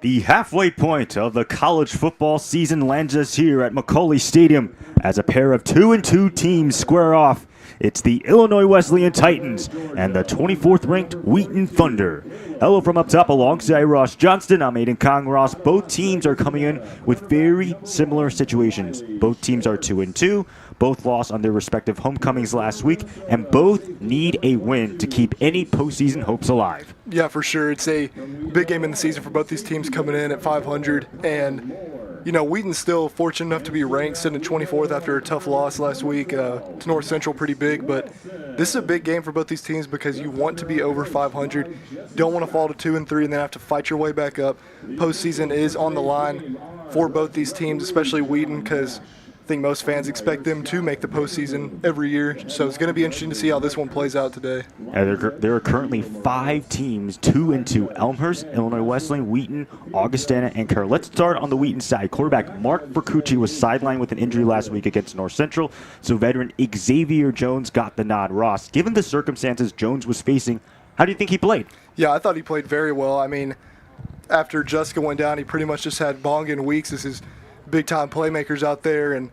The halfway point of the college football season lands us here at McCauley Stadium as a pair of 2-2 teams square off. It's the Illinois Wesleyan Titans and the 24th ranked Wheaton Thunder. Hello from up top alongside Ross Johnston. I'm Aiden Kong Ross. Both teams are coming in with very similar situations. Both teams are 2-2. Both lost on their respective homecomings last week, and both need a win to keep any postseason hopes alive. Yeah, for sure. It's a big game in the season for both these teams coming in at 500. And, you know, Wheaton's still fortunate enough to be ranked, sitting at 24th after a tough loss last week to North Central, pretty big. But this is a big game for both these teams because you want to be over 500. Don't want to fall to 2-3 and then have to fight your way back up. Postseason is on the line for both these teams, especially Wheaton, because I think most fans expect them to make the postseason every year, so it's going to be interesting to see how this one plays out today. There are currently 5 teams, 2-2: Elmhurst, Illinois Wesleyan, Wheaton, Augustana, and Carroll. Let's start on the Wheaton side. Quarterback Mark Vercucci was sidelined with an injury last week against North Central, so veteran Xavier Jones got the nod. Ross, given the circumstances Jones was facing, how do you think he played? Yeah, I thought he played very well. I mean, after Jessica went down, he pretty much just had Bonga and Weeks as his big-time playmakers out there, and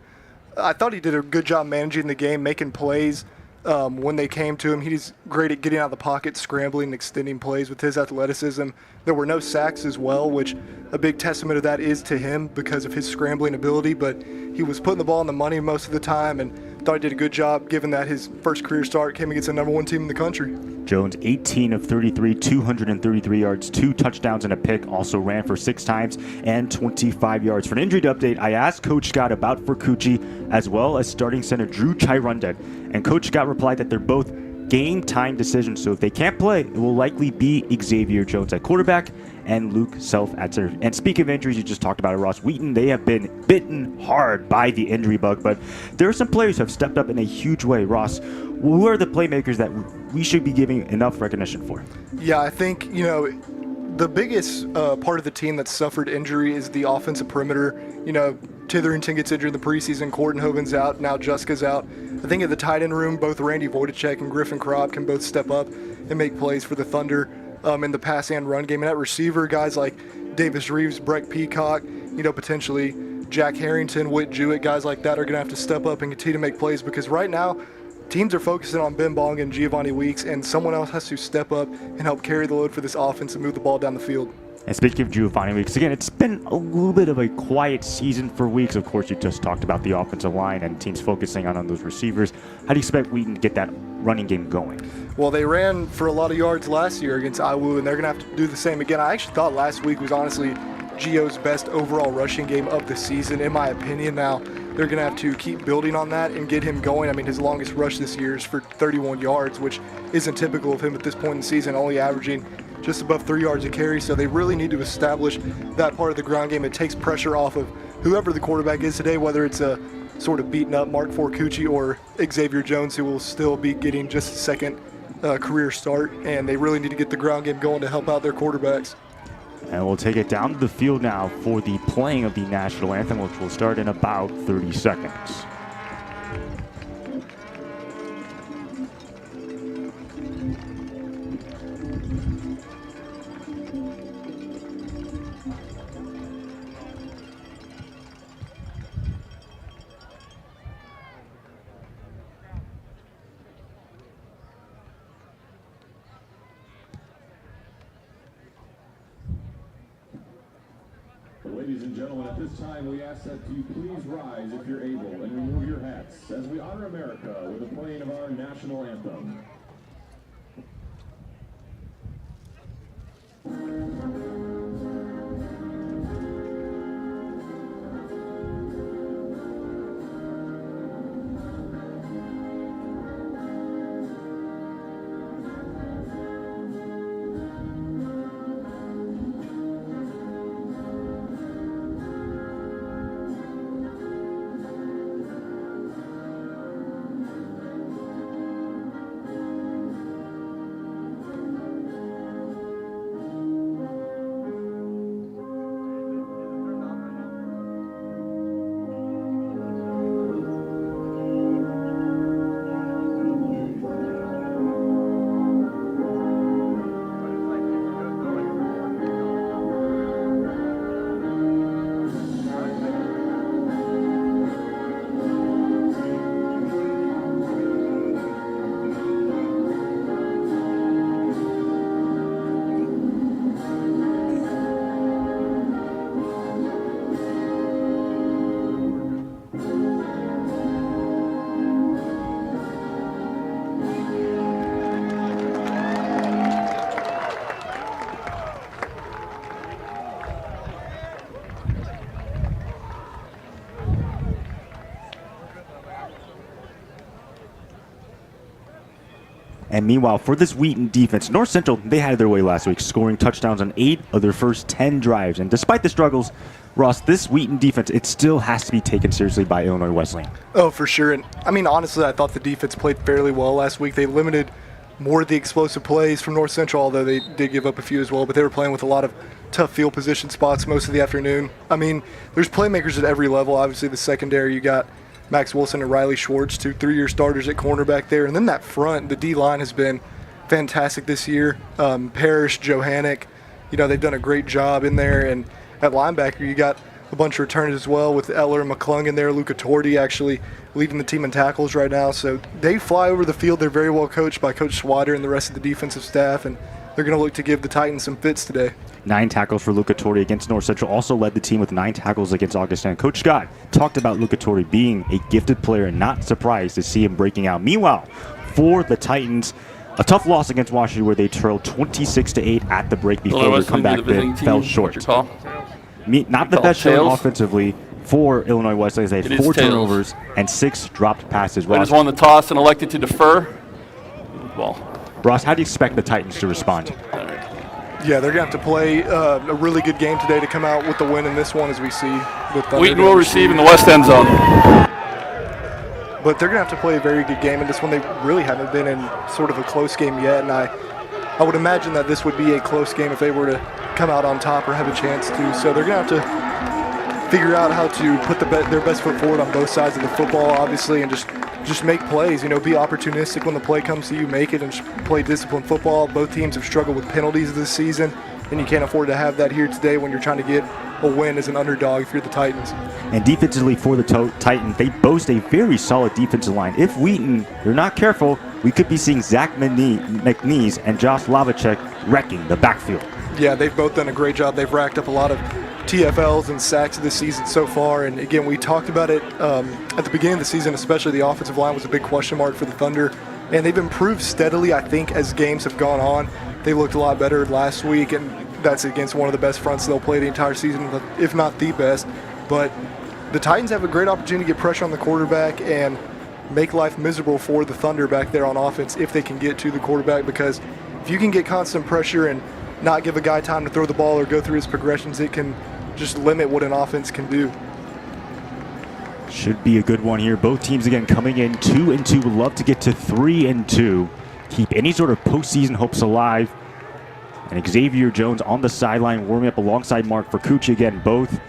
I thought he did a good job managing the game, making plays when they came to him. He's great at getting out of the pocket, scrambling, and extending plays with his athleticism. There were no sacks as well, which a big testament of that is to him because of his scrambling ability, but he was putting the ball on the money most of the time, and thought he did a good job given that his first career start came against the #1 team in the country. Jones, 18 of 33, 233 yards, 2 touchdowns and a pick, also ran for 6 times and 25 yards. For an injury update, I asked Coach Scott about Vercucci as well as starting center Drew Chirunded, and Coach Scott replied that they're both game time decisions, so if they can't play, it will likely be Xavier Jones at quarterback and Luke Self at center. And speaking of injuries, you just talked about it, Ross. Wheaton, they have been bitten hard by the injury bug, but there are some players who have stepped up in a huge way. Ross, who are the playmakers that we should be giving enough recognition for? Yeah, I think, you know, the biggest part of the team that suffered injury is the offensive perimeter. You know, Titherington gets injured in the preseason, Cordenhoven's out, now Jessica's out. I think at the tight end room, both Randy Wojtacek and Griffin Kropp can both step up and make plays for the Thunder in the pass and run game. And at receiver, guys like Davis Reeves, Breck Peacock, you know, potentially Jack Harrington, Whit Jewett, guys like that are going to have to step up and continue to make plays because right now, teams are focusing on Ben Bonga and Giovanni Weeks, and someone else has to step up and help carry the load for this offense and move the ball down the field. And speaking of Giovanni Weeks, again, it's been a little bit of a quiet season for Weeks. Of course, you just talked about the offensive line and teams focusing on those receivers. How do you expect Wheaton to get that running game going? Well, they ran for a lot of yards last year against IWU, and they're going to have to do the same again. I actually thought last week was honestly Gio's best overall rushing game of the season, in my opinion. Now, they're going to have to keep building on that and get him going. I mean, his longest rush this year is for 31 yards, which isn't typical of him at this point in the season, only averaging just above 3 yards a carry. So they really need to establish that part of the ground game. It takes pressure off of whoever the quarterback is today, whether it's a sort of beaten up Mark Vercucci or Xavier Jones, who will still be getting just a second career start. And they really need to get the ground game going to help out their quarterbacks. And we'll take it down to the field now for the playing of the national anthem, which will start in about 30 seconds. Ladies and gentlemen, at this time we ask that you please rise if you're able and remove your hats as we honor America with the playing of our national anthem. And meanwhile, for this Wheaton defense, North Central, they had their way last week, scoring touchdowns on 8 of their first 10 drives. And despite the struggles, Ross, this Wheaton defense, it still has to be taken seriously by Illinois Wesleyan. Oh, for sure. And I mean, honestly, I thought the defense played fairly well last week. They limited more of the explosive plays from North Central, although they did give up a few as well. But they were playing with a lot of tough field position spots most of the afternoon. I mean, there's playmakers at every level. Obviously, the secondary, you got Max Wilson and Riley Schwartz, 2 3-year starters at cornerback there. And then that front, the D-line has been fantastic this year. Parrish, Johannick, they've done a great job in there. And at linebacker, you got a bunch of returners as well with Eller and McClung there. Luca Torti actually leading the team in tackles right now. So they fly over the field. They're very well coached by Coach Swatter and the rest of the defensive staff, and they're going to look to give the Titans some fits today. 9 tackles for Luca Torti against North Central. Also led the team with 9 tackles against Augustine. Coach Scott talked about Luca Torti being a gifted player and not surprised to see him breaking out. Meanwhile, for the Titans, a tough loss against Washington where they trailed 26-8 at the break before their comeback bid fell short. Not the best showing offensively for Illinois Wesleyan. They had 4 turnovers and 6 dropped passes. They just won the toss and elected to defer. Well, Ross, how do you expect the Titans to respond? Yeah, they're going to have to play a really good game today to come out with the win in this one, as we see. Wheaton will receive in the west end zone. But they're going to have to play a very good game in this one. They really haven't been in sort of a close game yet, and I would imagine that this would be a close game if they were to come out on top or have a chance to. So they're going to have to figure out how to put their best foot forward on both sides of the football, obviously, and just make plays. Be opportunistic when the play comes to you, make it, and just play disciplined football. Both teams have struggled with penalties this season, and you can't afford to have that here today when you're trying to get a win as an underdog if you're the Titans. And defensively for the Titans, they boast a very solid defensive line. If Wheaton, they're not careful, we could be seeing Zach McNeese and Josh Lavacek wrecking the backfield. Yeah, they've both done a great job. They've racked up a lot of TFLs and sacks this season so far. And again, we talked about it at the beginning of the season, especially the offensive line was a big question mark for the Thunder. And they've improved steadily, I think, as games have gone on. They looked a lot better last week, and that's against one of the best fronts they'll play the entire season, if not the best. But the Titans have a great opportunity to get pressure on the quarterback and make life miserable for the Thunder back there on offense if they can get to the quarterback, because if you can get constant pressure and not give a guy time to throw the ball or go through his progressions, it can just limit what an offense can do. Should be a good one here. Both teams again coming in 2-2. Would love to get to 3-2. Keep any sort of postseason hopes alive. And Xavier Jones on the sideline warming up alongside Mark Vercucci again. Both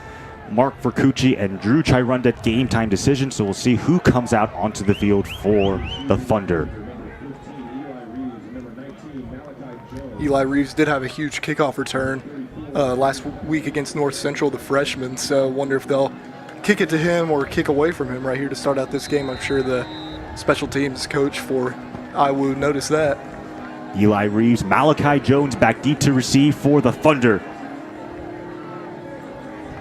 Mark Vercucci and Drew Chirunda game time decisions. So we'll see who comes out onto the field for the Thunder. Eli Reeves did have a huge kickoff return last week against North Central, the freshman. So I wonder if they'll kick it to him or kick away from him right here to start out this game. I'm sure the special teams coach for IWU noticed that. Eli Reeves, Malachi Jones back deep to receive for the Thunder.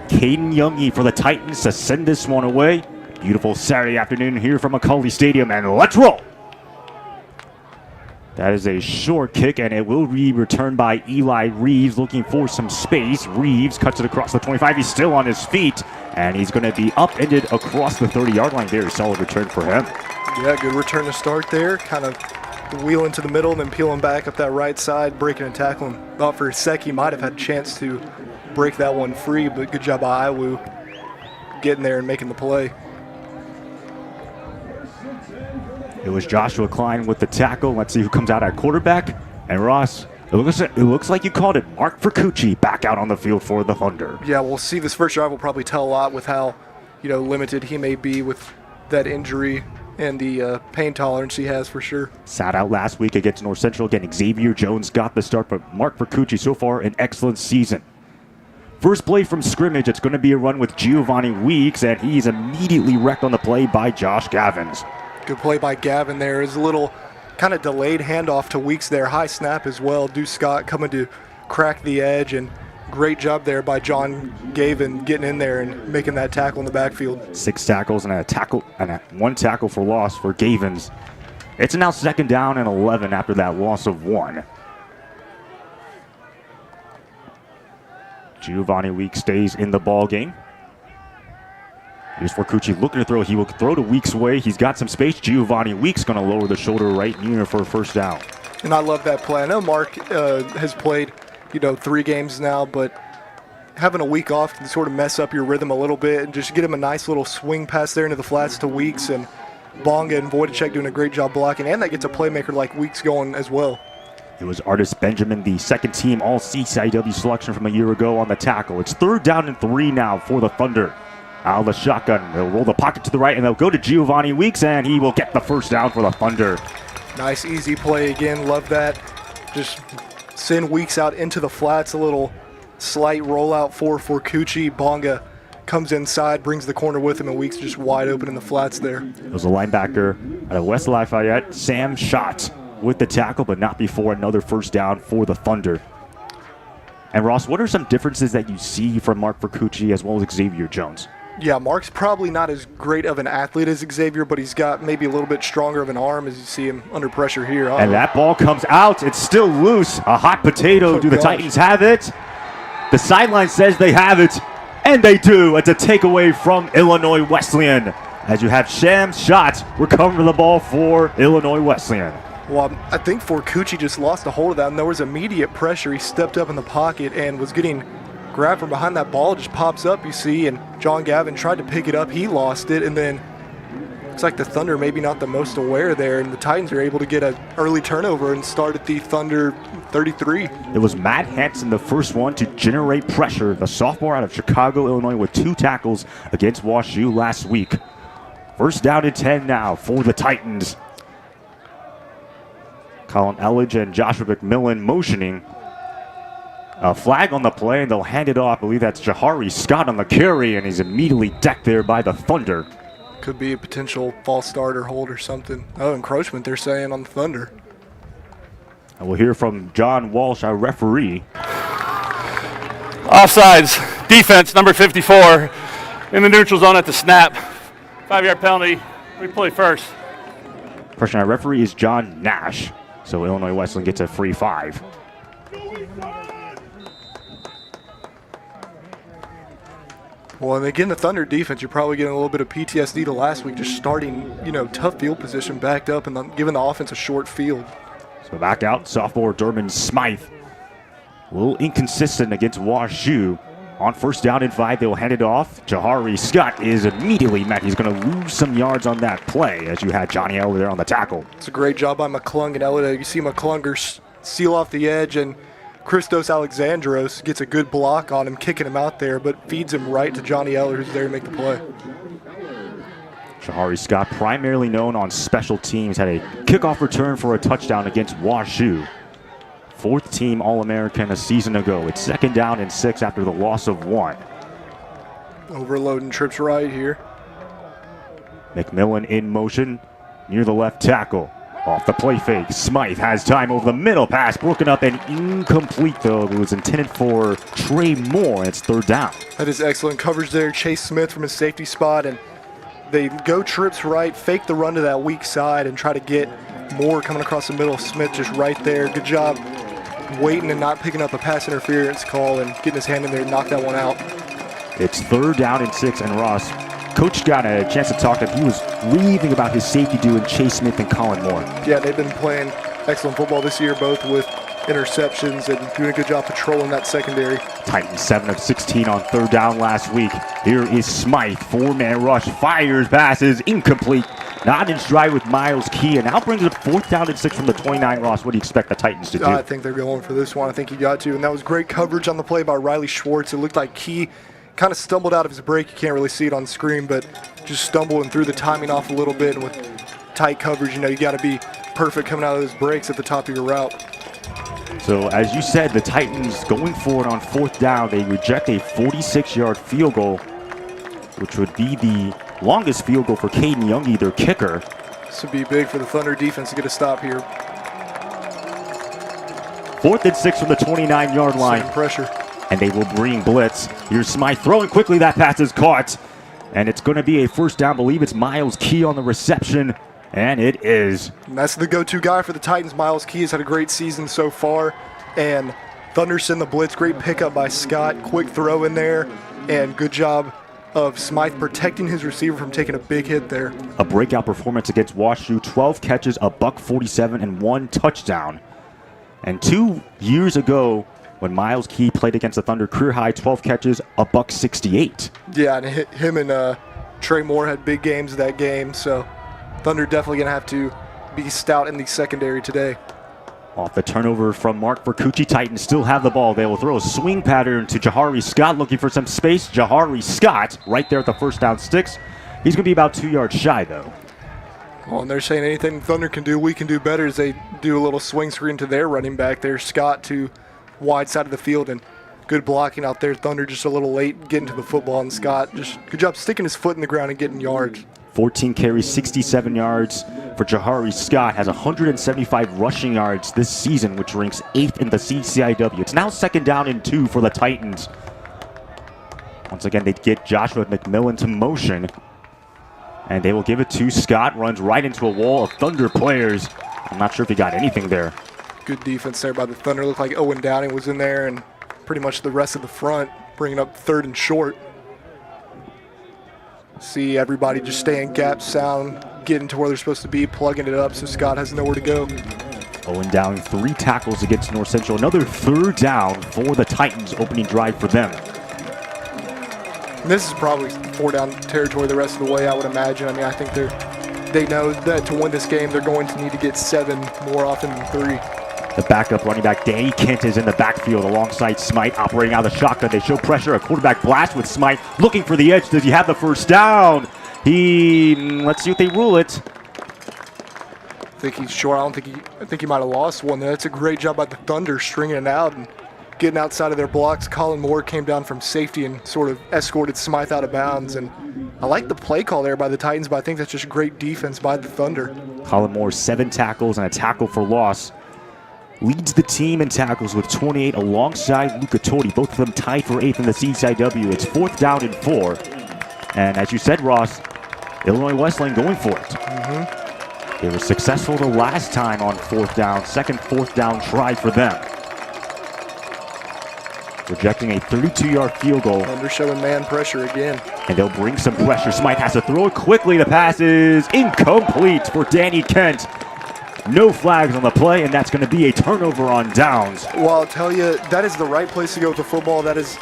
Caden Youngie for the Titans to send this one away. Beautiful Saturday afternoon here from McCauley Stadium, and let's roll. That is a short kick, and it will be returned by Eli Reeves looking for some space. Reeves cuts it across the 25. He's still on his feet, and he's going to be upended across the 30-yard line. Very solid return for him. Yeah, good return to start there. Kind of wheeling to the middle and then peeling back up that right side, breaking and tackling. Thought for a sec he might have had a chance to break that one free, but good job by IWU getting there and making the play. It was Joshua Klein with the tackle. Let's see who comes out at quarterback. And Ross, it looks like you called it. Mark Vercucci back out on the field for the Thunder. Yeah, we'll see. This first drive will probably tell a lot with how, limited he may be with that injury and the pain tolerance he has for sure. Sat out last week against North Central. Again, Xavier Jones got the start, but Mark Vercucci so far an excellent season. First play from scrimmage, it's going to be a run with Giovanni Weeks, and he's immediately wrecked on the play by Josh Gavins. Good play by Gavin there. Is a little kind of delayed handoff to Weeks there. High snap as well. Deuce Scott coming to crack the edge, and great job there by John Gavin getting in there and making that tackle in the backfield. 6 tackles and one tackle for loss for Gavins. It's now 2nd down and 11 after that loss of 1. Giovanni Weeks stays in the ball game. Here's Vercucci looking to throw. He will throw to Weeks' way. He's got some space. Giovanni Weeks going to lower the shoulder right near for a first down. And I love that play. I know Mark has played, 3 games now, but having a week off can sort of mess up your rhythm a little bit, and just get him a nice little swing pass there into the flats to Weeks, and Bonga and Wojciech doing a great job blocking, and that gets a playmaker like Weeks going as well. It was Artis Benjamin, the second team All-CCIW selection from a year ago, on the tackle. It's 3rd down and 3 now for the Thunder. Out of the shotgun, they'll roll the pocket to the right, and they'll go to Giovanni Weeks, and he will get the first down for the Thunder. Nice, easy play again. Love that. Just send Weeks out into the flats. A little slight rollout for Cucci. Bonga comes inside, brings the corner with him, and Weeks just wide open in the flats there. It was a linebacker out of West Lafayette, Sam Schott, with the tackle, but not before another first down for the Thunder. And Ross, what are some differences that you see from Mark Vercucci as well as Xavier Jones? Yeah, Mark's probably not as great of an athlete as Xavier, but he's got maybe a little bit stronger of an arm as you see him under pressure here. And that ball comes out. It's still loose. A hot potato. Do the Titans have it? The sideline says they have it, and they do. It's a takeaway from Illinois Wesleyan, as you have Sam Schott recover the ball for Illinois Wesleyan. Well, I think Vercucci just lost a hold of that, and there was immediate pressure. He stepped up in the pocket and was getting grabbed from behind. That ball just pops up, you see, and John Gavin tried to pick it up. He lost it, and then looks like the Thunder maybe not the most aware there, and the Titans are able to get an early turnover and start at the Thunder 33. It was Matt Hansen, the first one to generate pressure, the sophomore out of Chicago, Illinois, with 2 tackles against WashU last week. First down and 10 now for the Titans. Colin Elledge and Joshua McMillan motioning. A flag on the play, and they'll hand it off. I believe that's Jahari Scott on the carry, and he's immediately decked there by the Thunder. Could be a potential false start or hold or something. Oh, encroachment, they're saying, on the Thunder. And we'll hear from John Walsh, our referee. Offsides, defense, number 54, in the neutral zone at the snap. 5-yard penalty. We play first. Question, our referee is John Nash, so Illinois Wesleyan gets a free 5. Well, and again, the Thunder defense, you're probably getting a little bit of PTSD to last week, just starting, tough field position, backed up, and then giving the offense a short field. So back out, sophomore Durman Smythe. A little inconsistent against WashU. On first down and 5, they will hand it off. Jahari Scott is immediately met. He's going to lose some yards on that play, as you had Johnny Eller there on the tackle. It's a great job by McClung and Eller. You see McClunger seal off the edge, and Christos Alexandros gets a good block on him, kicking him out there, but feeds him right to Johnny Eller, who's there to make the play. Jahari Scott, primarily known on special teams, had a kickoff return for a touchdown against WashU. 4th team All-American a season ago. It's 2nd down and 6 after the loss of 1. Overloading trips right here. McMillan in motion near the left tackle. Off the play fake, Smythe has time over the middle, pass broken up and incomplete, though. It was intended for Trey Moore, and it's 3rd down. That is excellent coverage there. Chase Smith from his safety spot, and they go trips right, fake the run to that weak side, and try to get Moore coming across the middle. Smith just right there. Good job waiting and not picking up a pass interference call and getting his hand in there and knock that one out. It's 3rd down and 6, and Ross, Coach got a chance to talk to him. He was raving about his safety duo in Chase Smith and Colin Moore. Yeah, they've been playing excellent football this year, both with interceptions and doing a good job patrolling that secondary. Titans 7 of 16 on 3rd down last week. Here is Smythe, 4-man rush, fires, passes, incomplete. Not in stride with Miles Key, and now brings it 4th down and 6 from the 29. Ross, what do you expect the Titans to do? I think they're going for this one. I think he got to, and that was great coverage on the play by Riley Schwartz. It looked like Key kind of stumbled out of his break. You can't really see it on screen, but just stumbled and threw the timing off a little bit. And with tight coverage, you got to be perfect coming out of those breaks at the top of your route. So, as you said, the Titans going forward on 4th down, they reject a 46-yard field goal, which would be the longest field goal for Caden Youngie, their kicker. This would be big for the Thunder defense to get a stop here. 4th and 6 from the 29-yard line. Same pressure. And they will bring blitz. Here's Smythe throwing quickly. That pass is caught. And it's going to be a first down. I believe it's Miles Key on the reception. And it is. And that's the go-to guy for the Titans. Miles Key has had a great season so far. And Thunder send the blitz. Great pickup by Scott. Quick throw in there. And good job of Smythe protecting his receiver from taking a big hit there. A breakout performance against WashU. 12 catches, a $147, and 1 touchdown. And 2 years ago, when Miles Key played against the Thunder, career high 12 catches, a $168. Yeah, and him and Trey Moore had big games that game, so Thunder definitely going to have to be stout in the secondary today. Off the turnover from Mark Vercucci, Titans still have the ball. They will throw a swing pattern to Jahari Scott, looking for some space. Jahari Scott right there at the first down sticks. He's going to be about 2 yards shy, though. Well, and they're saying anything Thunder can do, we can do better, as they do a little swing screen to their running back there, Scott, to wide side of the field, and good blocking out there. Thunder just a little late getting to the football, and Scott just good job sticking his foot in the ground and getting yards. 14 carries, 67 yards for Jahari Scott. Has 175 rushing yards this season, which ranks 8th in the CCIW. It's now 2nd down and 2 for the Titans. Once again, they get Joshua McMillan to motion, and they will give it to Scott. Runs right into a wall of Thunder players. I'm not sure if he got anything there. Good defense there by the Thunder. Looked like Owen Downing was in there, and pretty much the rest of the front bringing up 3rd and short. See everybody just staying gap sound, getting to where they're supposed to be, plugging it up so Scott has nowhere to go. Owen Downing 3 tackles against North Central. Another 3rd down for the Titans, opening drive for them. And this is probably 4-down territory the rest of the way, I would imagine. I mean, I think they know that to win this game, they're going to need to get 7 more often than 3. The backup running back, Danny Kent, is in the backfield alongside Smythe, operating out of the shotgun. They show pressure, a quarterback blast with Smythe, looking for the edge. Does he have the first down? Let's see what they rule it. I think he's short. I think he might have lost one there. That's a great job by the Thunder stringing it out and getting outside of their blocks. Colin Moore came down from safety and sort of escorted Smythe out of bounds. And I like the play call there by the Titans, but I think that's just great defense by the Thunder. Colin Moore, 7 tackles and a tackle for loss. Leads the team in tackles with 28 alongside Luca Torti. Both of them tied for 8th in the CCIW. It's 4th down and 4. And as you said, Ross, Illinois Wesleyan going for it. They were successful the last time on 4th down. Second 4th down try for them. Rejecting a 32-yard field goal. Thunder showing man pressure again. And they'll bring some pressure. Smythe has to throw it quickly. The pass is incomplete for Danny Kent. No flags on the play, and that's going to be a turnover on downs. Well, I'll tell you, that is the right place to go with the football. That is,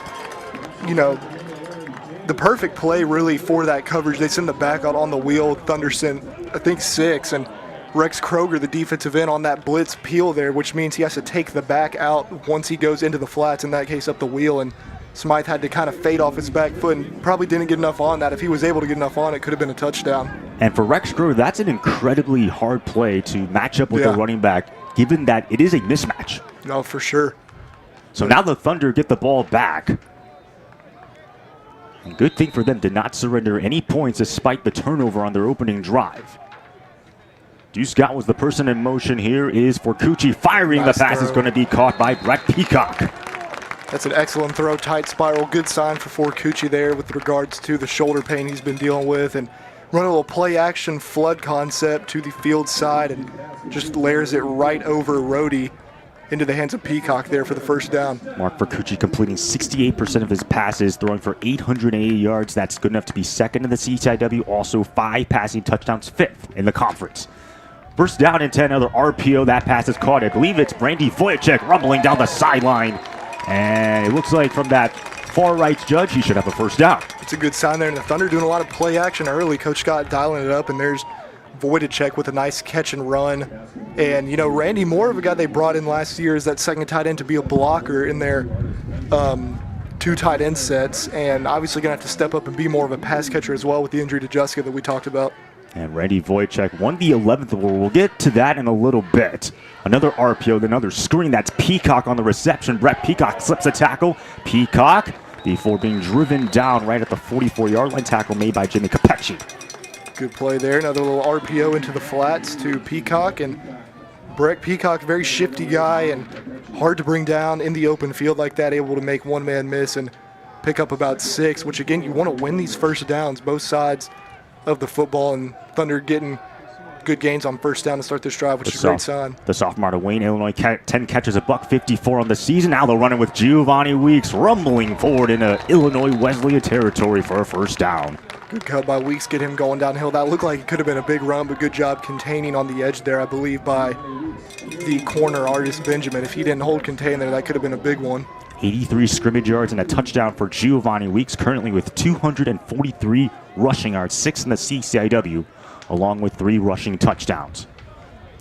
the perfect play really for that coverage. They send the back out on the wheel. Thunder sent, I think, 6, and Rex Kroger, the defensive end, on that blitz peel there, which means he has to take the back out once he goes into the flats, in that case up the wheel, and Smythe had to kind of fade off his back foot and probably didn't get enough on that. If he was able to get enough on, it could have been a touchdown. And for Rex Kroger, that's an incredibly hard play to match up with the running back, given that it is a mismatch. No, for sure. So now the Thunder get the ball back. And good thing for them, did not surrender any points despite the turnover on their opening drive. Deuce Scott was the person in motion. Here is Vercucci firing. Nice the pass throw. is going to be caught by Brett Peacock. That's an excellent throw, tight spiral. Good sign for Vercucci there with regards to the shoulder pain he's been dealing with. And run a little play-action flood concept to the field side and just layers it right over Rhodey into the hands of Peacock there for the first down. Mark Vercucci completing 68% of his passes, throwing for 880 yards. That's good enough to be 2nd in the CCIW. Also 5 passing touchdowns, 5th in the conference. First down and 10, another RPO. That pass is caught. I believe it's Brandy Voyachek rumbling down the sideline. And it looks like from that far right judge, he should have a first down. It's a good sign there, and the Thunder doing a lot of play action early. Coach Scott dialing it up, and there's Voyachek with a nice catch and run. And, Randy Moore, of a guy they brought in last year, is that second tight end to be a blocker in their 2 tight end sets, and obviously going to have to step up and be more of a pass catcher as well with the injury to Jessica that we talked about. And Randy Voyachek won the 11th award. We'll get to that in a little bit. Another RPO, another screen. That's Peacock on the reception. Brett Peacock slips a tackle. Peacock before being driven down right at the 44-yard line. Tackle made by Jimmy Capecci. Good play there. Another little RPO into the flats to Peacock. And Brett Peacock, very shifty guy and hard to bring down in the open field like that, able to make one-man miss and pick up about 6, which, again, you want to win these first downs, both sides of the football, and Thunder getting good gains on first down to start this drive, which is a great sign. The sophomore out of Wayne, Illinois, 10 catches, a $154 on the season. Now they'll run it with Giovanni Weeks, rumbling forward into Illinois Wesleyan territory for a first down. Good cut by Weeks, get him going downhill. That looked like it could have been a big run, but good job containing on the edge there, I believe, by the corner artist Benjamin. If he didn't hold contain there, that could have been a big one. 83 scrimmage yards and a touchdown for Giovanni Weeks, currently with 243 rushing yards, 6 in the CCIW, along with 3 rushing touchdowns.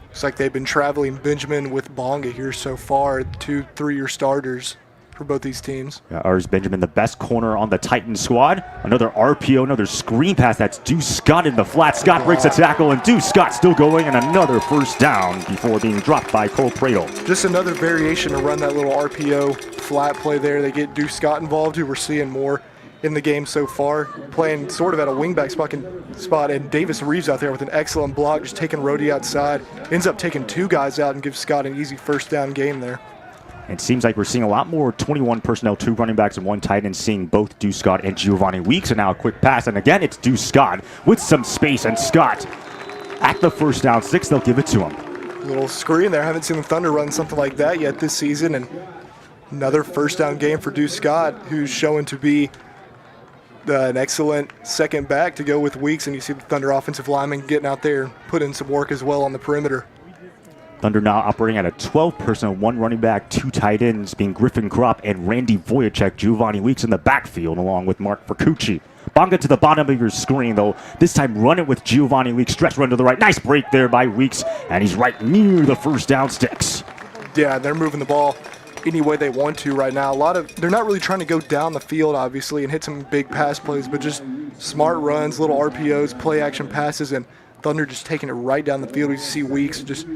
Looks like they've been traveling Benjamin with Bonga here so far, 2 3-year starters for both these teams. Yeah, ours Benjamin, the best corner on the Titan squad. Another RPO, another screen pass. That's Deuce Scott in the flat. Scott breaks a tackle, and Deuce Scott still going, and another first down before being dropped by Cole Pradle. Just another variation to run that little RPO flat play there. They get Deuce Scott involved, who we're seeing more in the game so far, playing sort of at a wingback spot, and Davis Reeves out there with an excellent block, just taking Rhodey outside. Ends up taking 2 guys out and gives Scott an easy first down game there. It seems like we're seeing a lot more 21 personnel, 2 running backs and 1 tight end, seeing both Deuce Scott and Giovanni Weeks. And now a quick pass, and again it's Deuce Scott with some space, and Scott at the first down 6, they'll give it to him. Little screen there. Haven't seen the Thunder run something like that yet this season, and another first down game for Deuce Scott, who's showing to be an excellent second back to go with Weeks, and you see the Thunder offensive lineman getting out there and putting in some work as well on the perimeter. Thunder now operating at a 12 personnel, 1 running back, 2 tight ends, being Griffin Kropp and Randy Voyacek. Giovanni Weeks in the backfield along with Mark Vercucci. Bonga to the bottom of your screen, though. This time run it with Giovanni Weeks. Stretch run to the right. Nice break there by Weeks, and he's right near the first down sticks. Yeah, they're moving the ball any way they want to right now. They're not really trying to go down the field, obviously, and hit some big pass plays, but just smart runs, little RPOs, play action passes, and Thunder just taking it right down the field. We see Weeks, just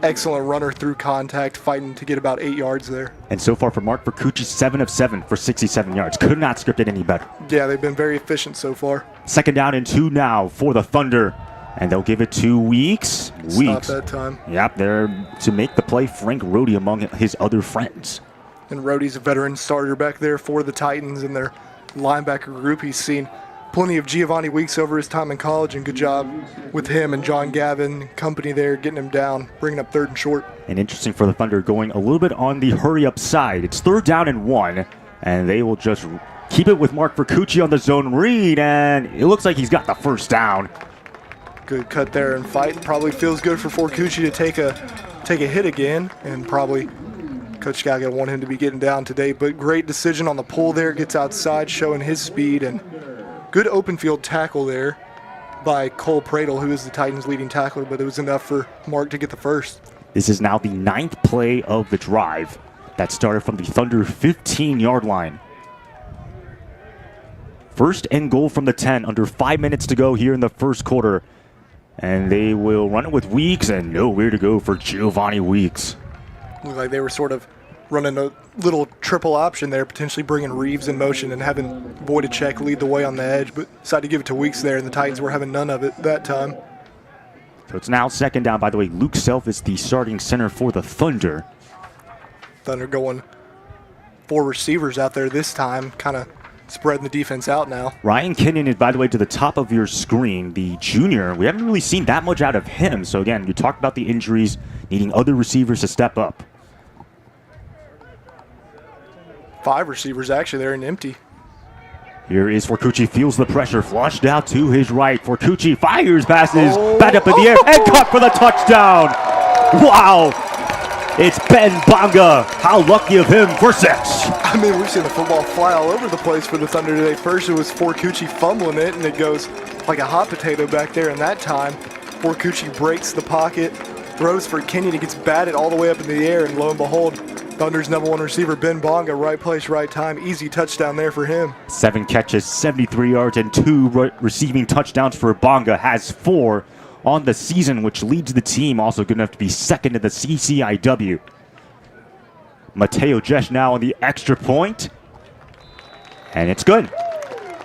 excellent runner through contact, fighting to get about 8 yards there. And so far for Mark Vercucci, 7 of 7 for 67 yards. Could not script it any better. Yeah, they've been very efficient so far. Second down and 2 now for the Thunder. And they'll give it to Weeks. Stop that time. Yep, there to make the play, Frank Rhodey among his other friends. And Rhodey's a veteran starter back there for the Titans in their linebacker group. He's seen plenty of Giovanni Weeks over his time in college, and good job with him and John Gavin company there, getting him down, bringing up 3rd and short. And interesting for the Thunder, going a little bit on the hurry-up side. It's 3rd down and 1, and they will just keep it with Mark Vercucci on the zone read, and it looks like he's got the first down. Good cut there and fight. Probably feels good for Vercucci to take a hit again, and probably Coach Gallagher want him to be getting down today. But great decision on the pull there, gets outside, showing his speed, and good open field tackle there by Cole Pradle, who is the Titans' leading tackler, but it was enough for Mark to get the first. This is now the 9th play of the drive that started from the Thunder 15-yard line. First and goal from the 10, under 5 minutes to go here in the first quarter. And they will run it with Weeks, and nowhere to go for Giovanni Weeks. Looked like they were sort of running a little triple option there, potentially bringing Reeves in motion and having Voyacek lead the way on the edge, but decided to give it to Weeks there, and the Titans were having none of it that time. So it's now second down. By the way, Luke Self is the starting center for the Thunder. Thunder going 4 receivers out there this time, kind of spreading the defense out now. Ryan Kenyon is, by the way, to the top of your screen, the junior. We haven't really seen that much out of him. So again, you talked about the injuries, needing other receivers to step up. 5 receivers actually there and empty. Here is Vercucci, feels the pressure, flushed out to his right. Vercucci fires, passes, back up in the air, and caught for the touchdown. Wow. It's Ben Bonga. How lucky of him for 6. I mean, we've seen the football fly all over the place for the Thunder today. First it was Vercucci fumbling it, and it goes like a hot potato back there. And that time, Vercucci breaks the pocket, throws for Kenyon, he gets batted all the way up in the air, and lo and behold, Thunder's number 1 receiver, Ben Bonga, right place, right time. Easy touchdown there for him. 7 catches, 73 yards, and 2 receiving touchdowns for Bonga. Has 4 on the season, which leads the team. Also good enough to be second in the CCIW. Mateo Jesh now on the extra point. And it's good.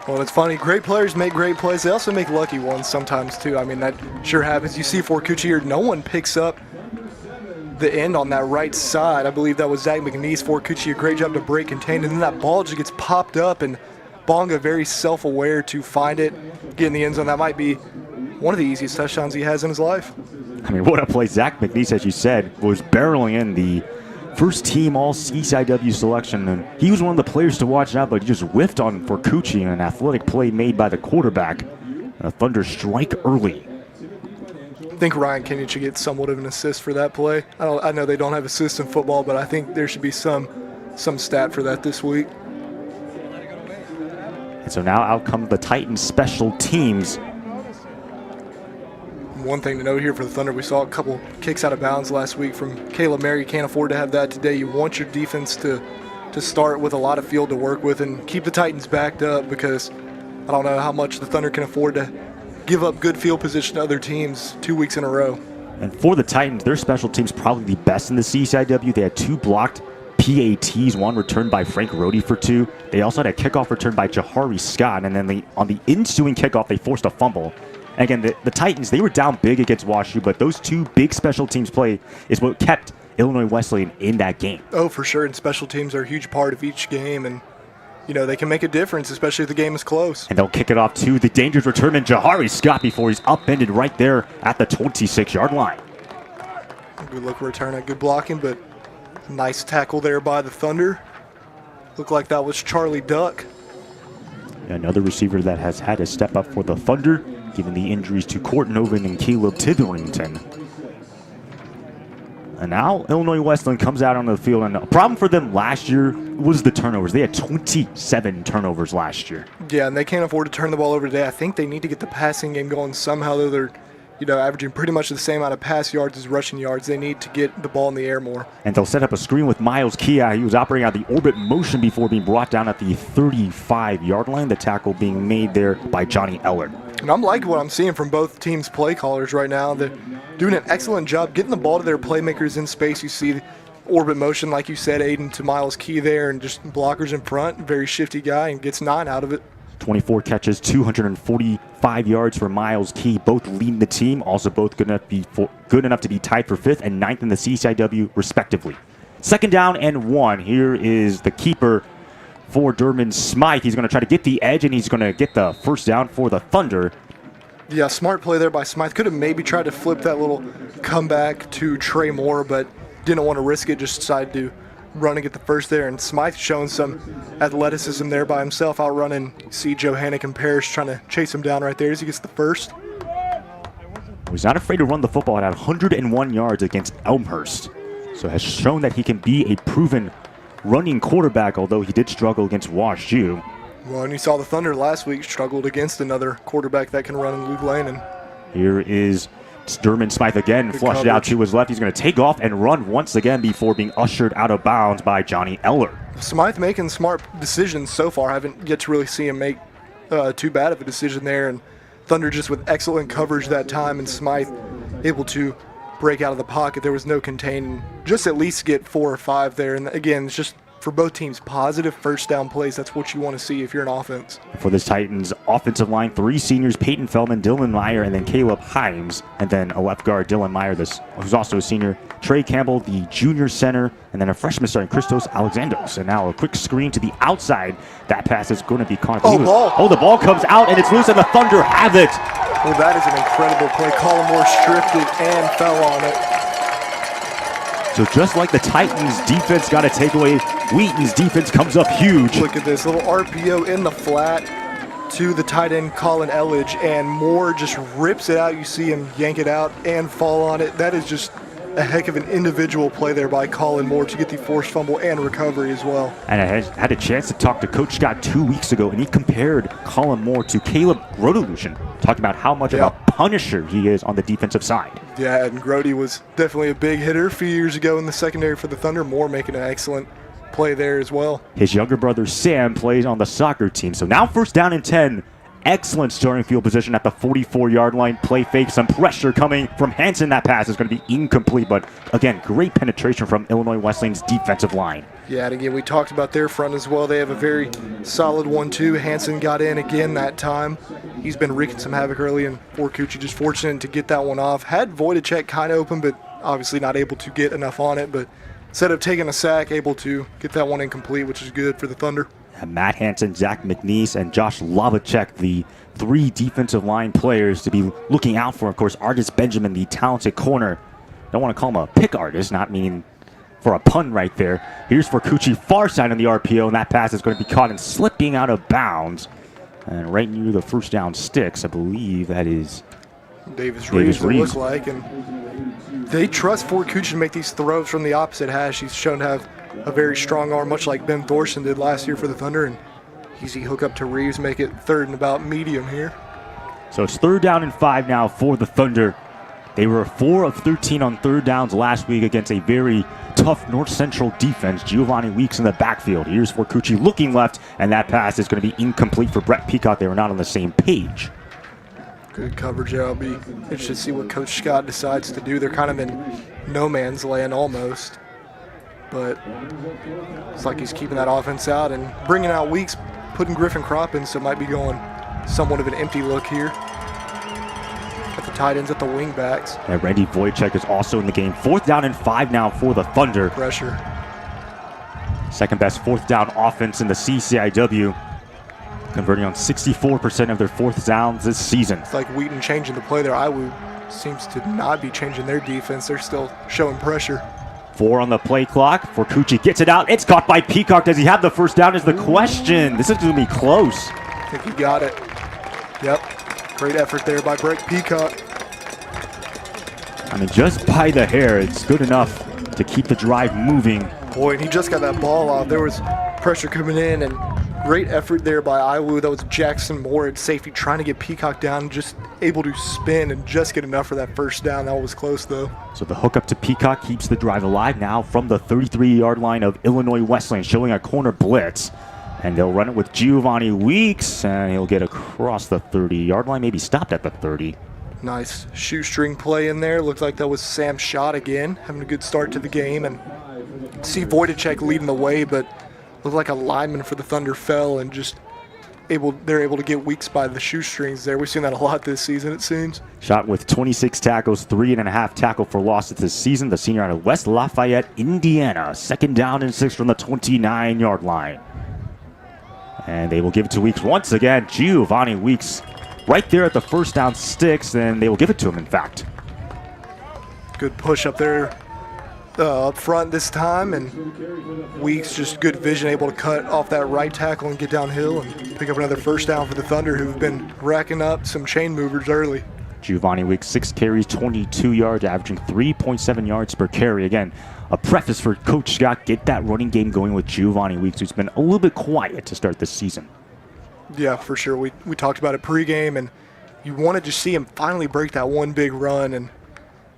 Well, it's funny. Great players make great plays. They also make lucky ones sometimes, too. I mean, that sure happens. You see Vercucci here, no one picks up the end on that right side. I believe that was Zach McNeese. Vercucci, a great job to break contain, and then that ball just gets popped up, and Bonga very self-aware to find it, get in the end zone. That might be one of the easiest touchdowns he has in his life. I mean, what a play. Zach McNeese, as you said, was barreling in the first team all CCIW selection, and he was one of the players to watch out, but he just whiffed on Vercucci, an athletic play made by the quarterback. A Thunder strike early. I think Ryan Kenyon should get somewhat of an assist for that play. I know they don't have assists in football, but I think there should be some stat for that this week. And so now out come the Titans special teams. One thing to note here for the Thunder, we saw a couple kicks out of bounds last week from Caleb Mary. You can't afford to have that today. You want your defense to start with a lot of field to work with and keep the Titans backed up, because I don't know how much the Thunder can afford to give up good field position to other teams 2 weeks in a row. And for the Titans, their special teams probably the best in the CCIW. They had 2 blocked PATs, 1 returned by Frank Rohde for 2. They also had a kickoff returned by Jahari Scott, and then on the ensuing kickoff, they forced a fumble. And again, the Titans, they were down big against WashU, but those 2 big special teams play is what kept Illinois Wesleyan in that game. Oh, for sure, and special teams are a huge part of each game, and they can make a difference, especially if the game is close. And they'll kick it off to the dangerous returnman, Jahari Scott, before he's upended right there at the 26-yard line. Good look return, at good blocking, but nice tackle there by the Thunder. Looked like that was Charlie Duck. Another receiver that has had to step up for the Thunder, given the injuries to Court Noven and Caleb Titherington. And now Illinois Wesleyan comes out on the field, and a problem for them last year was the turnovers. They had 27 turnovers last year. Yeah, and they can't afford to turn the ball over today. I think they need to get the passing game going somehow, though they're averaging pretty much the same amount of pass yards as rushing yards. They need to get the ball in the air more. And they'll set up a screen with Miles Kia. He was operating out the orbit motion before being brought down at the 35-yard line. The tackle being made there by Johnny Ellard. And I'm liking what I'm seeing from both teams' play callers right now. They're doing an excellent job getting the ball to their playmakers in space. You see the orbit motion, like you said, Aiden, to Miles Key there, and just blockers in front. Very shifty guy, and gets 9 out of it. 24 catches, 245 yards for Miles Key, both leading the team. Also both good enough to be tied for 5th and 9th in the CCIW, respectively. 2nd down and 1. Here is the keeper for Durman Smythe. He's going to try to get the edge, and he's going to get the 1st down for the Thunder. Yeah, smart play there by Smythe. Could have maybe tried to flip that little comeback to Trey Moore, but didn't want to risk it. Just decided to run and get the 1st there. And Smythe showing some athleticism there by himself, outrunning. See Johannick and Parrish trying to chase him down right there as he gets the 1st. He's not afraid to run the football at 101 yards against Elmhurst. So has shown that he can be a proven running quarterback, although he did struggle against WashU. Well, and you saw the Thunder last week struggled against another quarterback that can run in Luke Lannon. Here is Durman Smythe again, flushed out to his left. He's going to take off and run once again before being ushered out of bounds by Johnny Eller. Smythe making smart decisions so far. I haven't yet to really see him make too bad of a decision there. And Thunder just with excellent coverage that time, and Smythe able to break out of the pocket. There was no containing. Just at least get 4 or 5 there. And again, it's just for both teams, positive 1st down plays. That's what you want to see if you're an offense. For this Titans offensive line, 3 seniors, Peyton Feldman, Dylan Meyer, and then Caleb Himes. And then a left guard, Dylan Meyer, who's also a senior, Trey Campbell, the junior center, and then a freshman starting, Christos Alexandros. And now a quick screen to the outside. That pass is going to be caught. Ball. The ball comes out, and it's loose, and the Thunder have it. Well, that is an incredible play. Colin Moore stripped it and fell on it. So just like the Titans' defense got a takeaway, Wheaton's defense comes up huge. Look at this little RPO in the flat to the tight end Colin Elledge, and Moore just rips it out. You see him yank it out and fall on it. That is just a heck of an individual play there by Colin Moore to get the forced fumble and recovery as well. And I had a chance to talk to Coach Scott 2 weeks ago, and he compared Colin Moore to Caleb Grodelution, talking about how much of a punisher he is on the defensive side. Yeah, and Grody was definitely a big hitter a few years ago in the secondary for the Thunder. Moore making an excellent play there as well. His younger brother Sam plays on the soccer team. So now 1st down and 10. Excellent starting field position at the 44-yard line. Play fake, some pressure coming from Hansen. That pass is going to be incomplete, but again, great penetration from Illinois Wesleyan's defensive line. Yeah, and again, we talked about their front as well. They have a very solid 1-2. Hansen got in again that time. He's been wreaking some havoc early, and Fort Coochie just fortunate to get that one off. Had Voidacek kind of open, but obviously not able to get enough on it. But instead of taking a sack, able to get that one incomplete, which is good for the Thunder. Matt Hansen, Zach McNeese, and Josh Lavacek, the 3 defensive line players to be looking out for. Of course, Artis Benjamin, the talented corner. Don't want to call him a pick artist, not meaning for a pun right there. Here's for Coochie, far side on the RPO, and that pass is going to be caught and slipping out of bounds. And right near the first down sticks, I believe that is Davis Reeves, it looks like. And they trust Fort Coochie to make these throws from the opposite hash. He's shown to have a very strong arm, much like Ben Thorson did last year for the Thunder. And easy hook up to Reeves, make it 3rd and about medium here. So it's 3rd down and 5 now for the Thunder. They were 4 of 13 on 3rd downs last week against a very tough North Central defense. Giovanni Weeks in the backfield. Here's Fort Coochie looking left, and that pass is going to be incomplete for Brett Peacock. They were not on the same page. Good coverage there. I'll be interested to see what Coach Scott decides to do. They're kind of in no man's land almost. But it's like he's keeping that offense out and bringing out Weeks, putting Griffin Kropp in, so it might be going somewhat of an empty look here. Got the tight ends at the wing backs. And Randy Wojcik is also in the game. 4th down and 5 now for the Thunder. Pressure. Second best 4th down offense in the CCIW. Converting on 64% of their 4th downs this season. It's like Wheaton changing the play there. Iwu seems to not be changing their defense. They're still showing pressure. 4 on the play clock. Fort Coochie gets it out. It's caught by Peacock. Does he have the first down is the question. This is going to be close. I think he got it. Yep. Great effort there by Brett Peacock. I mean, just by the hair, it's good enough to keep the drive moving. Boy, and he just got that ball off. There was pressure coming in, and great effort there by Iwu. That was Jackson Moore at safety trying to get Peacock down, just able to spin and just get enough for that first down. That was close, though. So the hook up to Peacock keeps the drive alive now from the 33-yard line of Illinois Wesleyan, showing a corner blitz. And they'll run it with Giovanni Weeks, and he'll get across the 30-yard line, maybe stopped at the 30. Nice shoestring play in there. Looked like that was Sam Schott again, having a good start to the game. And see Wojcik leading the way, but looked like a lineman for the Thunder fell and just they're able to get Weeks by the shoestrings there. We've seen that a lot this season, it seems. Schott with 26 tackles, 3.5 tackle for losses this season. The senior out of West Lafayette, Indiana. 2nd down and 6 from the 29-yard line. And they will give it to Weeks once again. Giovanni Weeks right there at the first down sticks, and they will give it to him, in fact. Good push up there up front this time, and Weeks just good vision, able to cut off that right tackle and get downhill and pick up another first down for the Thunder, who've been racking up some chain movers early. Giovanni Weeks, 6 carries, 22 yards, averaging 3.7 yards per carry. Again, a preface for Coach Scott, get that running game going with Giovanni Weeks, who's been a little bit quiet to start this season. Yeah, for sure. We talked about it pregame, and you wanted to see him finally break that one big run, and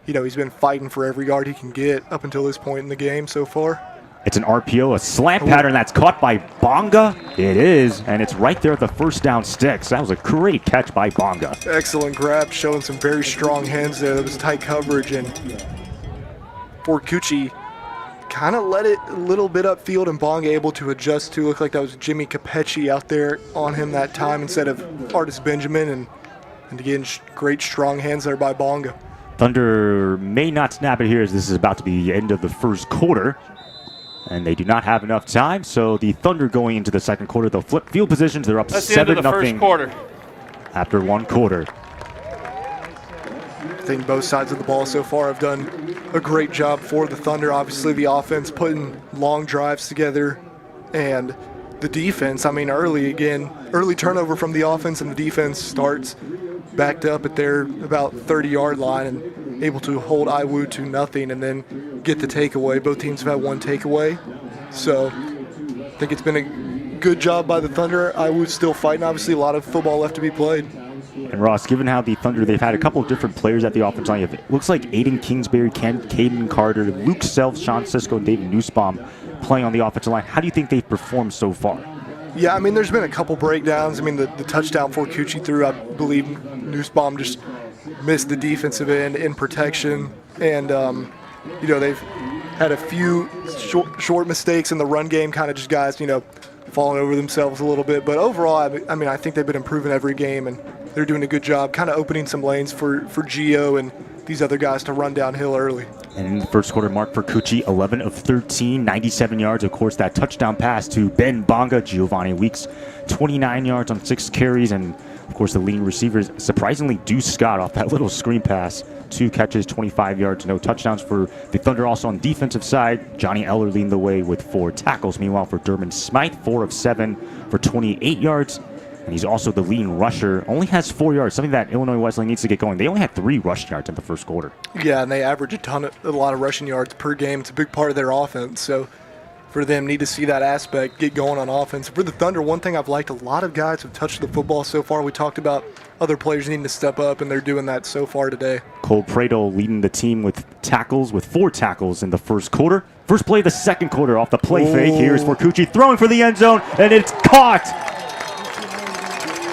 you know, he's been fighting for every yard he can get up until this point in the game so far. It's an RPO, a slant pattern that's caught by Bonga. It is, and it's right there at the first down sticks. That was a great catch by Bonga. Excellent grab, showing some very strong hands there. That was tight coverage, and Fort Coochie kind of let it a little bit upfield, and Bonga able to adjust to. Looked like that was Jimmy Capecci out there on him that time instead of Artis Benjamin, and again, great strong hands there by Bonga. Thunder may not snap it here, as this is about to be the end of the first quarter. And they do not have enough time, so the Thunder going into the second quarter, they'll flip field positions. They're up 7-0 That's the end of the first quarter. After one quarter. I think both sides of the ball so far have done a great job for the Thunder. Obviously, the offense putting long drives together, and the defense, I mean, early turnover from the offense, and the defense starts backed up at their about 30-yard line and able to hold Iwu to nothing and then get the takeaway. Both teams have had one takeaway. So I think it's been a good job by the Thunder. Iwu's still fighting. Obviously, a lot of football left to be played. And Ross, given how the Thunder, they've had a couple of different players at the offense line. It looks like Aiden Kingsbury, Caden Carter, Luke Self, Sean Sisko, and David Nussbaum playing on the offensive line. How do you think they've performed so far? Yeah, I mean, there's been a couple breakdowns. I mean, the touchdown Fort Coochie threw, I believe Nussbaum just missed the defensive end in protection. And, you know, they've had a few short mistakes in the run game, kind of just guys, you know, falling over themselves a little bit. But overall, I mean, I think they've been improving every game, and they're doing a good job kind of opening some lanes for Gio and these other guys to run downhill early. And in the first quarter, Mark for Coochie, 11 of 13, 97 yards. Of course, that touchdown pass to Ben Bonga. Giovanni Weeks, 29 yards on 6 carries. And, of course, the leading receivers, surprisingly, Deuce Scott off that little screen pass. 2 catches, 25 yards, no touchdowns for the Thunder. Also on defensive side, Johnny Eller leading the way with 4 tackles. Meanwhile, for Durman Smythe, 4 of 7 for 28 yards. And he's also the leading rusher. Only has 4 yards, something that Illinois Wesleyan needs to get going. They only had 3 rushing yards in the first quarter. Yeah, and they average a lot of rushing yards per game. It's a big part of their offense. So for them, need to see that aspect get going on offense. For the Thunder, one thing I've liked, a lot of guys have touched the football so far. We talked about other players needing to step up, and they're doing that so far today. Cole Prado leading the team with tackles, with 4 tackles in the first quarter. First play of the second quarter off the play fake. Here's Forcucci throwing for the end zone, and it's caught.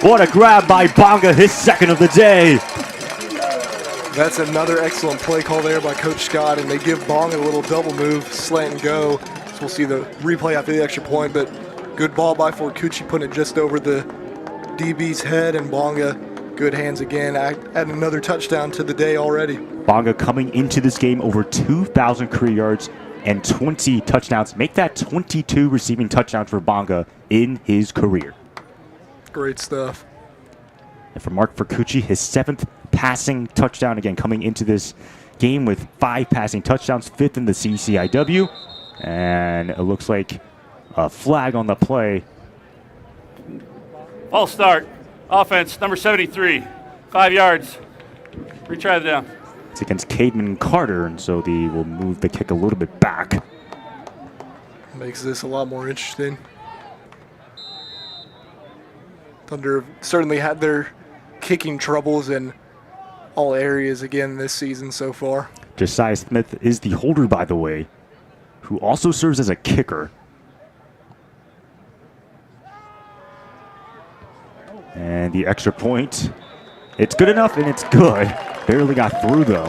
What a grab by Bonga, his second of the day. That's another excellent play call there by Coach Scott, and they give Bonga a little double move, slant and go. So we'll see the replay after the extra point, but good ball by Forcucci, putting it just over the DB's head, and Bonga, good hands again, adding another touchdown to the day already. Bonga coming into this game over 2,000 career yards and 20 touchdowns. Make that 22 receiving touchdowns for Bonga in his career. Great stuff. And for Mark Forcucci, his 7th passing touchdown, again coming into this game with 5 passing touchdowns, 5th in the CCIW. And it looks like a flag on the play. False start. Offense, number 73. 5 yards. Retry the down. It's against Cademan Carter, and so they will move the kick a little bit back. Makes this a lot more interesting. Thunder certainly had their kicking troubles in all areas again this season so far. Josiah Smith is the holder, by the way, who also serves as a kicker. And the extra point, it's good enough and it's good. Barely got through though.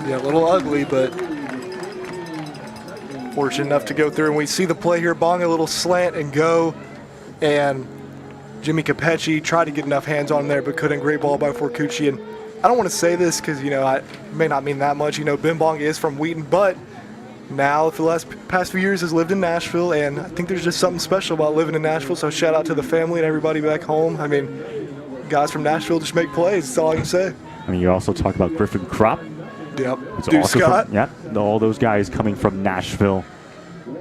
Yeah, a little ugly, but fortunate enough to go through. And we see the play here, Bonga, a little slant and go. And Jimmy Capecci tried to get enough hands on there, but couldn't. Great ball by Forcucci. And I don't want to say this because, it may not mean that much. Ben Bonga is from Wheaton, but now for the past few years has lived in Nashville, and I think there's just something special about living in Nashville. So shout out to the family and everybody back home. I mean, guys from Nashville just make plays. That's all I can say. I mean, you also talk about Griffin Kropp. Yep. Duke Scott. All those guys coming from Nashville.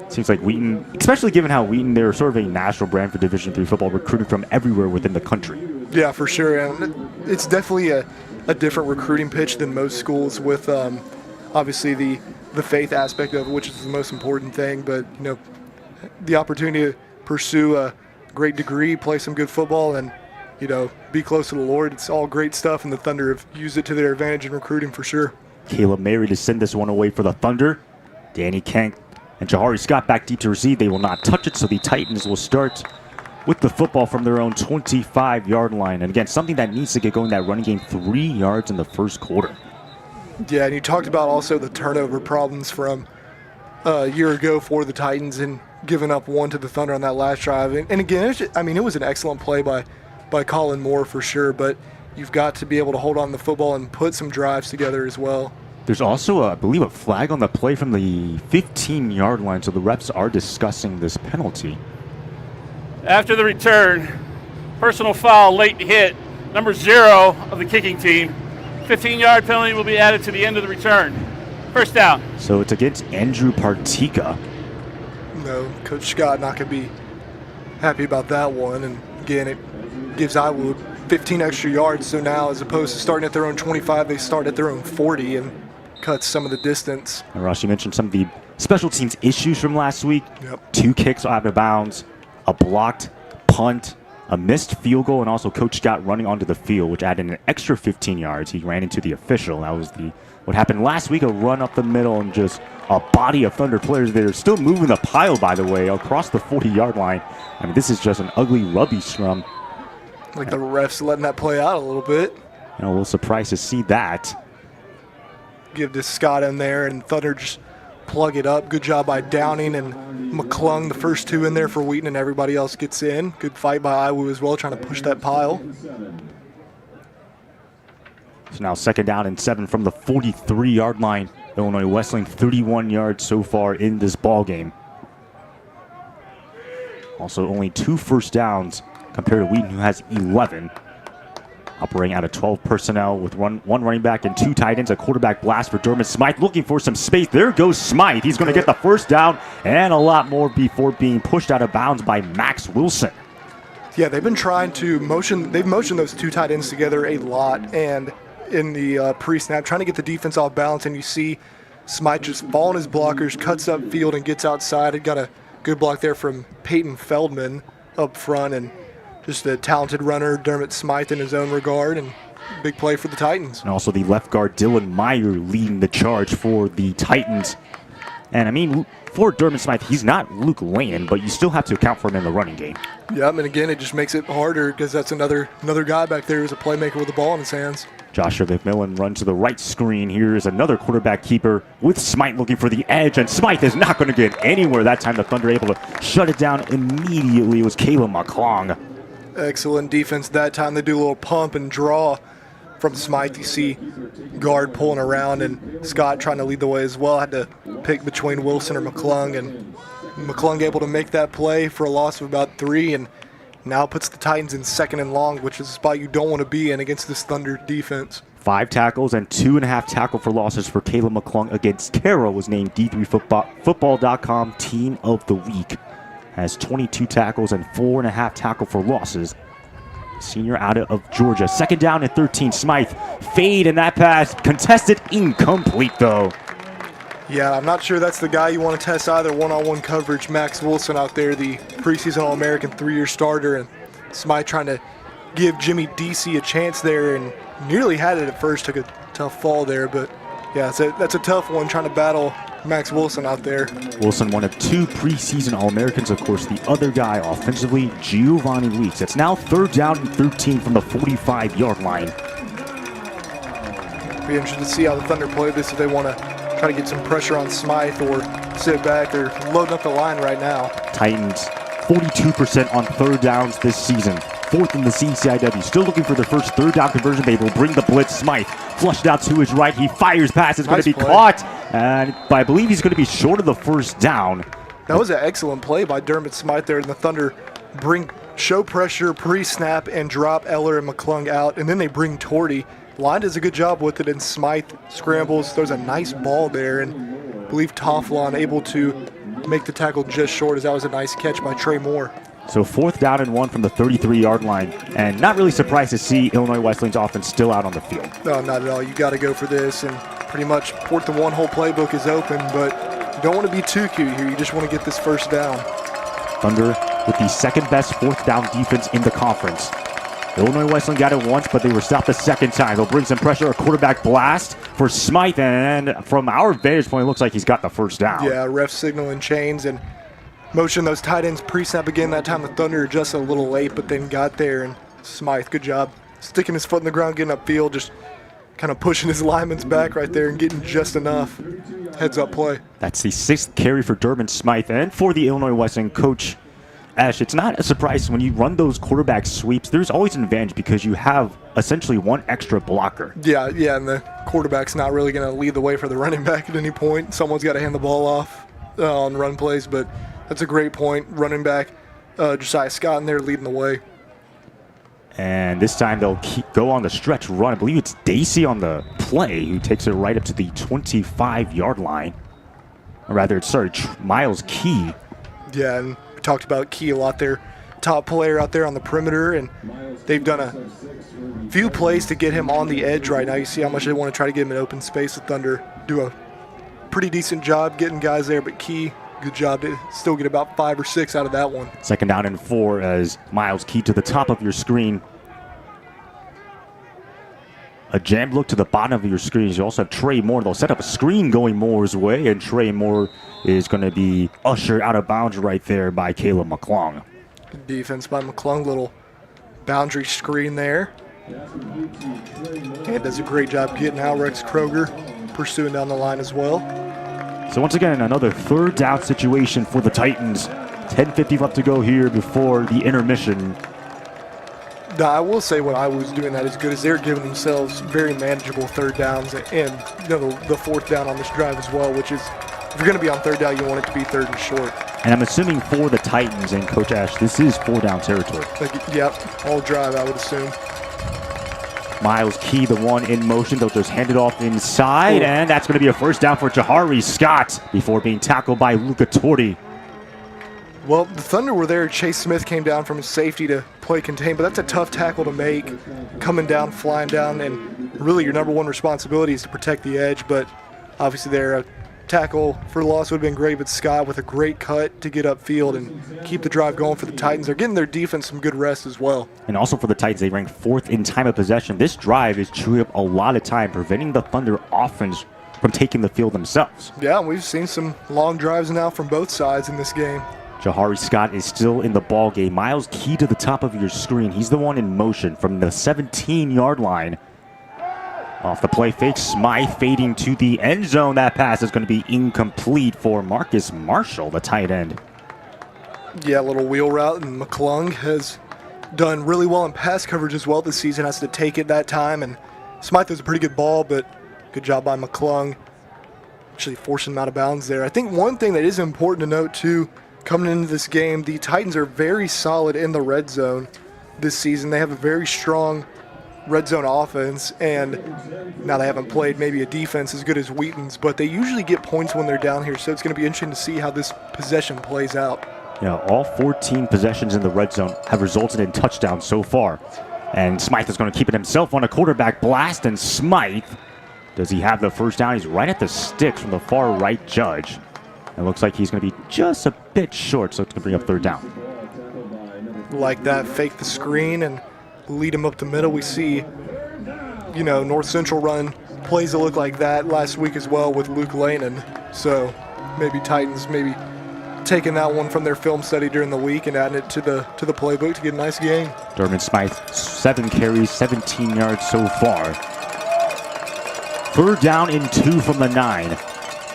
Seems like Wheaton, especially given how Wheaton, they're sort of a national brand for Division III football, recruiting from everywhere within the country. Yeah, for sure. And it's definitely a different recruiting pitch than most schools with obviously the faith aspect of it, which is the most important thing. But, the opportunity to pursue a great degree, play some good football, and, be close to the Lord. It's all great stuff, and the Thunder have used it to their advantage in recruiting for sure. Caleb Mary to send this one away for the Thunder. Danny Kank and Jahari Scott back deep to receive. They will not touch it, so the Titans will start with the football from their own 25-yard line. And again, something that needs to get going, that running game, 3 yards in the first quarter. Yeah, and you talked about also the turnover problems from a year ago for the Titans and giving up 1 to the Thunder on that last drive. And again, it was an excellent play by Colin Moore for sure, but you've got to be able to hold on to the football and put some drives together as well. There's also, I believe, a flag on the play from the 15-yard line, so the refs are discussing this penalty. After the return, personal foul, late hit, number 0 of the kicking team. 15-yard penalty will be added to the end of the return. First down. So it's against Andrew Partika. No, Coach Scott not going to be happy about that one. And again, it gives Iowa 15 extra yards. So now, as opposed to starting at their own 25, they start at their own 40 and cuts some of the distance. And Ross, you mentioned some of the special teams issues from last week. Yep. 2 kicks out of bounds, a blocked punt, a missed field goal, and also Coach Scott running onto the field, which added an extra 15 yards. He ran into the official. That was what happened last week, a run up the middle and just a body of Thunder players. They're still moving the pile, by the way, across the 40-yard line. I mean, this is just an ugly rugby scrum. Like the refs letting that play out a little bit. A little surprised to see that. Give to Scott in there, and Thunder just plug it up. Good job by Downing and McClung, the first 2 in there for Wheaton, and everybody else gets in. Good fight by Iowa as well, trying to push that pile. So now 2nd down and 7 from the 43-yard line. Illinois Wesleyan 31 yards so far in this ball game. Also only 2 first downs compared to Wheaton, who has 11. Operating out of 12 personnel with one running back and 2 tight ends. A quarterback blast for Dermot Smythe, looking for some space. There goes Smythe. He's going to get the first down and a lot more before being pushed out of bounds by Max Wilson. Yeah, they've been trying to they've motioned those two tight ends together a lot, and in the pre-snap, trying to get the defense off balance, and you see Smythe just following his blockers, cuts up field and gets outside. He got a good block there from Peyton Feldman up front, and just a talented runner, Dermot Smythe in his own regard, and big play for the Titans. And also the left guard, Dylan Meyer, leading the charge for the Titans. And I mean, for Dermot Smythe, he's not Luke Land, but you still have to account for him in the running game. Yep, and again, it just makes it harder because that's another guy back there who's a playmaker with the ball in his hands. Joshua McMillan runs to the right screen. Here is another quarterback keeper with Smythe looking for the edge, and Smythe is not going to get anywhere that time. The Thunder able to shut it down immediately. It was Caleb McClung. Excellent defense that time. They do a little pump and draw from Smythe. You see guard pulling around, and Scott trying to lead the way as well. Had to pick between Wilson or McClung, and McClung able to make that play for a loss of about 3, and now puts the Titans in 2nd and long, which is a spot you don't want to be in against this Thunder defense. 5 tackles and 2.5 tackle for losses for Caleb McClung against Carroll. Was named D3Football.com Team of the Week. Has 22 tackles and 4.5 tackle for losses. Senior out of Georgia. 2nd down and 13. Smythe fade, and that pass contested, incomplete though. Yeah, I'm not sure that's the guy you want to test either one-on-one coverage. Max Wilson out there, the preseason All-American 3-year starter, and Smythe trying to give Jimmy DC a chance there, and nearly had it at first. Took a tough fall there, but yeah, that's a tough one trying to battle Max Wilson out there. Wilson, one of 2 preseason All-Americans. Of course, the other guy offensively, Giovanni Weeks. It's now 3rd down and 13 from the 45-yard line. Be interested to see how the Thunder play this, if they want to try to get some pressure on Smythe or sit back or loading up the line right now. Titans 42% on 3rd downs this season. 4th in the CCIW. Still looking for their first 3rd down conversion. They will bring the blitz. Smythe flushed out to his right. He fires pass. It's going to be caught. And I believe he's going to be short of the 1st down. That was an excellent play by Dermot Smythe there. And the Thunder show pressure pre-snap and drop Eller and McClung out. And then they bring Torty. Line does a good job with it, and Smythe scrambles. There's a nice ball there, and I believe Tofflon able to make the tackle just short, as that was a nice catch by Trey Moore. So 4th down and 1 from the 33-yard line, and not really surprised to see Illinois Wesleyan's offense still out on the field. No, not at all. You got to go for this, and pretty much 4th and 1 whole playbook is open, but you don't want to be too cute here. You just want to get this 1st down. Thunder with the 2nd best 4th down defense in the conference. Illinois Wesleyan got it once, but they were stopped the 2nd time. They'll bring some pressure, a quarterback blast for Smythe, and from our vantage point, it looks like he's got the 1st down. Yeah, ref signaling chains and motion those tight ends pre-snap again. That time the Thunder adjusted a little late, but then got there, and Smythe, good job. Sticking his foot in the ground, getting upfield, just kind of pushing his lineman's back right there and getting just enough heads-up play. That's the 6th carry for Dermot Smythe, and for the Illinois Wesleyan coach, Ash, it's not a surprise when you run those quarterback sweeps. There's always an advantage because you have essentially 1 extra blocker. Yeah, and the quarterback's not really going to lead the way for the running back at any point. Someone's got to hand the ball off on run plays, but that's a great point. Running back, Josiah Scott in there leading the way. And this time they'll go on the stretch run. I believe it's Dacey on the play who takes it right up to the 25-yard line. Or rather, it's Miles Key. Yeah, and we talked about Key a lot there. Top player out there on the perimeter, and they've done a few plays to get him on the edge right now. You see how much they want to try to get him in open space. The Thunder do a pretty decent job getting guys there, but Key, good job to still get about 5 or 6 out of that one. 2nd down and 4 as Miles Key to the top of your screen. A jam look to the bottom of your screen. You also have Trey Moore. They'll set up a screen going Moore's way, and Trey Moore is going to be ushered out of bounds right there by Caleb McClung. Good defense by McClung. Little boundary screen there. And does a great job getting out. Rex Kroger pursuing down the line as well. So once again, another 3rd down situation for the Titans. 10:50 left to go here before the intermission. Now, I will say when I was doing that as good as they're giving themselves very manageable 3rd downs and the 4th down on this drive as well, which is, if you're going to be on 3rd down, you want it to be 3rd and short. And I'm assuming for the Titans and Coach Ash, this is 4-down territory. Yep, all drive, I would assume. Miles Key, the one in motion. They'll just hand it off inside, and that's going to be a 1st down for Jahari Scott before being tackled by Luca Torti. Well, the Thunder were there. Chase Smith came down from safety to play contain, but that's a tough tackle to make, coming down, flying down, and really your number one responsibility is to protect the edge, but obviously there a tackle for loss would have been great, but Scott with a great cut to get upfield and keep the drive going for the Titans. They're getting their defense some good rest as well. And also for the Titans, they rank 4th in time of possession. This drive is chewing up a lot of time, preventing the Thunder offense from taking the field themselves. Yeah, we've seen some long drives now from both sides in this game. Jahari Scott is still in the ball game. Miles Key to the top of your screen. He's the one in motion from the 17-yard line. Off the play fake, Smythe fading to the end zone. That pass is going to be incomplete for Marcus Marshall, the tight end. Yeah, a little wheel route, and McClung has done really well in pass coverage as well this season. Has to take it that time, and Smythe was a pretty good ball, but good job by McClung. Actually forcing him out of bounds there. I think one thing that is important to note, too, coming into this game, the Titans are very solid in the red zone this season. They have a very strong red zone offense, and now they haven't played maybe a defense as good as Wheaton's, but they usually get points when they're down here, so it's going to be interesting to see how this possession plays out. Yeah, all 14 possessions in the red zone have resulted in touchdowns so far. And Smythe is going to keep it himself on a quarterback blast, and Smythe, does he have the first down? He's right at the sticks from the far right judge. It looks like he's going to be just a bit short, so it's going to bring up 3rd down. Like that, fake the screen and lead him up the middle. We see, North Central run plays that look like that last week as well with Luke Lanin. So maybe Titans taking that one from their film study during the week and adding it to the playbook to get a nice game. Dermot Smythe, 7 carries, 17 yards so far. 3rd down and 2 from the 9.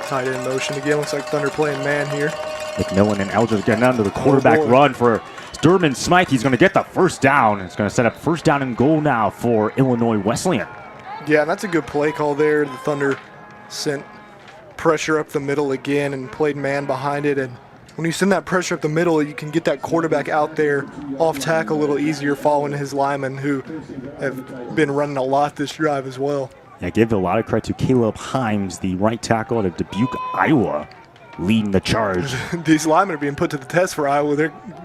Tight end motion again. Looks like Thunder playing man here. McMillan and Eldridge getting under the quarterback run for Dermot Smythe. He's going to get the first down. It's going to set up 1st down and goal now for Illinois Wesleyan. Yeah, and that's a good play call there. The Thunder sent pressure up the middle again and played man behind it. And when you send that pressure up the middle, you can get that quarterback out there off tackle a little easier following his linemen who have been running a lot this drive as well. I give a lot of credit to Caleb Himes, the right tackle out of Dubuque, Iowa, leading the charge. These linemen are being put to the test for Iowa.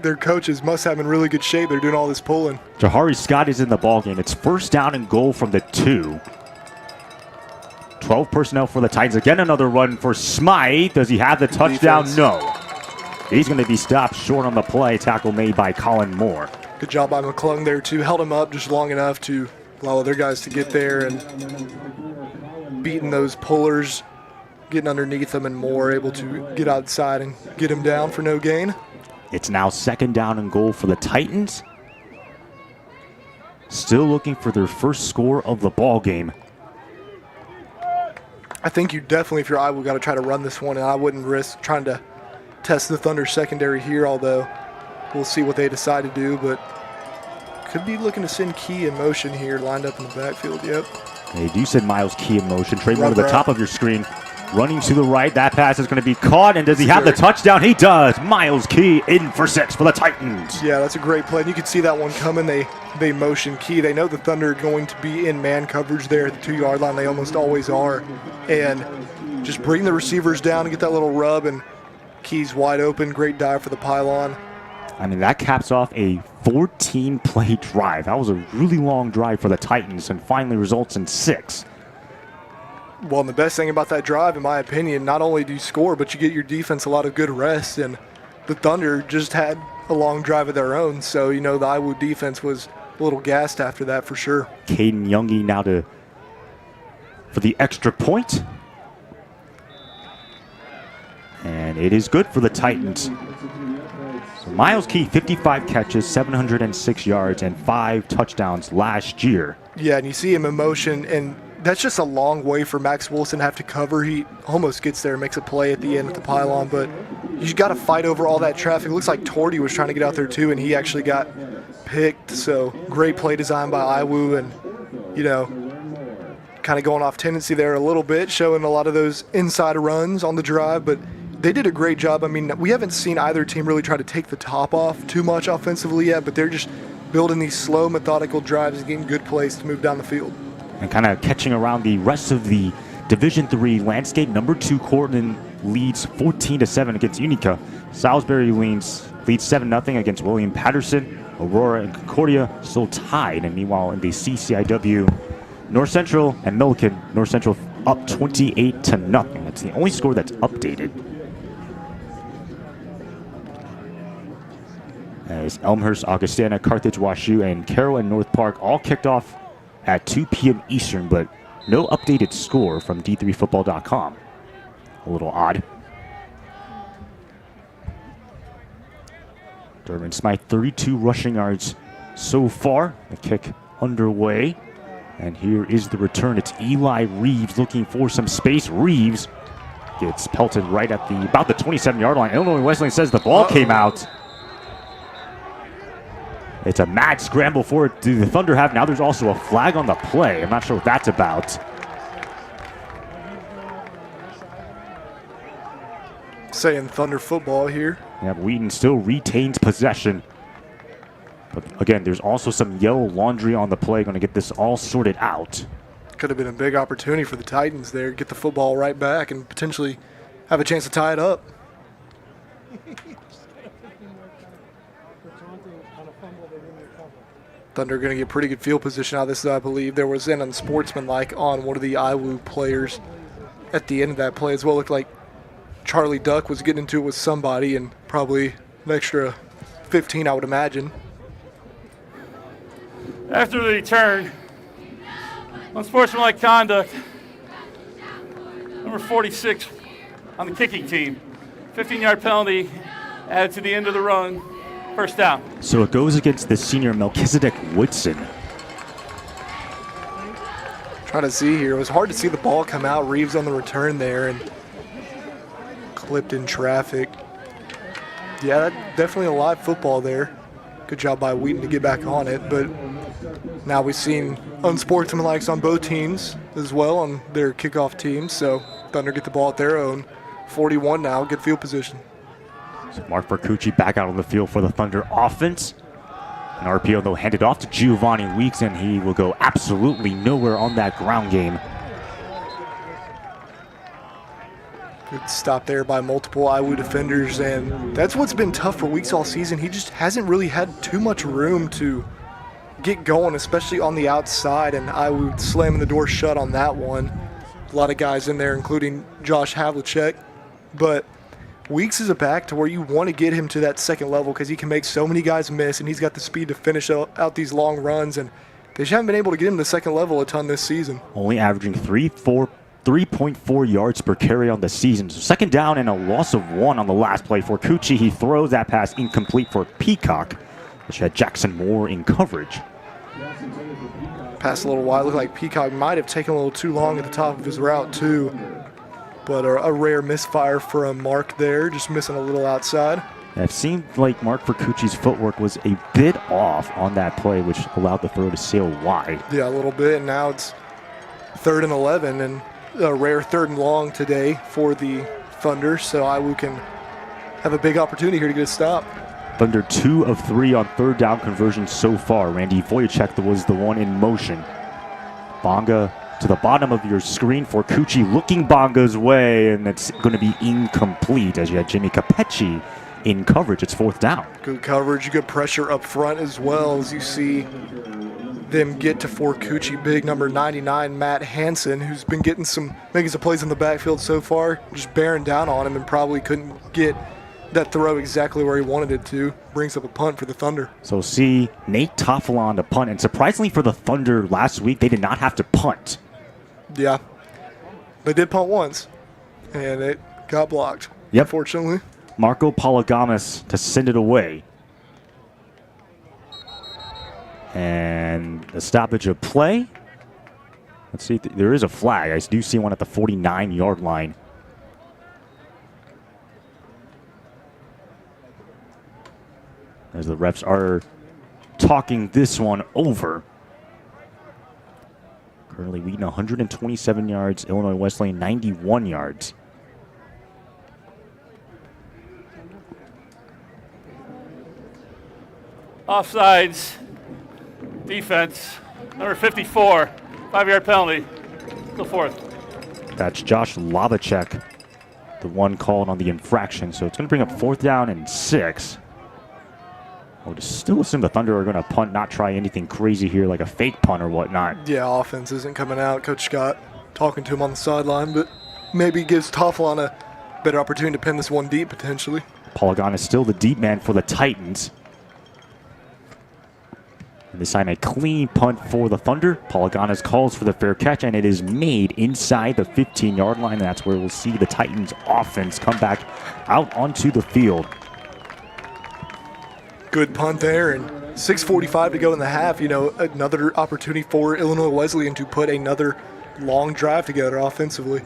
Their coaches must have in really good shape. They're doing all this pulling. Jahari Scott is in the ballgame. It's 1st down and goal from the 2. 12 personnel for the Titans. Again, another run for Smythe. Does he have the touchdown? Defense. No. He's going to be stopped short on the play. Tackle made by Colin Moore. Good job by McClung there, too. Held him up just long enough to allow other guys to get there and beating those pullers, getting underneath them, and Moore able to get outside and get him down for no gain. It's now 2nd down and goal for the Titans. Still looking for their first score of the ball game. I think you definitely, if you're Iowa, got to try to run this one, and I wouldn't risk trying to test the Thunder secondary here, although we'll see what they decide to do, but could be looking to send Key in motion here, lined up in the backfield, yep. They do send Miles Key in motion. Trade Moore to the top of your screen. Running to the right. That pass is going to be caught. And does he have the touchdown? He does. Miles Key in for 6 for the Titans. Yeah, that's a great play. And you can see that one coming. They motion Key. They know the Thunder are going to be in man coverage there at the 2-yard line. They almost always are. And just bring the receivers down and get that little rub. And Key's wide open. Great dive for the pylon. I mean, that caps off a 14-play drive. That was a really long drive for the Titans and finally results in 6. Well, and the best thing about that drive, in my opinion, not only do you score, but you get your defense a lot of good rest. And the Thunder just had a long drive of their own. So, the Iowa defense was a little gassed after that for sure. Caden Youngie now for the extra point. And it is good for the Titans. So Miles Key, 55 catches, 706 yards, and 5 touchdowns last year. Yeah, and you see him in motion, and that's just a long way for Max Wilson to have to cover. He almost gets there and makes a play at the end at the pylon, but you got to fight over all that traffic. It looks like Torty was trying to get out there too, and he actually got picked. So great play design by Iwu, and, kind of going off tendency there a little bit, showing a lot of those inside runs on the drive, but they did a great job. I mean, we haven't seen either team really try to take the top off too much offensively yet, but they're just building these slow, methodical drives and getting good plays to move down the field. And kind of catching around the rest of the Division III landscape. Number 2 Cortland leads 14-7 against Unica. Salisbury leads leads 7-0 against William Patterson. Aurora and Concordia still tied. And meanwhile, in the CCIW, North Central and Milliken, North Central up 28-0. That's the only score that's updated. As Elmhurst, Augustana, Carthage, WashU, and Carroll and North Park all kicked off at 2 p.m. Eastern, but no updated score from D3Football.com. A little odd. Durbin Smythe, 32 rushing yards so far. The kick underway. And here is the return. It's Eli Reeves looking for some space. Reeves gets pelted right at about the 27-yard line. Illinois Wesleyan says the ball came out. It's a mad scramble for it. Do the Thunder have? Now there's also a flag on the play. I'm not sure what that's about. Saying Thunder football here. Yeah, Wheaton still retains possession. But again, there's also some yellow laundry on the play. Going to get this all sorted out. Could have been a big opportunity for the Titans there. Get the football right back and potentially have a chance to tie it up. Thunder going to get pretty good field position out of this, I believe. There was an unsportsmanlike on one of the IWU players at the end of that play as well. Looked like Charlie Duck was getting into it with somebody, and probably an extra 15, I would imagine. After the return, unsportsmanlike conduct, number 46 on the kicking team. 15-yard penalty added to the end of the run. First down. So it goes against the senior Melchizedek Woodson. Trying to see here. It was hard to see the ball come out. Reeves on the return there and clipped in traffic. Yeah, definitely a live football there. Good job by Wheaton to get back on it. But now we've seen unsportsmanlikes on both teams as well on their kickoff teams. So Thunder get the ball at their own 41 now. Good field position. So Mark Bercucci back out on the field for the Thunder offense. An RPO, though, handed off to Giovanni Weeks, and he will go absolutely nowhere on that ground game. Good stop there by multiple IWU defenders, and that's what's been tough for Weeks all season. He just hasn't really had too much room to get going, especially on the outside, and IWU slamming the door shut on that one. A lot of guys in there, including Josh Havlicek, but Weeks is a back to where you want to get him to that second level because he can make so many guys miss, and he's got the speed to finish out these long runs, and they just haven't been able to get him to the second level a ton this season. Only averaging 3.4 yards per carry on the season. So second down and a loss of 1 on the last play for Cucci. He throws that pass incomplete for Peacock, which had Jackson Moore in coverage. Pass a little wide. Looked like Peacock might have taken a little too long at the top of his route, too. But a rare misfire from Mark there, just missing a little outside. It seemed like Mark Vercucci's footwork was a bit off on that play, which allowed the throw to sail wide. Yeah, a little bit. And now it's 3rd and 11, and a rare 3rd and long today for the Thunder. So IWU can have a big opportunity here to get a stop. Thunder 2 of 3 on 3rd down conversions so far. Randy Voyachek was the one in motion. Bonga to the bottom of your screen for Cucci, looking Bonga's way, and it's going to be incomplete as you had Jimmy Capecci in coverage. It's 4th down. Good coverage, good pressure up front as well as you see them get to for Cucci. Big number 99, Matt Hansen, who's been making some plays in the backfield so far, just bearing down on him and probably couldn't get that throw exactly where he wanted it to. Brings up a punt for the Thunder. So see Nate Toffela to punt, and surprisingly for the Thunder last week, they did not have to punt. Yeah, they did punt once, and it got blocked. Yep. Unfortunately. Marco Palagamas to send it away. And a stoppage of play. Let's see, there is a flag. I do see one at the 49-yard line. As the refs are talking this one over. Currently Wheaton 127 yards, Illinois Wesleyan 91 yards. Offsides, defense, number 54, 5-yard penalty, still 4th. That's Josh Lavacek, the one called on the infraction. So it's going to bring up 4th down and 6. I would still assume the Thunder are going to punt, not try anything crazy here like a fake punt or whatnot. Yeah, offense isn't coming out. Coach Scott talking to him on the sideline, but maybe gives Tofflon a better opportunity to pin this one deep potentially. Polygon is still the deep man for the Titans. And this time a clean punt for the Thunder. Polygonas calls for the fair catch, and it is made inside the 15-yard line. That's where we'll see the Titans offense come back out onto the field. Good punt there, and 6:45 to go in the half. You know, another opportunity for Illinois Wesleyan to put another long drive together offensively.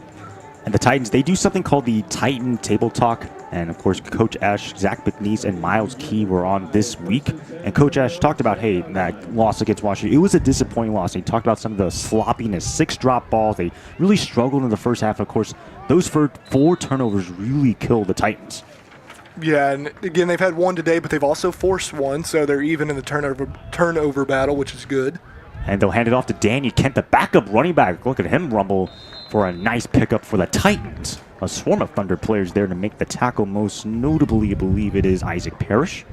And the Titans, they do something called the Titan Table Talk. And, of course, Coach Ash, Zach McNeese, and Miles Key were on this week. And Coach Ash talked about, hey, that loss against Washington, it was a disappointing loss. And he talked about some of the sloppiness, 6 drop balls. They really struggled in the first half. Of course, those 4 turnovers really killed the Titans. Yeah, and again, they've had one today, but they've also forced one, so they're even in the turnover battle, which is good. And they'll hand it off to Danny Kent, the backup running back. Look at him rumble for a nice pickup for the Titans. A swarm of Thunder players there to make the tackle, most notably, I believe it is Isaac Parrish.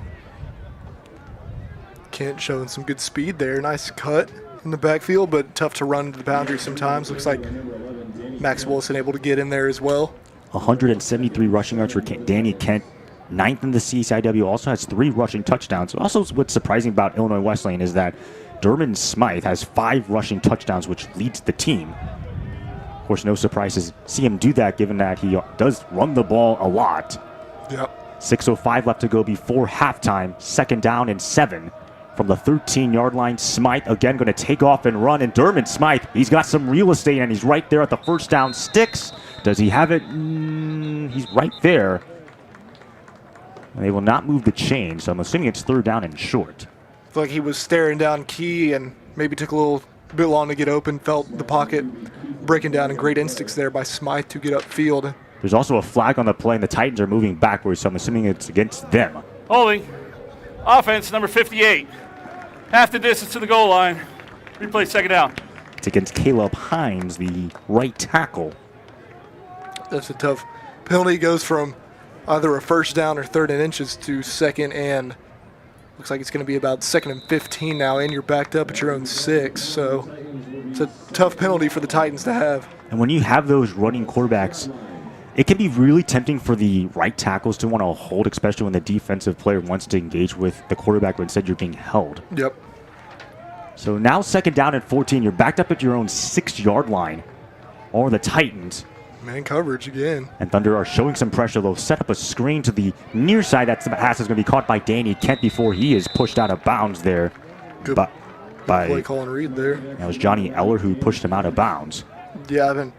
Kent showing some good speed there. Nice cut in the backfield, but tough to run to the boundary sometimes. Looks like Max Wilson able to get in there as well. 173 rushing yards for Danny Kent. 9th in the CCIW, also has 3 rushing touchdowns. Also, what's surprising about Illinois Wesleyan is that Dermond Smythe has 5 rushing touchdowns, which leads the team. Of course, no surprise to see him do that, given that he does run the ball a lot. Yep. 6:05 left to go before halftime. 2nd down and 7 from the 13-yard line. Smythe again going to take off and run, and Dermond Smythe, he's got some real estate, and he's right there at the first down sticks. Does he have it? He's right there. And they will not move the chain, so I'm assuming it's 3rd down and short. I feel like he was staring down Key and maybe took a little bit long to get open, felt the pocket breaking down, and great instincts there by Smythe to get upfield. There's also a flag on the play, and the Titans are moving backwards, so I'm assuming it's against them. Holding. Offense, number 58. Half the distance to the goal line. Replay 2nd down. It's against Caleb Hines, the right tackle. That's a tough penalty. Goes from either a 1st down or 3rd and inches to 2nd and looks like it's going to be about 2nd and 15 now, and you're backed up at your own 6. So it's a tough penalty for the Titans to have. And when you have those running quarterbacks, it can be really tempting for the right tackles to want to hold, especially when the defensive player wants to engage with the quarterback, but instead you're being held. Yep. So now 2nd down and 14. You're backed up at your own 6-yard line, or the Titans. Man coverage again. And Thunder are showing some pressure. They'll set up a screen to the near side. That pass is going to be caught by Danny Kent before he is pushed out of bounds there. Good play call and read there. That was Johnny Eller who pushed him out of bounds. Yeah, then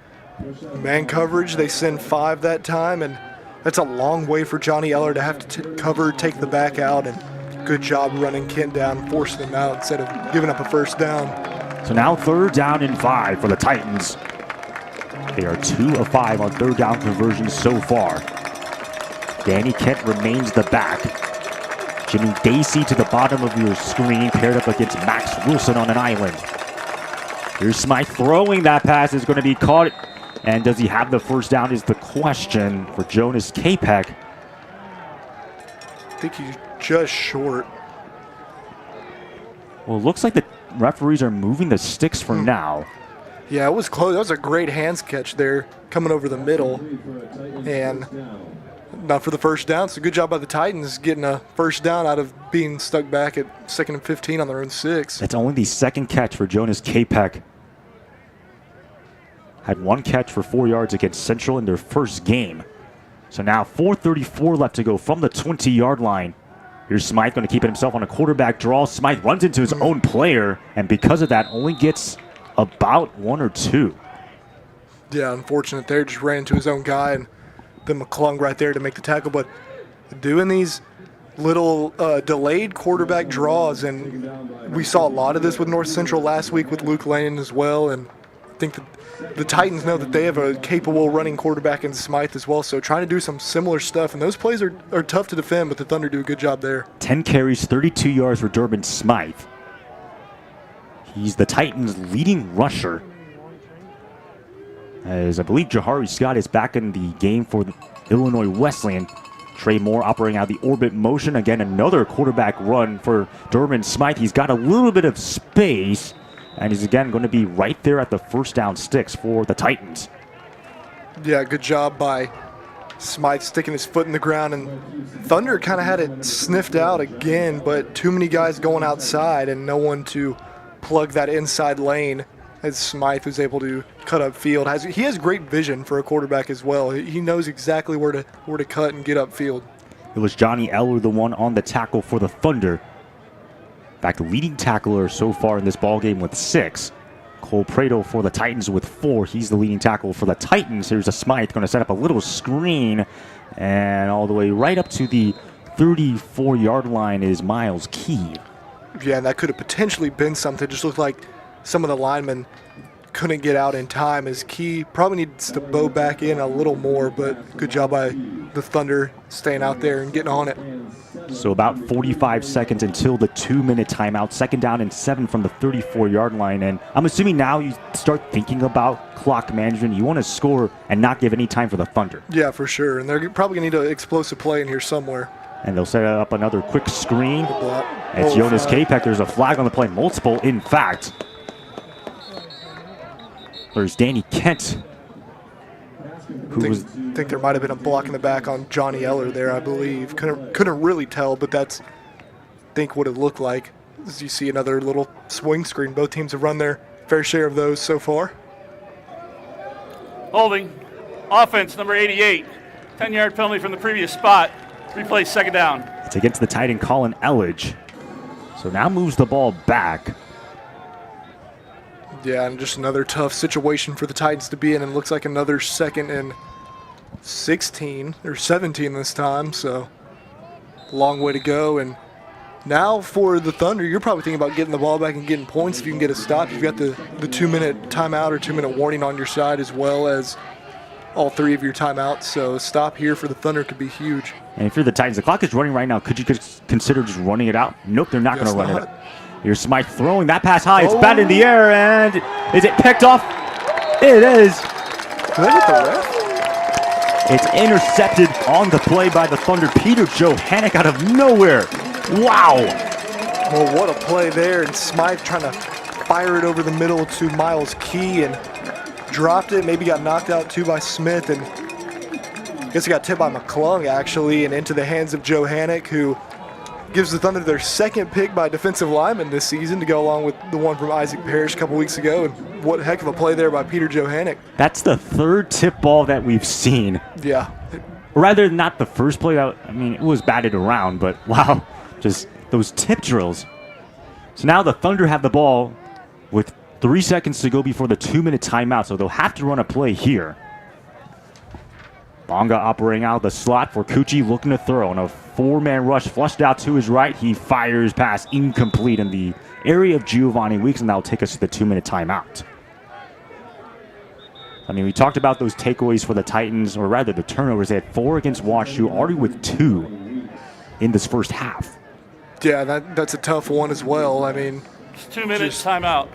man coverage, they send 5 that time, and that's a long way for Johnny Eller to have to cover, take the back out, and good job running Kent down, forcing him out instead of giving up a 1st down. So now 3rd down and 5 for the Titans. They are 2 of 5 on 3rd down conversions so far. Danny Kent remains the back. Jimmy Dacey to the bottom of your screen, paired up against Max Wilson on an island. Here's Smythe throwing. That pass is going to be caught. And does he have the 1st down is the question for Jonas Capek. I think he's just short. Well, it looks like the referees are moving the sticks for now. Yeah, it was close. That was a great hands catch there, coming over the middle. And not for the 1st down. So good job by the Titans getting a 1st down out of being stuck back at 2nd and 15 on their own 6. That's only the 2nd catch for Jonas Capek. Had 1 catch for 4 yards against Central in their 1st game. So now 4:34 left to go from the 20-yard line. Here's Smythe going to keep it himself on a quarterback draw. Smythe runs into his own player, and because of that, only gets about 1 or 2. Yeah, unfortunate there. Just ran into his own guy, and then McClung right there to make the tackle. But doing these little delayed quarterback draws, and we saw a lot of this with North Central last week with Luke Lane as well. And I think that the Titans know that they have a capable running quarterback in Smythe as well. So trying to do some similar stuff, and those plays are tough to defend, but the Thunder do a good job there. 10 carries, 32 yards for Durbin Smythe. He's the Titans' leading rusher. As I believe Jahari Scott is back in the game for the Illinois Wesleyan. Trey Moore operating out of the orbit motion. Again, another quarterback run for Durban Smythe. He's got a little bit of space, and he's again going to be right there at the first down sticks for the Titans. Yeah, good job by Smythe sticking his foot in the ground, and Thunder kind of had it sniffed out again, but too many guys going outside and no one to plug that inside lane as Smythe was able to cut upfield. He has great vision for a quarterback as well. He knows exactly where to cut and get upfield. It was Johnny Eller, the one on the tackle for the Thunder. In fact, leading tackler so far in this ballgame with 6. Cole Prado for the Titans with 4. He's the leading tackle for the Titans. Here's a Smythe going to set up a little screen, and all the way right up to the 34-yard line is Miles Key. Yeah, and that could have potentially been something. Just looked like some of the linemen couldn't get out in time, as Key probably needs to bow back in a little more, but good job by the Thunder staying out there and getting on it. So about 45 seconds until the 2-minute timeout. 2nd down and 7 from the 34-yard line. And I'm assuming now you start thinking about clock management. You want to score and not give any time for the Thunder. Yeah, for sure. And they're probably going to need an explosive play in here somewhere. And they'll set up another quick screen. It's Jonas Capek. There's a flag on the play. Multiple, in fact. There's Danny Kent. I think there might have been a block in the back on Johnny Eller there, I believe. Couldn't really tell, but that's, I think, what it looked like. As you see another little swing screen. Both teams have run their fair share of those so far. Holding. Offense, number 88. 10-yard penalty from the previous spot. Replay 2nd down. It's against the tight end, Colin Elledge. So now moves the ball back. Yeah, and just another tough situation for the Titans to be in, and looks like another 2nd and 16, or 17 this time, so long way to go. And now for the Thunder, you're probably thinking about getting the ball back and getting points if you can get a stop. You've got the 2-minute timeout or 2-minute warning on your side, as well as all 3 of your timeouts, so a stop here for the Thunder could be huge. And if you're the Titans, the clock is running right now. Could you consider just running it out? Nope, they're not going to run it out. Here's Smythe throwing that pass high. It's batted in the air, and is it picked off? It is. Did they get the ref? It's intercepted on the play by the Thunder. Peter Johannick out of nowhere. Wow. Well, what a play there, and Smythe trying to fire it over the middle to Miles Key, and dropped it. Maybe got knocked out too by Smith, and I guess he got tipped by McClung, actually, and into the hands of Johannick, who gives the Thunder their 2nd pick by defensive lineman this season to go along with the one from Isaac Parrish a couple weeks ago. And what a heck of a play there by Peter Johannick. That's the 3rd tip ball that we've seen. Yeah. Or rather, not the first play. I mean, it was batted around, but wow, just those tip drills. So now the Thunder have the ball with 3 seconds to go before the 2-minute timeout, so they'll have to run a play here. Bonga operating out of the slot for Cucci, looking to throw on a 4-man rush, flushed out to his right. He fires pass incomplete in the area of Giovanni Weeks, and that'll take us to the 2-minute timeout. I mean, we talked about those takeaways for the Titans, or rather the turnovers. They had 4 against WashU, already with 2 in this first half. Yeah, that's a tough one as well. I mean, It's 2 minutes timeout.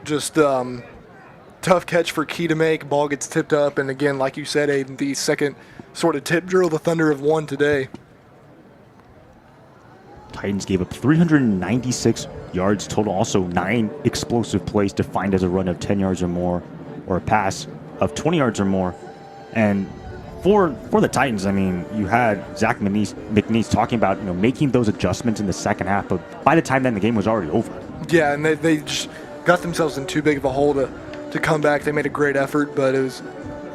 Just tough catch for Key to make. Ball gets tipped up, and again, like you said, Aiden, the 2nd sort of tip drill the Thunder have won today. Titans gave up 396 yards total, also 9 explosive plays defined as a run of 10 yards or more, or a pass of 20 yards or more. And for the Titans, I mean, you had Zach McNeese talking about making those adjustments in the second half, but by the time then the game was already over. Yeah, and they just got themselves in too big of a hole to come back. They made a great effort, but it was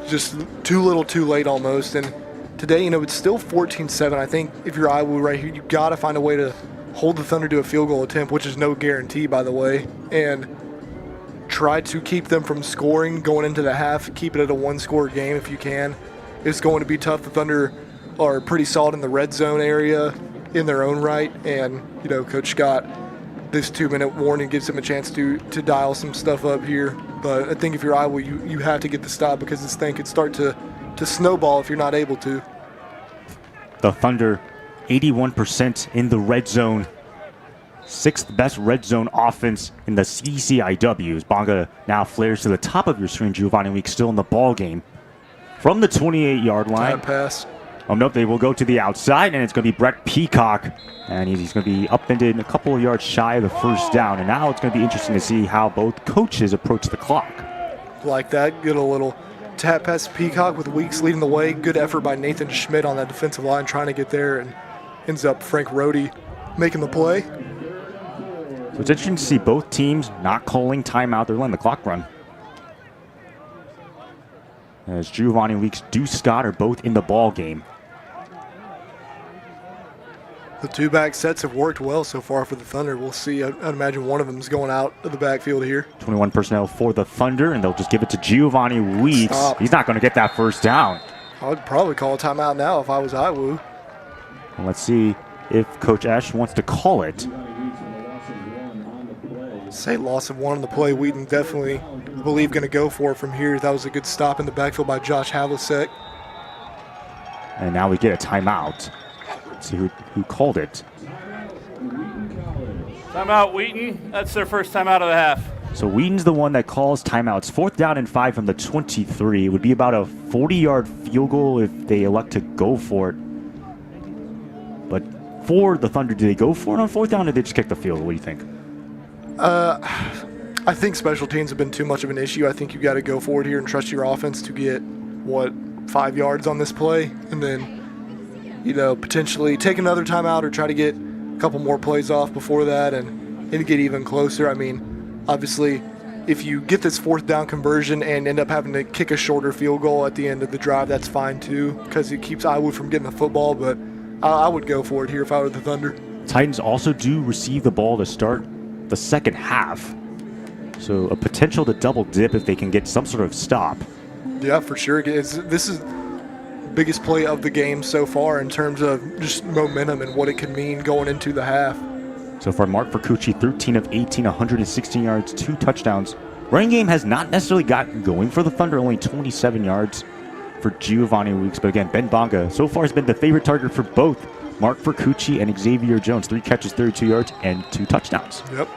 just too little too late almost. And today, it's still 14-7. I think if you're Iowa right here, you've got to find a way to hold the Thunder to a field goal attempt, which is no guarantee, by the way, and try to keep them from scoring going into the half. Keep it at a 1-score game if you can. It's going to be tough. The Thunder are pretty solid in the red zone area in their own right, and Coach Scott, this 2-minute warning gives him a chance to dial some stuff up here. But I think if you're Iowa, you have to get the stop, because this thing could start to snowball if you're not able to. The Thunder, 81% in the red zone. 6th best red zone offense in the CCIWs. Bonga now flares to the top of your screen. Giovanni Weeks still in the ball game. From the 28-yard line. Bad pass. Oh, no, they will go to the outside, and it's going to be Brett Peacock. And he's going to be upended a couple of yards shy of the first down. And now it's going to be interesting to see how both coaches approach the clock. Like that, get a little tap past Peacock with Weeks leading the way. Good effort by Nathan Schmidt on that defensive line trying to get there, and ends up Frank Rohde making the play. So it's interesting to see both teams not calling timeout. They're letting the clock run. As Giovanni Weeks, Deuce Scott are both in the ball game. The two back sets have worked well so far for the Thunder. We'll see. I'd imagine one of them is going out of the backfield here. 21 personnel for the Thunder, and they'll just give it to Giovanni Weeks. Stop. He's not going to get that first down. I would probably call a timeout now if I was Iwu. And let's see if Coach Esch wants to call it. Say loss of 1 on the play. Wheaton definitely, I believe, going to go for it from here. That was a good stop in the backfield by Josh Havlicek. And now we get a timeout. Let's see who called it. Timeout, Wheaton. That's their first timeout of the half. So Wheaton's the one that calls timeouts. 4th down and 5 from the 23. It would be about a 40-yard field goal if they elect to go for it. But for the Thunder, do they go for it on 4th down, or do they just kick the field? What do you think? I think special teams have been too much of an issue. I think you got to go forward here and trust your offense to get, 5 yards on this play, and then, potentially take another timeout or try to get a couple more plays off before that and get even closer. I mean, obviously, if you get this 4th down conversion and end up having to kick a shorter field goal at the end of the drive, that's fine too, because it keeps Iowa from getting the football, but I would go for it here if I were the Thunder. Titans also do receive the ball to start the second half. So a potential to double dip if they can get some sort of stop. Yeah, for sure. This is biggest play of the game so far in terms of just momentum and what it could mean going into the half. So far, Mark Vercucci, 13 of 18, 116 yards, 2 touchdowns. Running game has not necessarily gotten going for the Thunder, only 27 yards for Giovanni Weeks. But again, Ben Bonga so far has been the favorite target for both Mark Vercucci and Xavier Jones. 3 catches, 32 yards, and 2 touchdowns. Yep.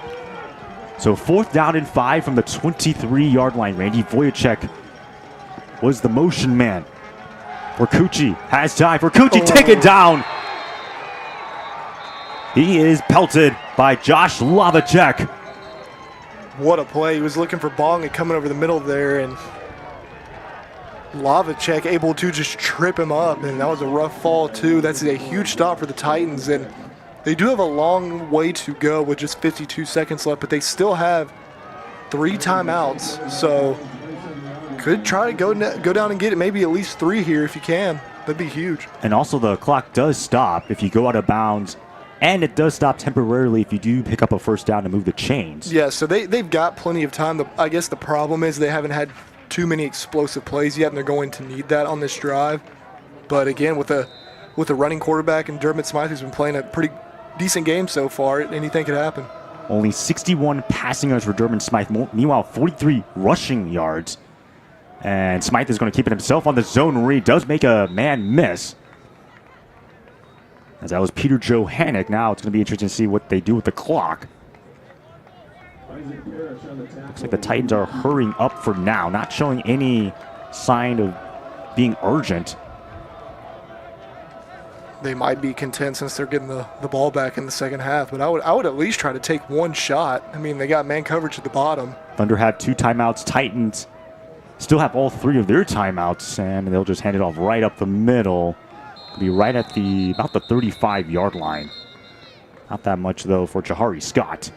So 4th down and 5 from the 23-yard line. Randy Voyachek was the motion man. Vercucci has time. Vercucci taken down. He is pelted by Josh Lavacek. What a play. He was looking for Bonga coming over the middle there, and Lavacek able to just trip him up, and that was a rough fall too. That's a huge stop for the Titans, and they do have a long way to go with just 52 seconds left, but they still have 3 timeouts, so could try to go down and get it, maybe at least 3 here if you can. That'd be huge. And also the clock does stop if you go out of bounds, and it does stop temporarily if you do pick up a first down to move the chains. Yeah, so they've got plenty of time. I guess the problem is they haven't had too many explosive plays yet, and they're going to need that on this drive. But again, with a running quarterback and Dermot Smythe, who's been playing a pretty decent game so far, anything could happen. Only 61 passing yards for Dermot Smythe. Meanwhile, 43 rushing yards. And Smythe is going to keep it himself on the zone read. Does make a man miss. As that was Peter Johannick. Now it's going to be interesting to see what they do with the clock. Looks like the Titans are hurrying up for now, not showing any sign of being urgent. They might be content since they're getting the ball back in the second half, but I would at least try to take one shot. I mean, they got man coverage at the bottom. Thunder have 2 timeouts. Titans still have all 3 of their timeouts, and they'll just hand it off right up the middle. It'll be right at about the 35-yard line. Not that much, though, for Jahari Scott.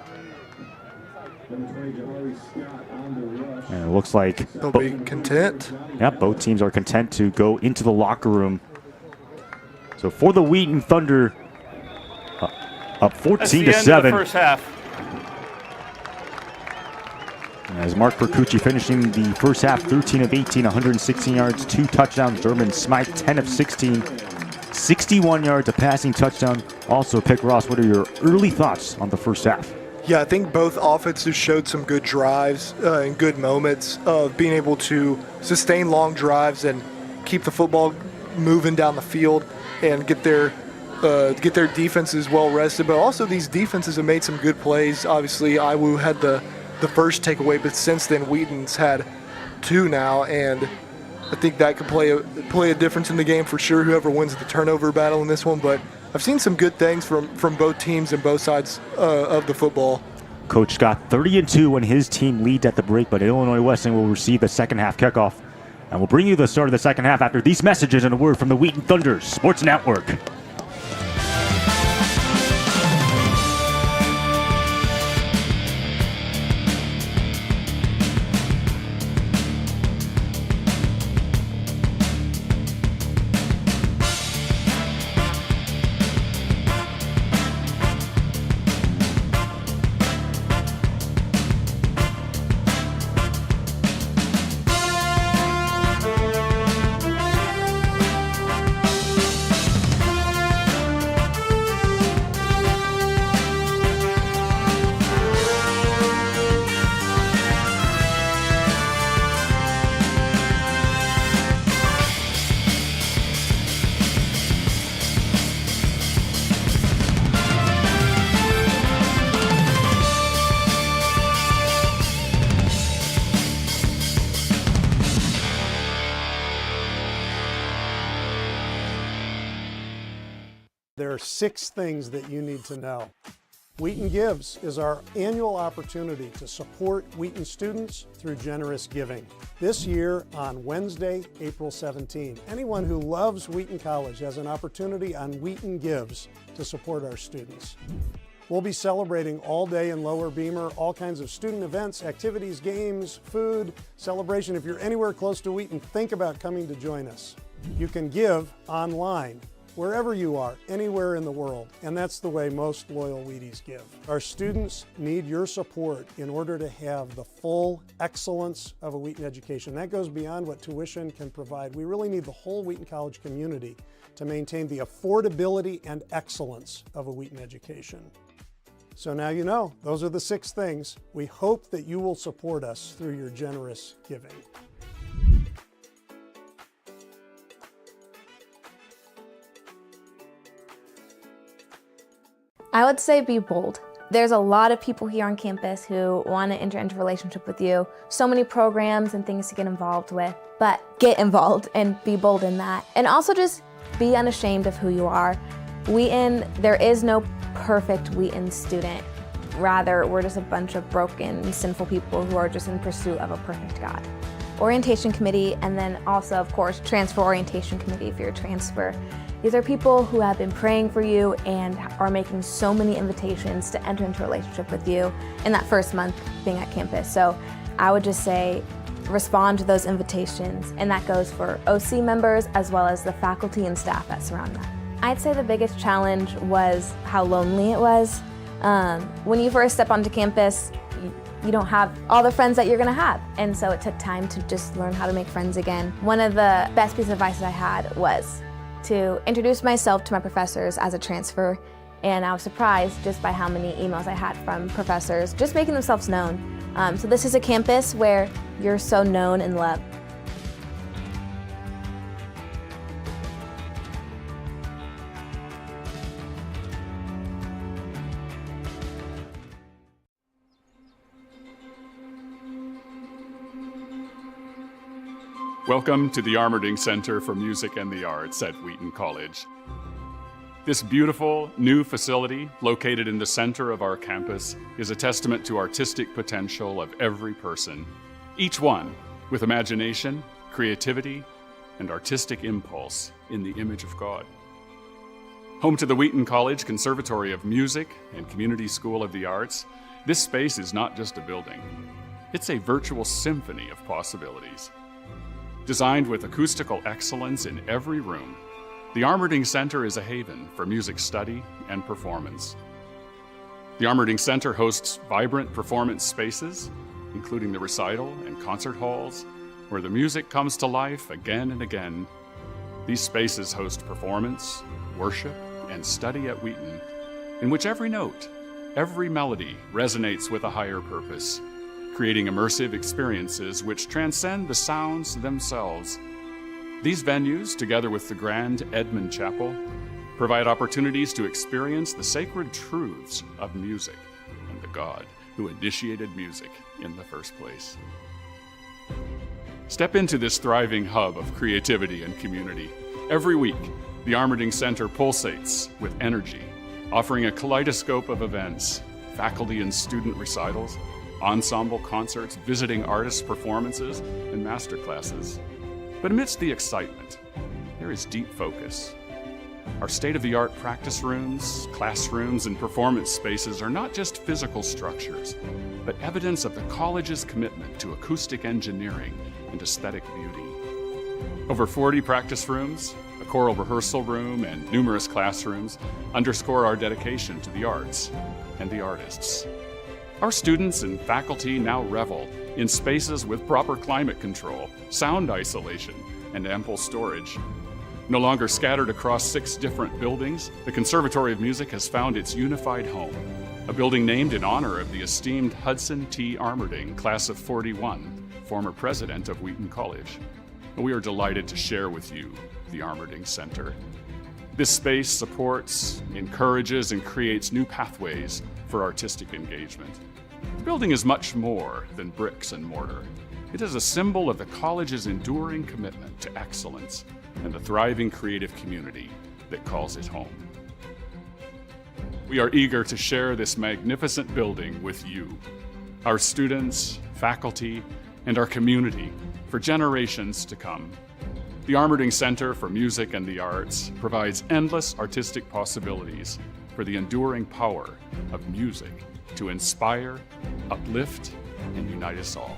And it looks like they'll be content. Yeah, both teams are content to go into the locker room. So for the Wheaton Thunder, up 14-7. That's the end of the first half. As Mark Vercucci finishing the first half, 13 of 18, 116 yards, 2 touchdowns. Dermot Smythe, 10 of 16, 61 yards, a passing touchdown. Also, Pick Ross, what are your early thoughts on the first half? Yeah, I think both offenses showed some good drives and good moments of being able to sustain long drives and keep the football moving down the field and get their defenses well rested. But also these defenses have made some good plays. Obviously, Iwu had the first takeaway, but since then Wheaton's had 2 now, and I think that could play a difference in the game for sure, whoever wins the turnover battle in this one. But I've seen some good things from both teams and both sides of the football. Coach Scott 30-2 when his team leads at the break, but Illinois Wesleyan will receive the second half kickoff. And we'll bring you the start of the second half after these messages and a word from the Wheaton Thunders Sports Network. There are 6 things that you need to know. Wheaton Gives is our annual opportunity to support Wheaton students through generous giving. This year on Wednesday, April 17, anyone who loves Wheaton College has an opportunity on Wheaton Gives to support our students. We'll be celebrating all day in Lower Beamer, all kinds of student events, activities, games, food, celebration. If you're anywhere close to Wheaton, think about coming to join us. You can give online, wherever you are, anywhere in the world, and that's the way most loyal Wheaties give. Our students need your support in order to have the full excellence of a Wheaton education. That goes beyond what tuition can provide. We really need the whole Wheaton College community to maintain the affordability and excellence of a Wheaton education. So now you know, those are the 6 things. We hope that you will support us through your generous giving. I would say be bold. There's a lot of people here on campus who want to enter into a relationship with you. So many programs and things to get involved with, but get involved and be bold in that. And also just be unashamed of who you are. Wheaton, there is no perfect Wheaton student. Rather, we're just a bunch of broken, sinful people who are just in pursuit of a perfect God. Orientation committee, and then also, of course, transfer orientation committee if you're a transfer. These are people who have been praying for you and are making so many invitations to enter into a relationship with you in that first month being at campus. So I would just say respond to those invitations, and that goes for OC members as well as the faculty and staff that surround them. I'd say the biggest challenge was how lonely it was. When you first step onto campus, you don't have all the friends that you're gonna have. And so it took time to just learn how to make friends again. One of the best pieces of advice that I had was to introduce myself to my professors as a transfer, and I was surprised just by how many emails I had from professors just making themselves known. So this is a campus where you're so known and loved. Welcome to the Armerding Center for Music and the Arts at Wheaton College. This beautiful new facility located in the center of our campus is a testament to artistic potential of every person, each one with imagination, creativity, and artistic impulse in the image of God. Home to the Wheaton College Conservatory of Music and Community School of the Arts, this space is not just a building. It's a virtual symphony of possibilities. Designed with acoustical excellence in every room, the Armerding Center is a haven for music study and performance. The Armerding Center hosts vibrant performance spaces, including the recital and concert halls, where the music comes to life again and again. These spaces host performance, worship, and study at Wheaton, in which every note, every melody resonates with a higher purpose, creating immersive experiences which transcend the sounds themselves. These venues, together with the Grand Edmund Chapel, provide opportunities to experience the sacred truths of music and the God who initiated music in the first place. Step into this thriving hub of creativity and community. Every week, the Armerding Center pulsates with energy, offering a kaleidoscope of events, faculty and student recitals, ensemble concerts, visiting artist performances, and masterclasses. But amidst the excitement, there is deep focus. Our state-of-the-art practice rooms, classrooms, and performance spaces are not just physical structures, but evidence of the college's commitment to acoustic engineering and aesthetic beauty. Over 40 practice rooms, a choral rehearsal room, and numerous classrooms underscore our dedication to the arts and the artists. Our students and faculty now revel in spaces with proper climate control, sound isolation, and ample storage. No longer scattered across 6 different buildings, the Conservatory of Music has found its unified home, a building named in honor of the esteemed Hudson T. Armerding, class of '41, former president of Wheaton College. We are delighted to share with you the Armerding Center. This space supports, encourages, and creates new pathways for artistic engagement. The building is much more than bricks and mortar. It is a symbol of the college's enduring commitment to excellence and the thriving creative community that calls it home. We are eager to share this magnificent building with you, our students, faculty, and our community for generations to come. The Armerding Center for Music and the Arts provides endless artistic possibilities for the enduring power of music to inspire, uplift, and unite us all.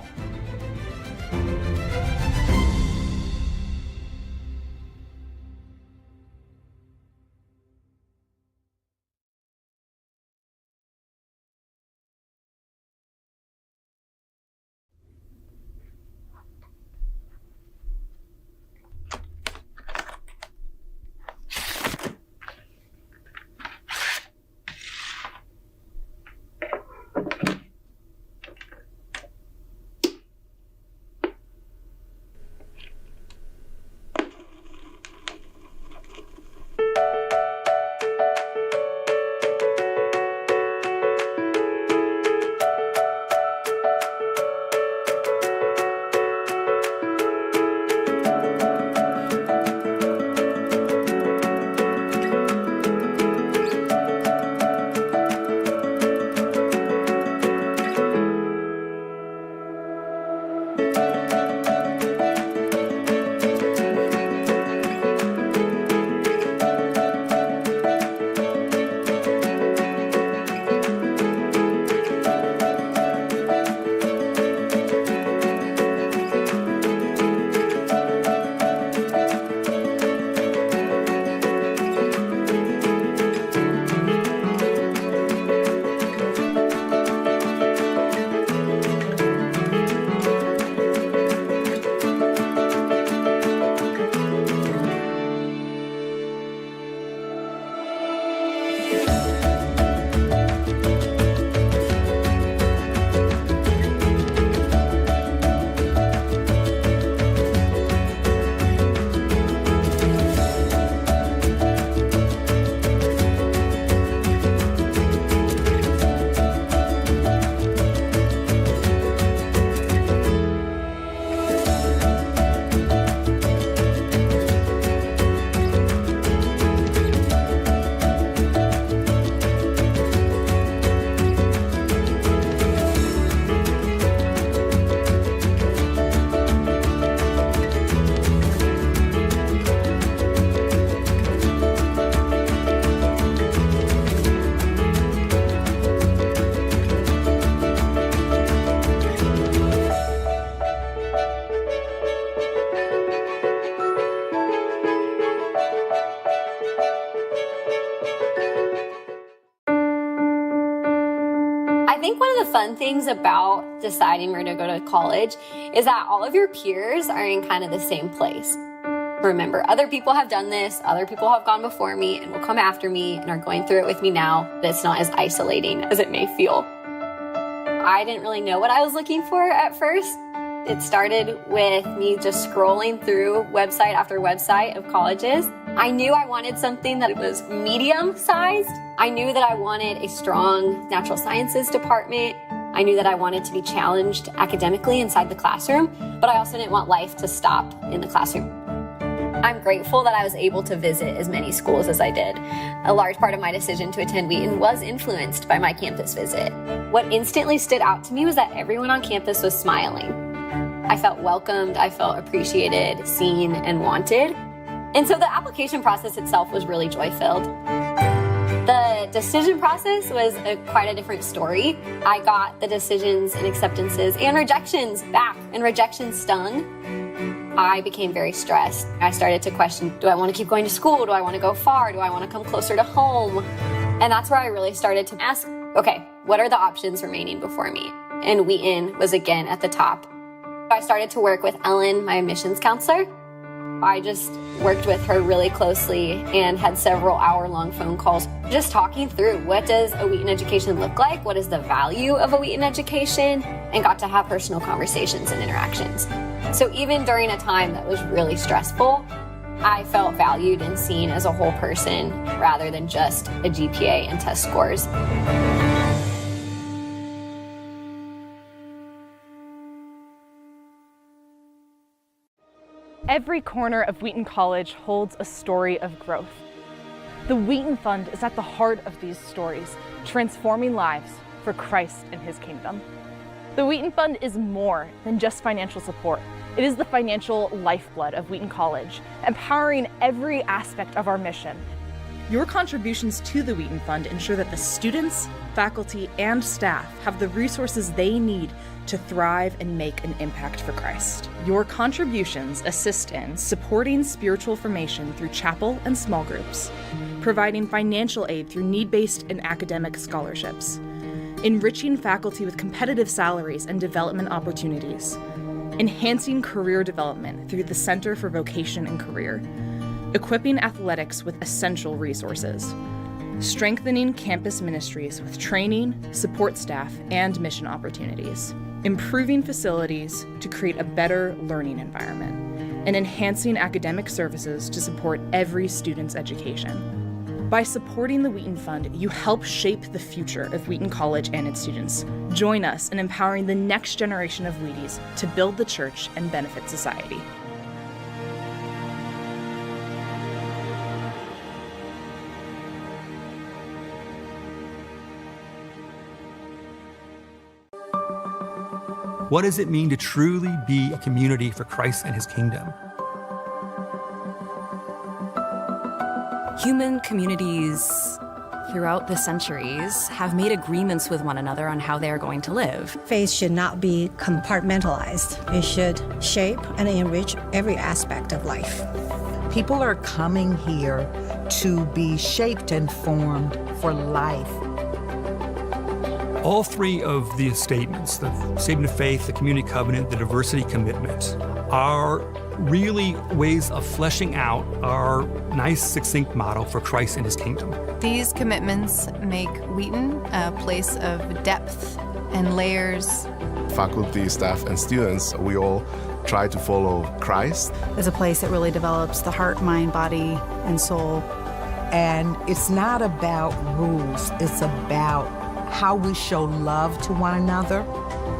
I think one of the fun things about deciding where to go to college is that all of your peers are in kind of the same place. Remember, other people have done this, other people have gone before me and will come after me and are going through it with me now. It's not as isolating as it may feel. I didn't really know what I was looking for at first. It started with me just scrolling through website after website of colleges. I knew I wanted something that was medium-sized. I knew that I wanted a strong natural sciences department. I knew that I wanted to be challenged academically inside the classroom, but I also didn't want life to stop in the classroom. I'm grateful that I was able to visit as many schools as I did. A large part of my decision to attend Wheaton was influenced by my campus visit. What instantly stood out to me was that everyone on campus was smiling. I felt welcomed, I felt appreciated, seen, and wanted. And so the application process itself was really joy-filled. The decision process was quite a different story. I got the decisions and acceptances and rejections back, and rejections stung. I became very stressed. I started to question, do I want to keep going to school? Do I want to go far? Do I want to come closer to home? And that's where I really started to ask, okay, what are the options remaining before me? And Wheaton was again at the top. I started to work with Ellen, my admissions counselor. I just worked with her really closely and had several hour-long phone calls, just talking through what does a Wheaton education look like, what is the value of a Wheaton education, and got to have personal conversations and interactions. So even during a time that was really stressful, I felt valued and seen as a whole person rather than just a GPA and test scores. Every corner of Wheaton College holds a story of growth. The Wheaton Fund is at the heart of these stories, transforming lives for Christ and His kingdom. The Wheaton Fund is more than just financial support. It is the financial lifeblood of Wheaton College, empowering every aspect of our mission. Your contributions to the Wheaton Fund ensure that the students, faculty, and staff have the resources they need to thrive and make an impact for Christ. Your contributions assist in supporting spiritual formation through chapel and small groups, providing financial aid through need-based and academic scholarships, enriching faculty with competitive salaries and development opportunities, enhancing career development through the Center for Vocation and Career, equipping athletics with essential resources, strengthening campus ministries with training, support staff, and mission opportunities, improving facilities to create a better learning environment, and enhancing academic services to support every student's education. By supporting the Wheaton Fund, you help shape the future of Wheaton College and its students. Join us in empowering the next generation of Wheaties to build the church and benefit society. What does it mean to truly be a community for Christ and His kingdom? Human communities throughout the centuries have made agreements with one another on how they are going to live. Faith should not be compartmentalized. It should shape and enrich every aspect of life. People are coming here to be shaped and formed for life. All three of these statements, the statement of faith, the community covenant, the diversity commitment, are really ways of fleshing out our nice, succinct model for Christ and His kingdom. These commitments make Wheaton a place of depth and layers. Faculty, staff, and students, we all try to follow Christ. It's a place that really develops the heart, mind, body, and soul. And it's not about rules, it's about how we show love to one another.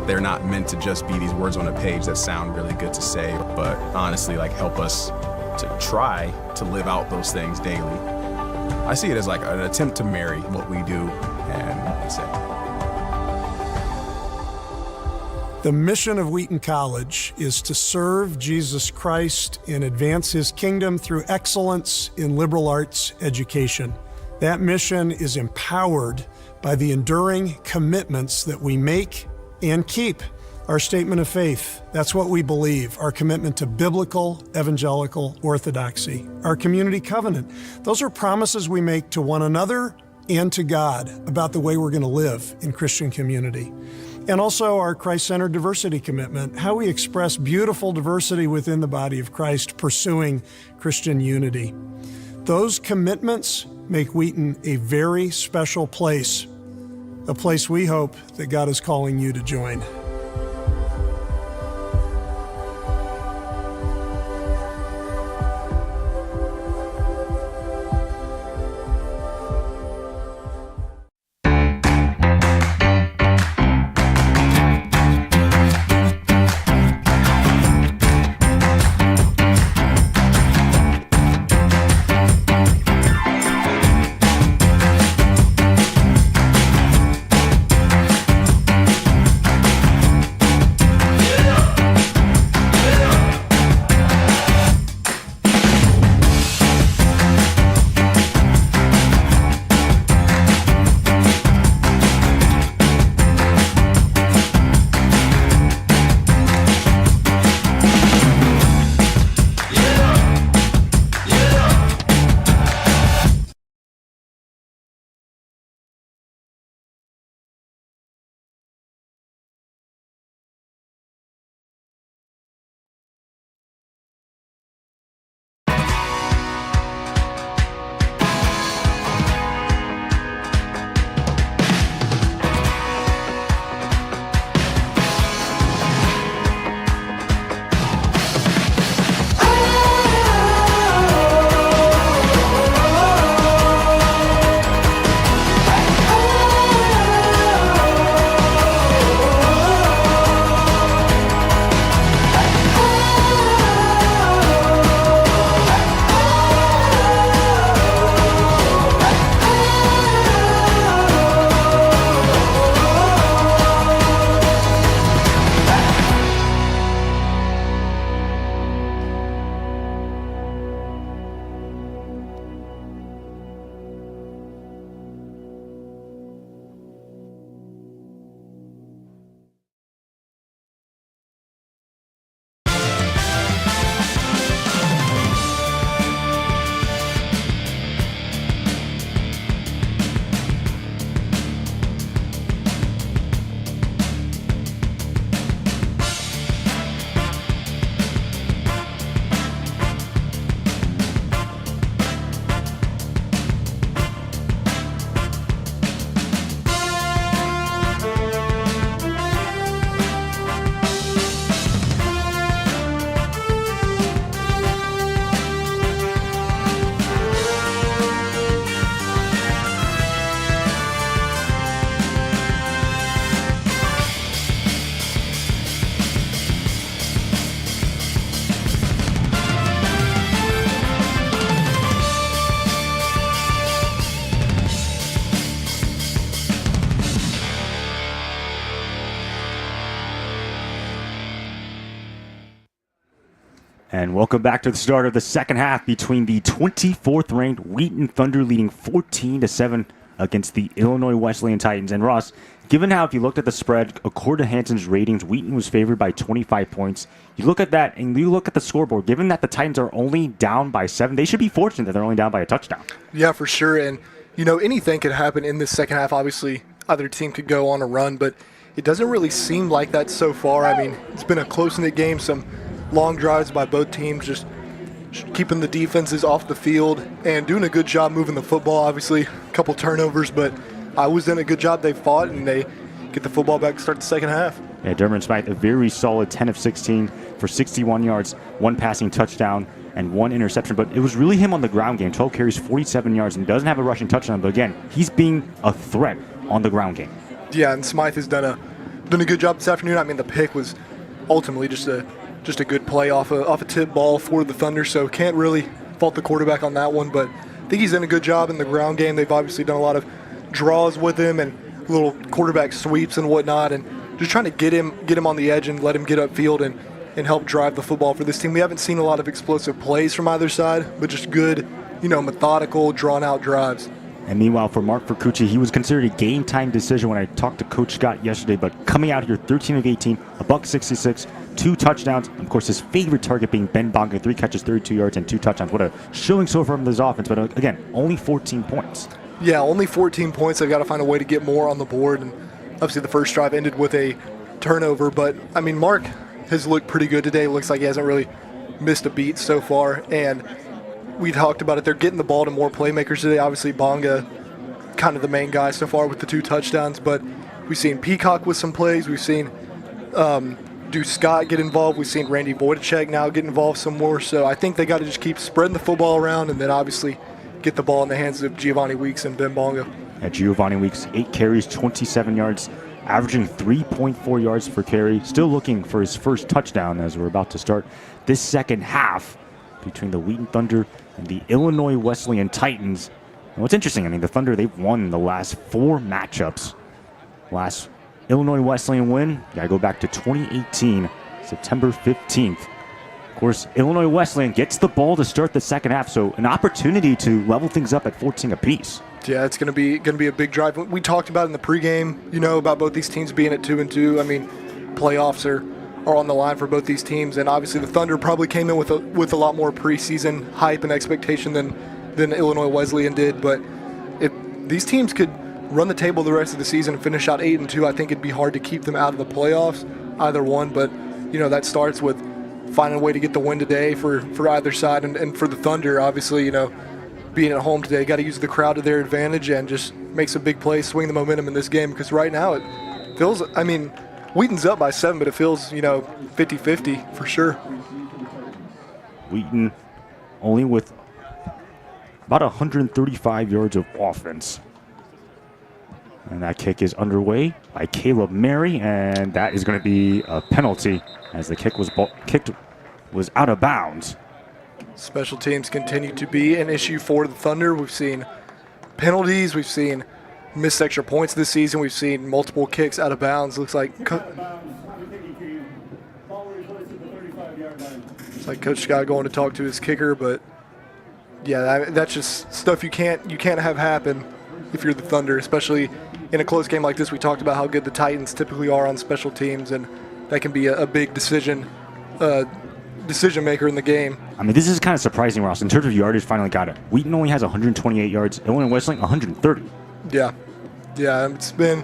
They're not meant to just be these words on a page that sound really good to say, but honestly, help us to try to live out those things daily. I see it as an attempt to marry what we do and say. The mission of Wheaton College is to serve Jesus Christ and advance His kingdom through excellence in liberal arts education. That mission is empowered by the enduring commitments that we make and keep. Our statement of faith, that's what we believe, our commitment to biblical evangelical orthodoxy. Our community covenant, those are promises we make to one another and to God about the way we're going to live in Christian community. And also our Christ-centered diversity commitment, how we express beautiful diversity within the body of Christ, pursuing Christian unity. Those commitments make Wheaton a very special place, a place we hope that God is calling you to join. And welcome back to the start of the second half between the 24th-ranked Wheaton Thunder leading 14-7 against the Illinois Wesleyan Titans. And Ross, given how if you looked at the spread, according to Hanson's ratings, Wheaton was favored by 25 points. You look at that and you look at the scoreboard, given that the Titans are only down by 7, they should be fortunate that they're only down by a touchdown. Yeah, for sure. And, anything could happen in this second half. Obviously, either team could go on a run, but it doesn't really seem like that so far. I mean, it's been a close-knit game, some long drives by both teams, just keeping the defenses off the field and doing a good job moving the football. Obviously, a couple turnovers, but Iowa's done a good job. They fought, and they get the football back to start the second half. Yeah, Dermot Smythe, a very solid 10 of 16 for 61 yards, 1 passing touchdown, and 1 interception. But it was really him on the ground game, 12 carries, 47 yards, and doesn't have a rushing touchdown. But again, he's being a threat on the ground game. Yeah, and Smythe has done a good job this afternoon. I mean, the pick was ultimately just a good play off a tip ball for the Thunder, so can't really fault the quarterback on that one. But I think he's done a good job in the ground game. They've obviously done a lot of draws with him and little quarterback sweeps and whatnot, and just trying to get him on the edge and let him get upfield and help drive the football for this team. We haven't seen a lot of explosive plays from either side, but just good, methodical, drawn-out drives. And meanwhile, for Mark Vercucci, he was considered a game-time decision when I talked to Coach Scott yesterday, but coming out here 13 of 18, $166, 2 touchdowns. Of course, his favorite target being Ben Bonga, 3 catches, 32 yards, and 2 touchdowns. What a showing so far from this offense, but again, only 14 points. Yeah, only 14 points. They've got to find a way to get more on the board, and obviously the first drive ended with a turnover, but, I mean, Mark has looked pretty good today. Looks like he hasn't really missed a beat so far, and we talked about it. They're getting the ball to more playmakers today. Obviously, Bonga, kind of the main guy so far with the 2 touchdowns, but we've seen Peacock with some plays. We've seen Deuce Scott get involved. We've seen Randy Wojtaszek now get involved some more. So I think they got to just keep spreading the football around and then obviously get the ball in the hands of Giovanni Weeks and Ben Bonga. At Giovanni Weeks, 8 carries, 27 yards, averaging 3.4 yards per carry. Still looking for his first touchdown as we're about to start this second half between the Wheaton Thunder and the Illinois Wesleyan Titans. And what's interesting, I mean, the Thunder, they've won the last 4 matchups. Last Illinois Wesleyan win, you gotta go back to 2018, September 15th. Of course, Illinois Wesleyan gets the ball to start the second half, so an opportunity to level things up at 14 apiece. Yeah, it's gonna be a big drive. We talked about in the pregame, about both these teams being at 2-2. I mean, playoffs are on the line for both these teams, and obviously the Thunder probably came in with a lot more preseason hype and expectation than Illinois Wesleyan did. But if these teams could run the table the rest of the season and finish out 8-2, I think it'd be hard to keep them out of the playoffs, either one. But that starts with finding a way to get the win today for either side, and for the Thunder, obviously, being at home today, got to use the crowd to their advantage and just make some big plays, swing the momentum in this game, because right now it feels, I mean, Wheaton's up by 7, but it feels 50-50 for sure. Wheaton only with about 135 yards of offense. And that kick is underway by Caleb Mary, and that is going to be a penalty as the kick was out of bounds. Special teams continue to be an issue for the Thunder. We've seen penalties, we've seen missed extra points this season, we've seen multiple kicks out of bounds. Looks like Coach Scott going to talk to his kicker, but yeah, that's just stuff you can't have happen if you're the Thunder, especially in a close game like this. We talked about how good the Titans typically are on special teams, and that can be a big decision maker in the game. I mean, this is kind of surprising, Ross. In terms of yardage, finally got it. Wheaton only has 128 yards. Illinois Wesleyan 130. Yeah, it's been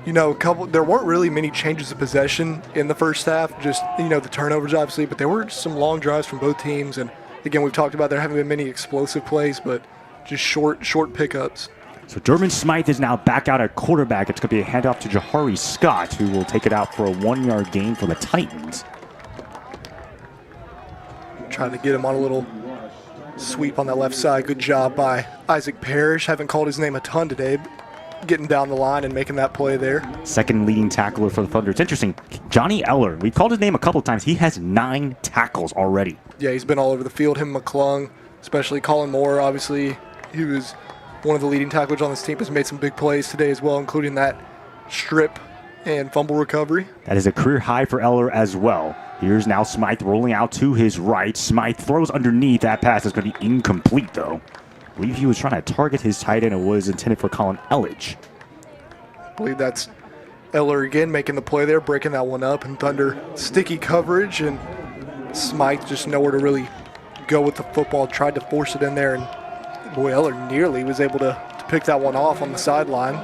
there weren't really many changes of possession in the first half. Just the turnovers, obviously, but there were just some long drives from both teams, and again, we've talked about there haven't been many explosive plays, but just short pickups. So Dermot Smythe is now back out at quarterback. It's going to be a handoff to Jahari Scott, who will take it out for a 1-yard gain for the Titans. Trying to get him on a little sweep on that left side. Good job by Isaac Parrish. Haven't called his name a ton today, but getting down the line and making that play there. Second leading tackler for the Thunder. It's interesting. Johnny Eller, we've called his name a couple of times. He has 9 tackles already. Yeah, he's been all over the field. Him, McClung, especially Colin Moore, obviously. He was one of the leading tacklers on this team, has made some big plays today as well, including that strip and fumble recovery. That is a career high for Eller as well. Here's now Smythe rolling out to his right. Smythe throws underneath. That pass is going to be incomplete, though. I believe he was trying to target his tight end. It was intended for Colin Elledge. I believe that's Eller again making the play there, breaking that one up, and Thunder sticky coverage, and Smythe just nowhere to really go with the football, tried to force it in there, and boy, Eller nearly was able to pick that one off on the sideline.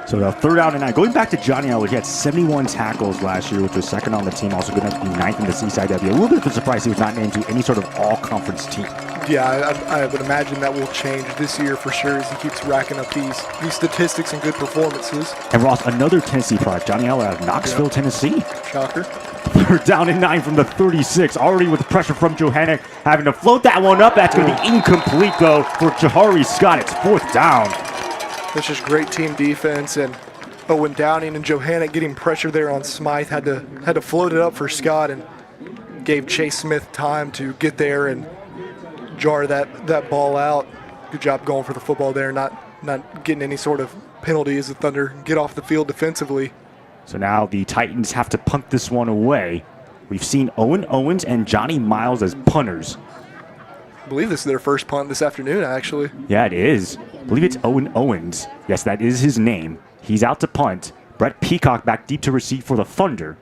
So the 3rd down and 9. Going back to Johnny Elwood, he had 71 tackles last year, which was 2nd on the team. Also going to be 9th in the CCIW. A little bit of a surprise he was not named to any sort of all-conference team. Yeah, I would imagine that will change this year for sure as he keeps racking up these statistics and good performances. And Ross, another Tennessee product, Johnny Elwood out of Knoxville, Tennessee. Shocker. 3rd down and 9 from the 36. Already with pressure from Johannek, having to float that one up. That's going to be incomplete, though, for Jahari Scott. It's 4th down. That's just great team defense, and Owen Downing and Johannek getting pressure there on Smythe. Had to float it up for Scott and gave Chase Smith time to get there and jar that ball out. Good job going for the football there, not getting any sort of penalty as the Thunder get off the field defensively. So now the Titans have to punt this one away. We've seen Owen Owens and Johnny Miles as punters. I believe this is their first punt this afternoon, actually. Yeah, it is. I believe it's Owen Owens. Yes, that is his name. He's out to punt. Brett Peacock back deep to receive for the Thunder.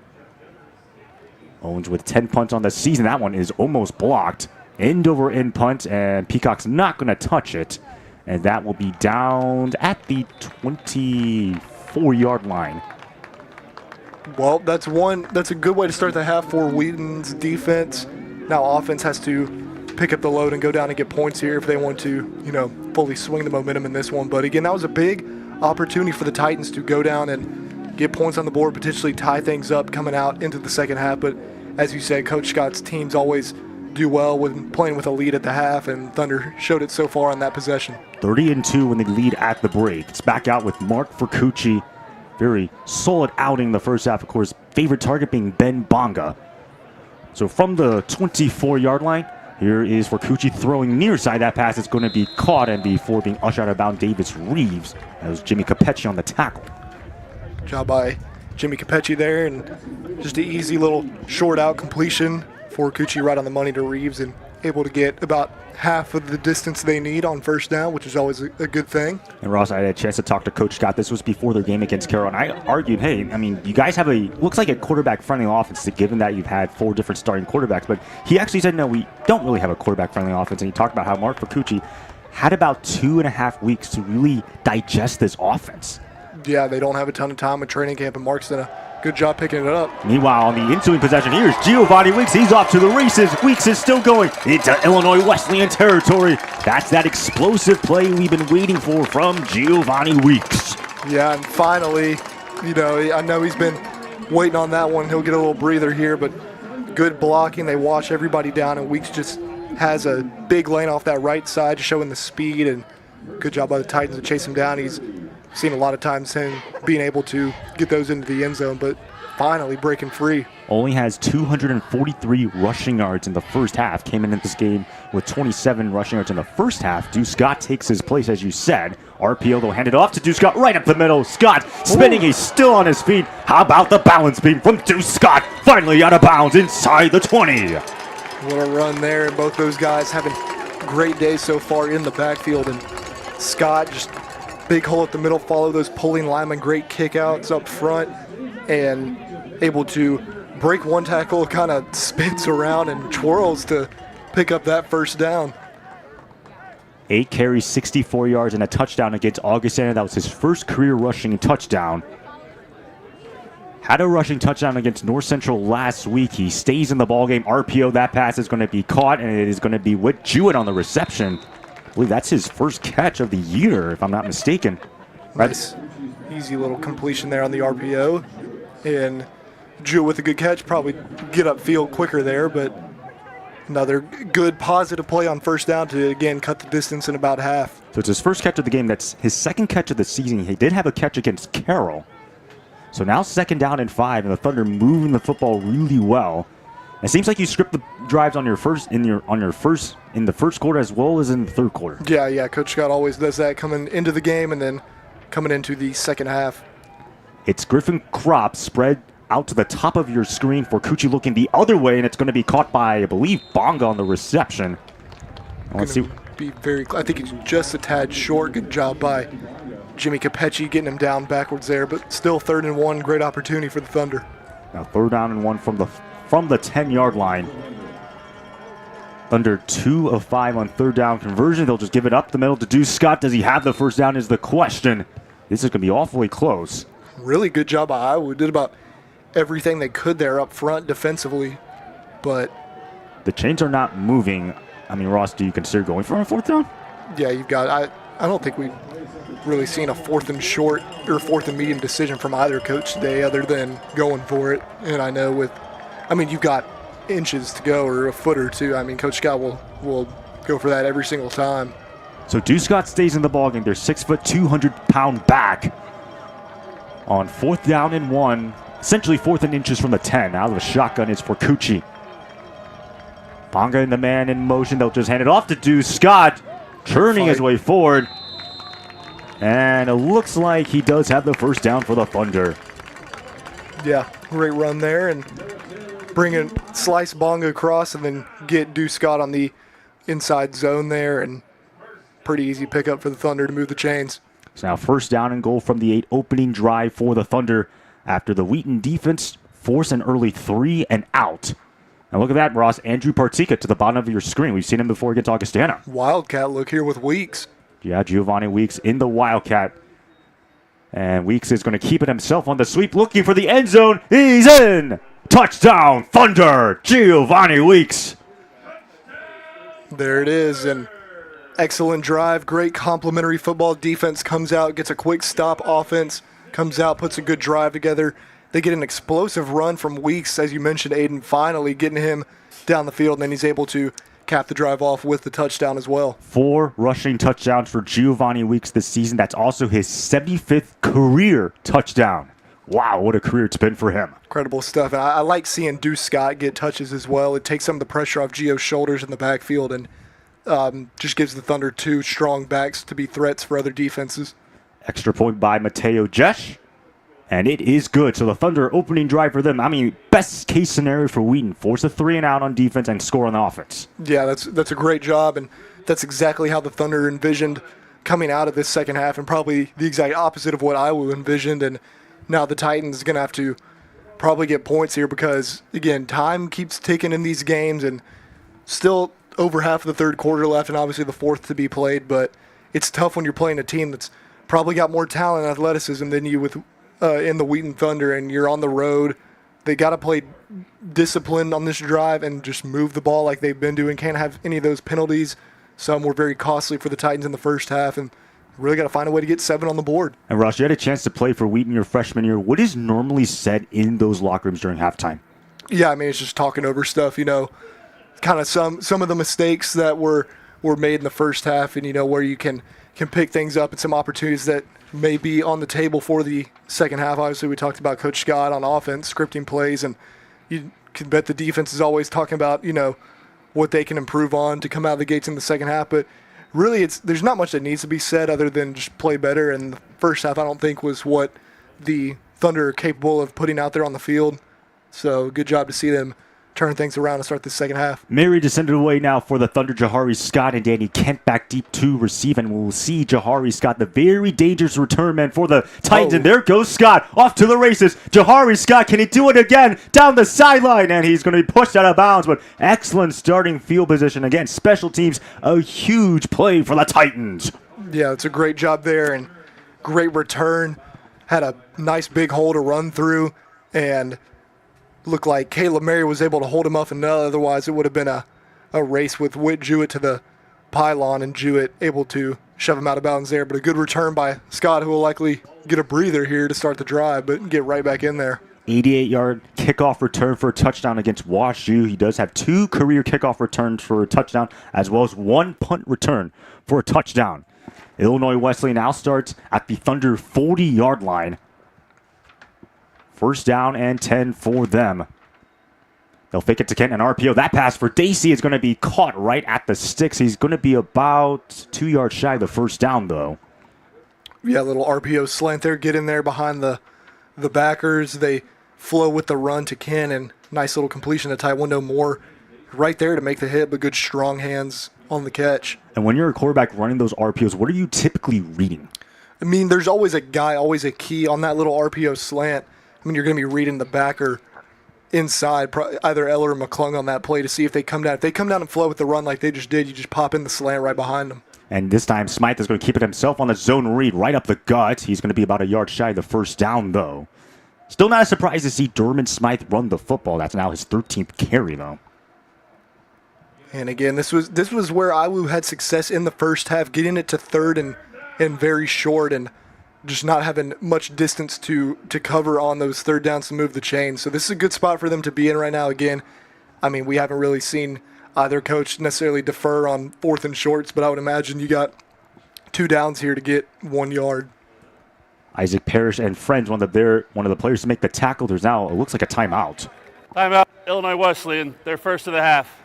Owens with 10 punts on the season. That one is almost blocked. End over end punt, and Peacock's not going to touch it. And that will be down at the 24-yard line. Well, that's a good way to start the half for Wheaton's defense. Now offense has to pick up the load and go down and get points here if they want to, fully swing the momentum in this one. But again, that was a big opportunity for the Titans to go down and get points on the board, potentially tie things up coming out into the second half. But as you said, Coach Scott's teams always do well when playing with a lead at the half, and Thunder showed it so far on that possession. 30-2 when they lead at the break. It's back out with Mark Fercucci. Very solid outing in the first half, of course. Favorite target being Ben Bonga. So from the 24-yard line, here is Fercucci throwing near side. That pass is going to be caught, and before being ushered out of bounds, Davis Reeves. That was Jimmy Capecci on the tackle. Good job by Jimmy Capecci there, and just an easy little short out completion for Fercucci right on the money to Reeves, and able to get about half of the distance they need on first down, which is always a good thing. And Ross, I had a chance to talk to Coach Scott. This was before their game against Carroll, and I argued, hey, you guys have looks like a quarterback-friendly offense, given that you've had 4 different starting quarterbacks. But he actually said, no, we don't really have a quarterback-friendly offense, and he talked about how Mark Fercucci had about 2.5 weeks to really digest this offense. Yeah, they don't have a ton of time with training camp, and Mark's done a good job picking it up. Meanwhile, on the ensuing possession, here's Giovanni Weeks. He's off to the races. Weeks is still going into Illinois Wesleyan territory. That's that explosive play we've been waiting for from Giovanni Weeks. Yeah, and finally, I know he's been waiting on that one. He'll get a little breather here, but good blocking. They wash everybody down, and Weeks just has a big lane off that right side, showing the speed, and good job by the Titans to chase him down. He's seen a lot of times him being able to get those into the end zone, but finally breaking free. Only has 243 rushing yards in the first half. Came into this game with 27 rushing yards in the first half. Deuce Scott takes his place, as you said. RPO, though, handed off to Deuce Scott right up the middle. Scott spinning. He's still on his feet. How about the balance beam from Deuce Scott? Finally out of bounds inside the 20. What a run there. And both those guys having great days so far in the backfield. And Scott just big hole at the middle, follow those pulling linemen, great kickouts up front, and able to break one tackle, kind of spins around and twirls to pick up that first down. 8 carries, 64 yards, and a touchdown against Augustana. That was his first career rushing touchdown. Had a rushing touchdown against North Central last week. He stays in the ballgame. RPO, that pass is going to be caught, and it is going to be Whit Jewett on the reception. I believe that's his first catch of the year, if I'm not mistaken. Nice, easy little completion there on the RPO. And Jewett with a good catch, probably get upfield quicker there, but another good positive play on first down to, again, cut the distance in about half. So it's his first catch of the game. That's his second catch of the season. He did have a catch against Carroll. So now 2nd down and 5, and the Thunder moving the football really well. It seems like you script the drives on in the first quarter as well as in the third quarter. Yeah. Coach Scott always does that coming into the game and then coming into the second half. It's Griffin Kropp spread out to the top of your screen for Cucci looking the other way, and it's going to be caught by, I believe, Bonga on the reception. Let's see. I think he's just a tad short. Good job by Jimmy Capecci getting him down backwards there, but still 3rd and 1. Great opportunity for the Thunder. Now 3rd down and 1 from the 10-yard line. Thunder 2 of 5 on 3rd down conversion. They'll just give it up the middle to Deuce Scott. Does he have the first down is the question. This is going to be awfully close. Really good job by Iowa. Did about everything they could there up front defensively, but the chains are not moving. I mean, Ross, do you consider going for a 4th down? Yeah, you've got. I don't think we've really seen a 4th and short or 4th and medium decision from either coach today, other than going for it. And I know you've got inches to go or a foot or two. I mean, Coach Scott will go for that every single time. So Deuce Scott stays in the ballgame. They're 6', 200-pound back on 4th down and 1. Essentially 4th and inches from the 10. Out of the shotgun is for Cucci. Bonga and the man in motion. They'll just hand it off to Deuce Scott, turning his way forward. And it looks like he does have the first down for the Thunder. Yeah, great run there, and slice Bonga across and then get Deuce Scott on the inside zone there, and pretty easy pickup for the Thunder to move the chains. So now 1st down and goal from the 8 opening drive for the Thunder after the Wheaton defense force an early 3 and out. And look at that, Ross. Andrew Partika to the bottom of your screen. We've seen him before against Augustana. Wildcat look here with Weeks. Yeah, Giovanni Weeks in the Wildcat. And Weeks is going to keep it himself on the sweep, looking for the end zone. He's in! Touchdown, Thunder! Giovanni Weeks. There it is, and excellent drive. Great complimentary football. Defense comes out, gets a quick stop. Offense comes out, puts a good drive together. They get an explosive run from Weeks, as you mentioned, Aiden, finally getting him down the field, and then he's able to cap the drive off with the touchdown as well. 4 rushing touchdowns for Giovanni Weeks this season. That's also his 75th career touchdown. Wow, what a career it's been for him. Incredible stuff. And I like seeing Deuce Scott get touches as well. It takes some of the pressure off Gio's shoulders in the backfield and just gives the Thunder 2 strong backs to be threats for other defenses. Extra point by Mateo Jesh. And it is good. So the Thunder opening drive for them. I mean, best case scenario for Wheaton. Force a 3 and out on defense and score on the offense. Yeah, that's a great job. And that's exactly how the Thunder envisioned coming out of this second half, and probably the exact opposite of what Iowa envisioned. And now the Titans are going to have to probably get points here because, again, time keeps ticking in these games, and still over half of the third quarter left and obviously the fourth to be played. But it's tough when you're playing a team that's probably got more talent and athleticism than you with in the Wheaton Thunder, and you're on the road. They got to play disciplined on this drive and just move the ball like they've been doing. Can't have any of those penalties. Some were very costly for the Titans in the first half, and really got to find a way to get 7 on the board. And Ross, you had a chance to play for Wheaton your freshman year. What is normally said in those locker rooms during halftime? Yeah, I mean, it's just talking over stuff, kind of some of the mistakes that were made in the first half, and, where you can pick things up and some opportunities that may be on the table for the second half. Obviously, we talked about Coach Scott on offense, scripting plays, and you can bet the defense is always talking about, what they can improve on to come out of the gates in the second half. But really, there's not much that needs to be said other than just play better. And the first half, I don't think, was what the Thunder are capable of putting out there on the field. So good job to see them turn things around and start the second half. Mary descended away now for the Thunder. Jahari Scott and Danny Kent back deep to receive, and we'll see Jahari Scott, the very dangerous return man for the Titans. And there goes Scott off to the races. Jahari Scott, can he do it again down the sideline? And he's going to be pushed out of bounds, but excellent starting field position. Again, special teams, a huge play for the Titans. Yeah, it's a great job there and great return. Had a nice big hole to run through, and looked like Caleb Mary was able to hold him up, and otherwise it would have been a race with Whit Jewett to the pylon, and Jewett able to shove him out of bounds there. But a good return by Scott, who will likely get a breather here to start the drive, but get right back in there. 88-yard kickoff return for a touchdown against WashU. He does have 2 career kickoff returns for a touchdown, as well as 1 punt return for a touchdown. Illinois Wesleyan now starts at the Thunder 40-yard line. First down and 10 for them. They'll fake it to Kent and RPO. That pass for Dacey is going to be caught right at the sticks. He's going to be about 2 yards shy of the first down, though. Yeah, a little RPO slant there. Get in there behind the the backers. They flow with the run to Ken, and nice little completion to Taekwondo Moore right there to make the hit, but good strong hands on the catch. And when you're a quarterback running those RPOs, what are you typically reading? I mean, there's always a guy, always a key on that little RPO slant. I mean, you're going to be reading the backer inside, either Eller or McClung on that play to see if they come down. If they come down and flow with the run like they just did, you just pop in the slant right behind them. And this time, Smythe is going to keep it himself on the zone read right up the gut. He's going to be about a yard shy of the first down, though. Still not a surprise to see Dermot Smythe run the football. That's now his 13th carry, though. And again, this was where IWU had success in the first half, getting it to third and very short, and just not having much distance to cover on those third downs to move the chain. So this is a good spot for them to be in right now. Again, I mean, we haven't really seen either coach necessarily defer on fourth and shorts, but I would imagine you got 2 downs here to get 1 yard. Isaac Parrish and friends, one of the players to make the tackle. There's now, it looks like a timeout. Timeout, Illinois Wesleyan, their first of the half.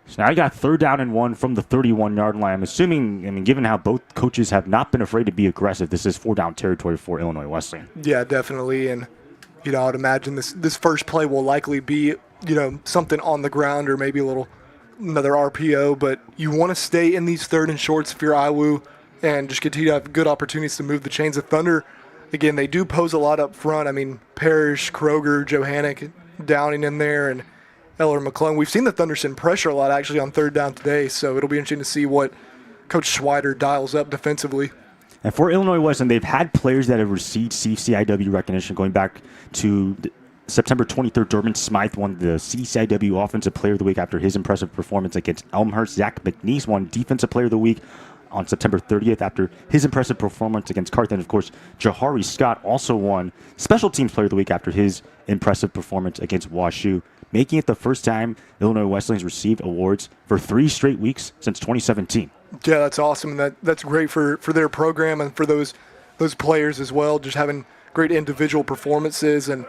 So now you got 3rd down and 1 from the 31-yard line. I'm assuming, I mean, given how both coaches have not been afraid to be aggressive, this is 4-down territory for Illinois Wesleyan. Yeah, definitely. And, you know, I would imagine this first play will likely be, you know, something on the ground or maybe another RPO. But you want to stay in these 3rd and shorts if you're IWU and just continue to have good opportunities to move the chains. The Thunder, again, they do pose a lot up front. I mean, Parrish, Kroger, Johannick, Downing in there, and Eller McClung. We've seen the Thunder send pressure a lot actually on 3rd down today, so it'll be interesting to see what Coach Schweider dials up defensively. And for Illinois Wesleyan, they've had players that have received CCIW recognition going back to September 23rd. Dermot Smythe won the CCIW Offensive Player of the Week after his impressive performance against Elmhurst. Zach McNeese won Defensive Player of the Week on September 30th after his impressive performance against Carthage. Of course, Jahari Scott also won Special Teams Player of the Week after his impressive performance against WashU, making it the first time Illinois Wesleyan has received awards for 3 straight weeks since 2017. Yeah, that's awesome. That's great for their program and for those players as well, just having great individual performances. And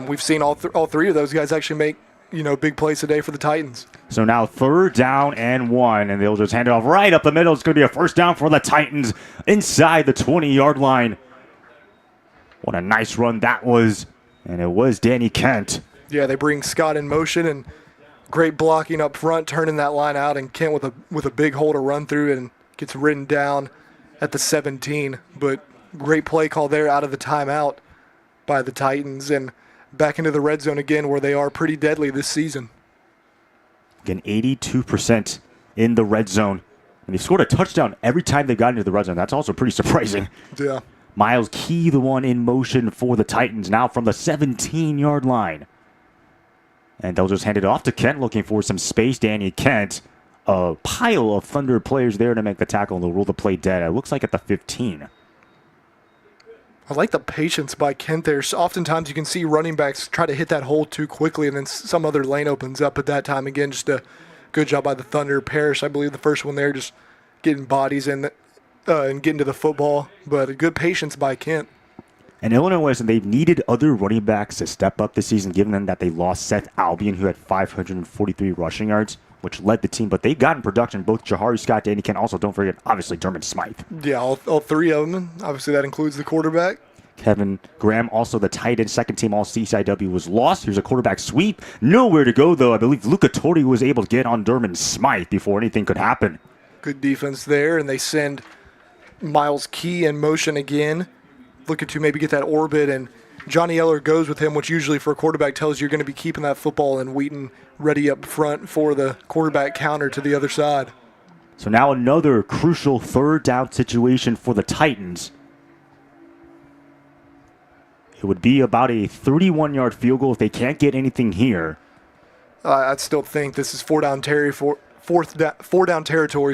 we've seen all 3 of those guys actually make, you know, big plays today for the Titans. So now 3rd down and 1, and they'll just hand it off right up the middle. It's going to be a first down for the Titans inside the 20-yard line. What a nice run that was, and it was Danny Kent. Yeah, they bring Scott in motion and great blocking up front, turning that line out, and Kent with a big hole to run through and gets ridden down at the 17. But great play call there out of the timeout by the Titans, and back into the red zone again where they are pretty deadly this season. Again, 82% in the red zone. And they've scored a touchdown every time they got into the red zone. That's also pretty surprising. Yeah. Miles Key, the one in motion for the Titans, now from the 17-yard line. And they'll just hand it off to Kent, looking for some space. Danny Kent, a pile of Thunder players there to make the tackle, and they'll rule the play dead. It looks like at the 15. I like the patience by Kent there. So oftentimes you can see running backs try to hit that hole too quickly, and then some other lane opens up at that time. Again, just a good job by the Thunder. Parrish, I believe, the first one there, just getting bodies in and getting to the football. But a good patience by Kent. And Illinois Wesleyan, they've needed other running backs to step up this season, given them that they lost Seth Albion, who had 543 rushing yards, which led the team. But they've gotten production, both Jahari Scott, Danny Kent, also don't forget, obviously, Dermot Smythe. Yeah, all 3 of them. Obviously, that includes the quarterback. Kevin Graham, also the tight end, second team all CCIW, was lost. Here's a quarterback sweep. Nowhere to go, though. I believe Luca Torti was able to get on Dermot Smythe before anything could happen. Good defense there, and they send Miles Key in motion again, looking to maybe get that orbit, and Johnny Eller goes with him, which usually for a quarterback tells you you're going to be keeping that football, and Wheaton ready up front for the quarterback counter to the other side. So now another crucial 3rd down situation for the Titans. It would be about a 31-yard field goal if they can't get anything here. I'd still think this is 4-down territory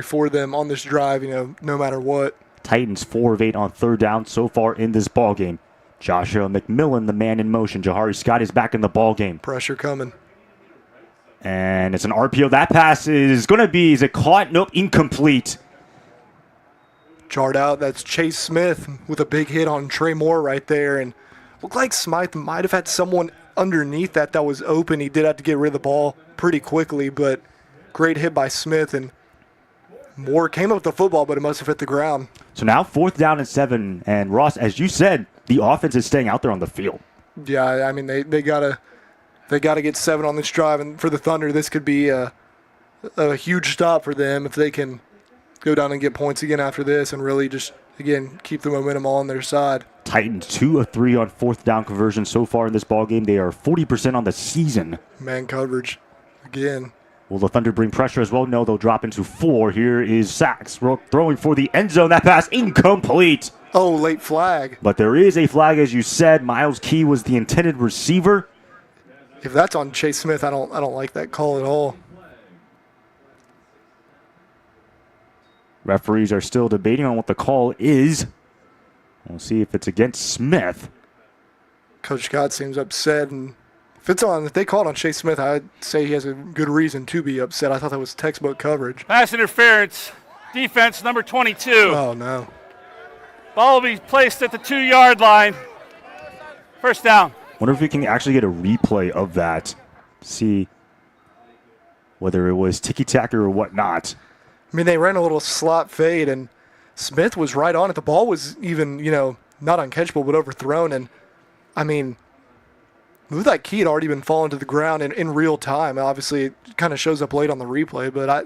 for them on this drive, you know, no matter what. Titans 4 of 8 on 3rd down so far in this ballgame. Joshua McMillan, the man in motion. Jahari Scott is back in the ballgame. Pressure coming. And it's an RPO. That pass is going to be, is it caught? Nope, incomplete. Jarred out. That's Chase Smith with a big hit on Trey Moore right there. And looked like Smythe might have had someone underneath that was open. He did have to get rid of the ball pretty quickly, but great hit by Smith. And Moore came up with the football, but it must have hit the ground. So now 4th down and 7. And Ross, as you said, the offense is staying out there on the field. Yeah, I mean, they gotta get 7 on this drive, and for the Thunder, this could be a huge stop for them if they can go down and get points again after this and really just, again, keep the momentum all on their side. Titans 2 of 3 on 4th down conversion so far in this ballgame. They are 40% on the season. Man coverage again. Will the Thunder bring pressure as well? No, they'll drop into 4. Here is Sachs throwing for the end zone. That pass incomplete. Oh, late flag. But there is a flag, as you said. Miles Key was the intended receiver. If that's on Chase Smith, I don't like that call at all. Referees are still debating on what the call is. We'll see if it's against Smith. Coach Scott seems upset, and if they call it on Chase Smith, I'd say he has a good reason to be upset. I thought that was textbook coverage. Pass interference, defense number 22. Oh, no. Ball will be placed at the 2-yard line. First down. Wonder if we can actually get a replay of that. See whether it was ticky-tacky or whatnot. I mean, they ran a little slot fade, and Smith was right on it. The ball was even, not uncatchable, but overthrown. And, I mean, move that key had already been falling to the ground in real time. Obviously, it kind of shows up late on the replay, but I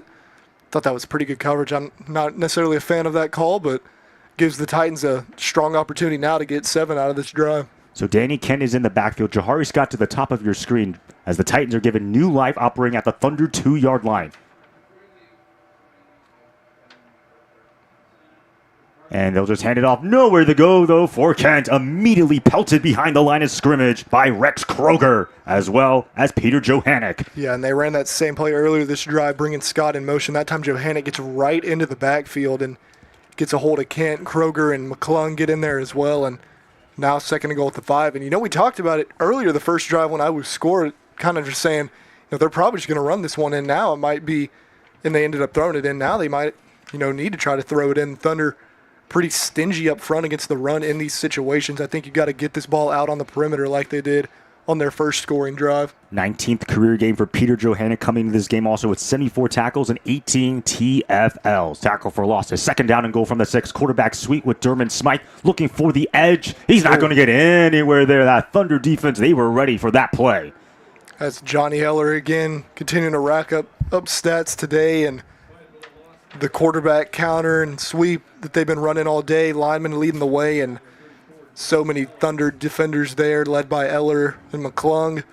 thought that was pretty good coverage. I'm not necessarily a fan of that call, but gives the Titans a strong opportunity now to get 7 out of this drive. So Danny Kent is in the backfield. Jahari Scott to the top of your screen as the Titans are given new life operating at the Thunder 2-yard line. And they'll just hand it off. Nowhere to go, though, for Kent. Immediately pelted behind the line of scrimmage by Rex Kroger, as well as Peter Johannick. Yeah, and they ran that same play earlier this drive, bringing Scott in motion. That time Johannick gets right into the backfield and gets a hold of Kent. Kroger and McClung get in there as well, and now 2nd and goal at the 5. And, we talked about it earlier, the first drive when I was scored, kind of just saying, they're probably just going to run this one in now. It might be, and they ended up throwing it in. Now they might, need to try to throw it in. Thunder pretty stingy up front against the run in these situations. I think you got to get this ball out on the perimeter like they did on their first scoring drive. 19th career game for Peter Johannick, coming to this game also with 74 tackles and 18 TFLs. Tackle for loss. A 2nd down and goal from the 6. Quarterback sweep with Dermot Smythe looking for the edge. He's not going to get anywhere there. That Thunder defense, they were ready for that play. That's Johnny Heller again, continuing to rack up stats today, and the quarterback counter and sweep that they've been running all day. Linemen leading the way, and so many Thunder defenders there, led by Eller and McClung.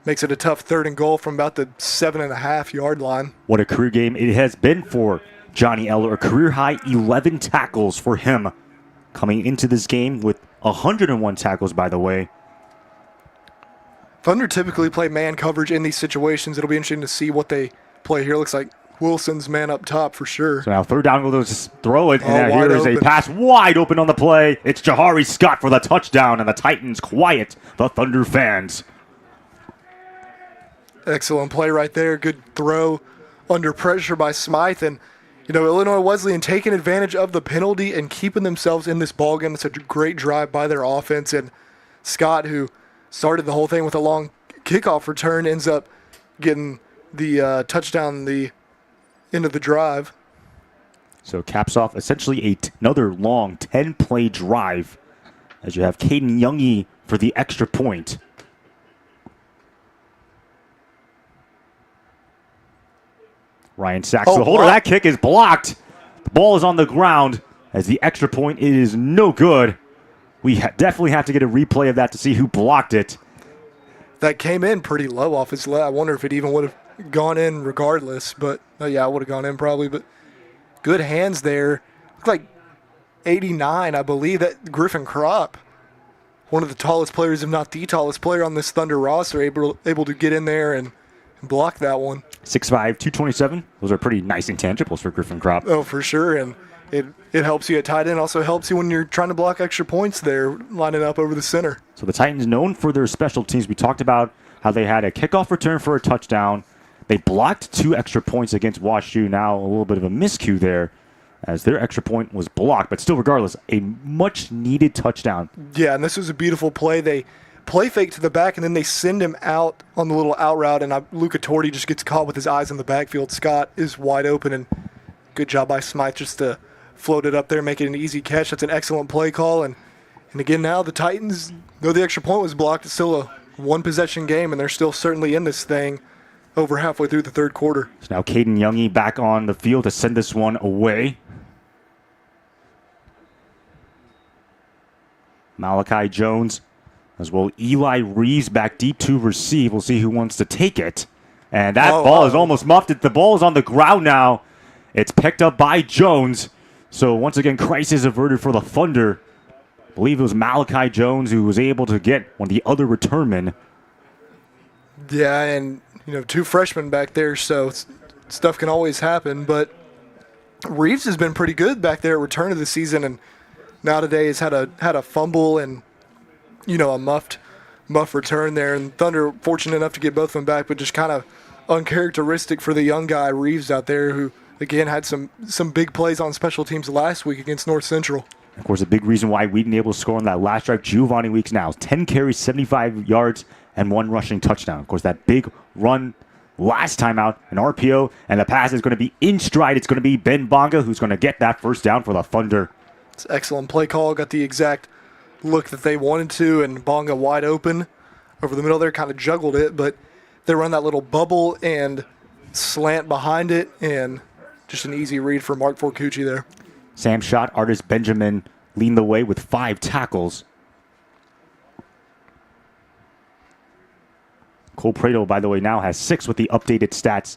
Makes it a tough 3rd and goal from about the 7.5-yard line. What a career game it has been for Johnny Eller. A career-high 11 tackles for him coming into this game with 101 tackles, by the way. Thunder typically play man coverage in these situations. It'll be interesting to see what they play here. Looks like Wilson's man up top for sure. So now 3rd down, they'll just throw it. And here is a pass wide open on the play. It's Jahari Scott for the touchdown, and the Titans quiet the Thunder fans. Excellent play right there. Good throw under pressure by Smythe. And, Illinois Wesleyan taking advantage of the penalty and keeping themselves in this ballgame. It's a great drive by their offense. And Scott, who started the whole thing with a long kickoff return, ends up getting the touchdown the end of the drive. So caps off essentially another long 10-play drive as you have Caden Youngie for the extra point. Ryan Sachs, the holder. That kick is blocked. The ball is on the ground as the extra point is no good. We definitely have to get a replay of that to see who blocked it. That came in pretty low off his leg. I wonder if it even would have gone in regardless, but yeah, it would have gone in probably, but good hands there. Looked like 89, I believe, that Griffin Kropp, one of the tallest players, if not the tallest player on this Thunder roster, able to get in there and block that one. 6'5", 227. Those are pretty nice intangibles for Griffin Kropp. Oh, for sure, and it helps you at tight end. Also helps you when you're trying to block extra points there, lining up over the center. So the Titans, known for their special teams. We talked about how they had a kickoff return for a touchdown. They blocked 2 extra points against WashU. Now a little bit of a miscue there as their extra point was blocked. But still, regardless, a much-needed touchdown. Yeah, and this was a beautiful play. They play fake to the back, and then they send him out on the little out route, and Luca Torti just gets caught with his eyes in the backfield. Scott is wide open, and good job by Smythe just to float it up there, make it an easy catch. That's an excellent play call, and And again, now the Titans, though the extra point was blocked, it's still a one-possession game, and they're still certainly in this thing over halfway through the third quarter. So now Caden Youngie back on the field to send this one away. Malachi Jones, as well Eli Reeves back deep to receive. We'll see who wants to take it. And that ball is almost muffed. The ball is on the ground now. It's picked up by Jones. So once again, crisis averted for the Thunder. I believe it was Malachi Jones who was able to get one of the other returnmen. Yeah, and two freshmen back there, so stuff can always happen. But Reeves has been pretty good back there at return of the season, and now today has had a fumble and a muffed return there. And Thunder fortunate enough to get both of them back, but just kind of uncharacteristic for the young guy Reeves out there, who again had some big plays on special teams last week against North Central. Of course, a big reason why Wheaton able to score on that last drive. Giovanni Weeks now 10 carries, 75 yards, and 1 rushing touchdown. Of course, that big run last time out, an RPO, and the pass is going to be in stride. It's going to be Ben Bonga who's going to get that first down for the Thunder. It's excellent play call. Got the exact look that they wanted to, and Bonga wide open over the middle there, kind of juggled it, but they run that little bubble and slant behind it, and just an easy read for Mark Forcucci there. Sam Schott, Artis Benjamin leading the way with 5 tackles. Cole Prado, by the way, now has 6 with the updated stats.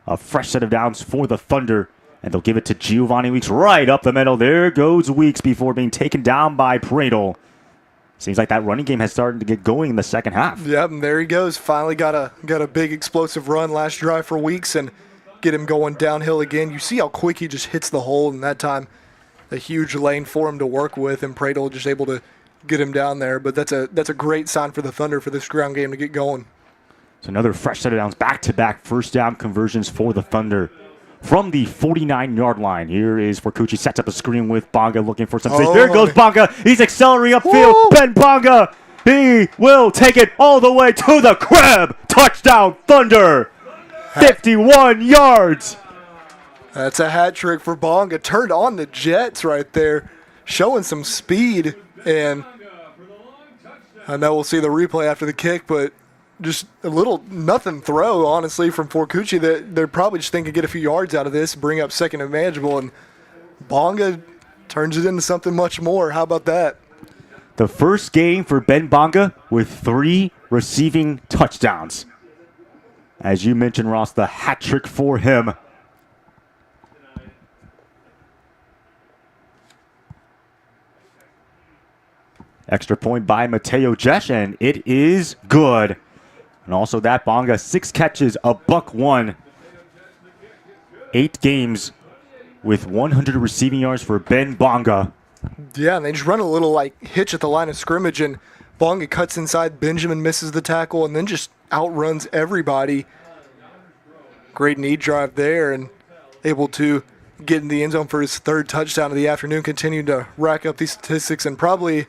A fresh set of downs for the Thunder, and they'll give it to Giovanni Weeks right up the middle. There goes Weeks before being taken down by Prado. Seems like that running game has started to get going in the second half. Yep, and there he goes. Finally got a big explosive run last drive for Weeks and get him going downhill again. You see how quick he just hits the hole, and that time a huge lane for him to work with, and Prado just able to get him down there. But that's a great sign for the Thunder for this ground game to get going. So another fresh set of downs, back-to-back first down conversions for the Thunder. From the 49-yard line, here is Forcucci, sets up a screen with Bonga looking for some space. There goes Bonga. He's accelerating upfield. Woo! Ben Bonga, he will take it all the way to the crib. Touchdown, Thunder. 51 yards. That's a hat trick for Bonga. Turned on the Jets right there, showing some speed. And I know we'll see the replay after the kick, but just a little nothing throw, honestly, from Forcucci. That they're probably just thinking get a few yards out of this, bring up second and manageable, and Bonga turns it into something much more. How about that? The first game for Ben Bonga with 3 receiving touchdowns. As you mentioned, Ross, the hat trick for him. Extra point by Mateo Jesh, and it is good. And also that Bonga, 6 catches, a $101. 8 games with 100 receiving yards for Ben Bonga. Yeah, and they just run a little hitch at the line of scrimmage, and Bonga cuts inside, Benjamin misses the tackle, and then just outruns everybody. Great knee drive there, and able to get in the end zone for his 3rd touchdown of the afternoon, continuing to rack up these statistics, and probably,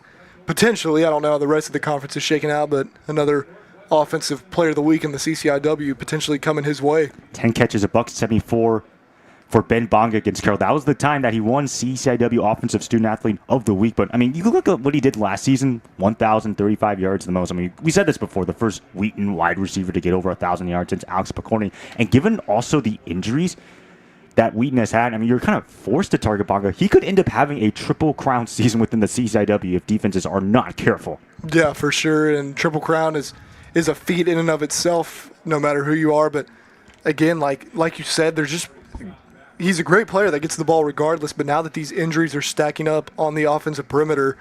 potentially, I don't know how the rest of the conference is shaking out, but another offensive player of the week in the CCIW potentially coming his way. 10 catches, a $174 for Ben Bonga against Carroll. That was the time that he won CCIW Offensive Student Athlete of the Week. But, I mean, you look at what he did last season, 1,035 yards the most. I mean, we said this before, the first Wheaton wide receiver to get over 1,000 yards since Alex Picorni. And given also the injuries that Wheaton has had, I mean, you're kind of forced to target Bonga. He could end up having a triple crown season within the CCIW if defenses are not careful. Yeah, for sure. And triple crown is a feat in and of itself, no matter who you are. But again, like you said, he's a great player that gets the ball regardless. But now that these injuries are stacking up on the offensive perimeter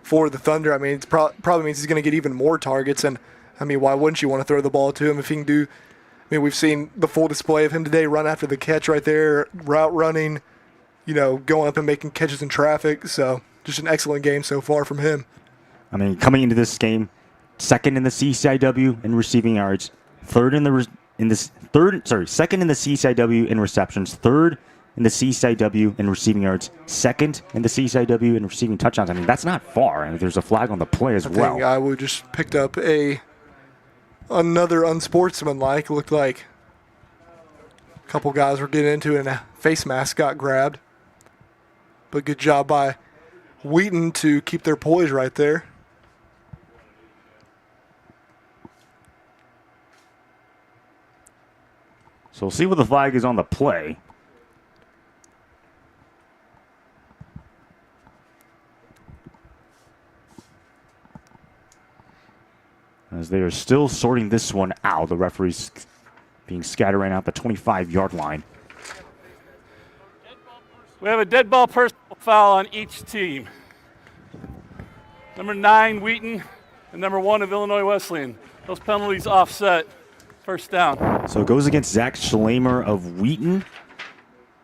for the Thunder, I mean, it probably means he's going to get even more targets. And I mean, why wouldn't you want to throw the ball to him if he can do? I mean, we've seen the full display of him today, run after the catch right there, route running, going up and making catches in traffic. So just an excellent game so far from him. I mean, coming into this game, second in the CCIW in receiving yards, second in the CCIW in receptions, 3rd in the CCIW in receiving yards, 2nd in the CCIW in receiving touchdowns. I mean, that's not far, and there's a flag on the play as well. I think I would just picked up another unsportsmanlike. Looked like a couple guys were getting into it, and a face mask got grabbed. But good job by Wheaton to keep their poise right there. So we'll see what the flag is on the play. As they are still sorting this one out. The referee's being scattering out the 25-yard line. We have a dead ball personal foul on each team. Number 9, Wheaton, and number 1 of Illinois Wesleyan. Those penalties offset. First down. So it goes against Zach Schlamer of Wheaton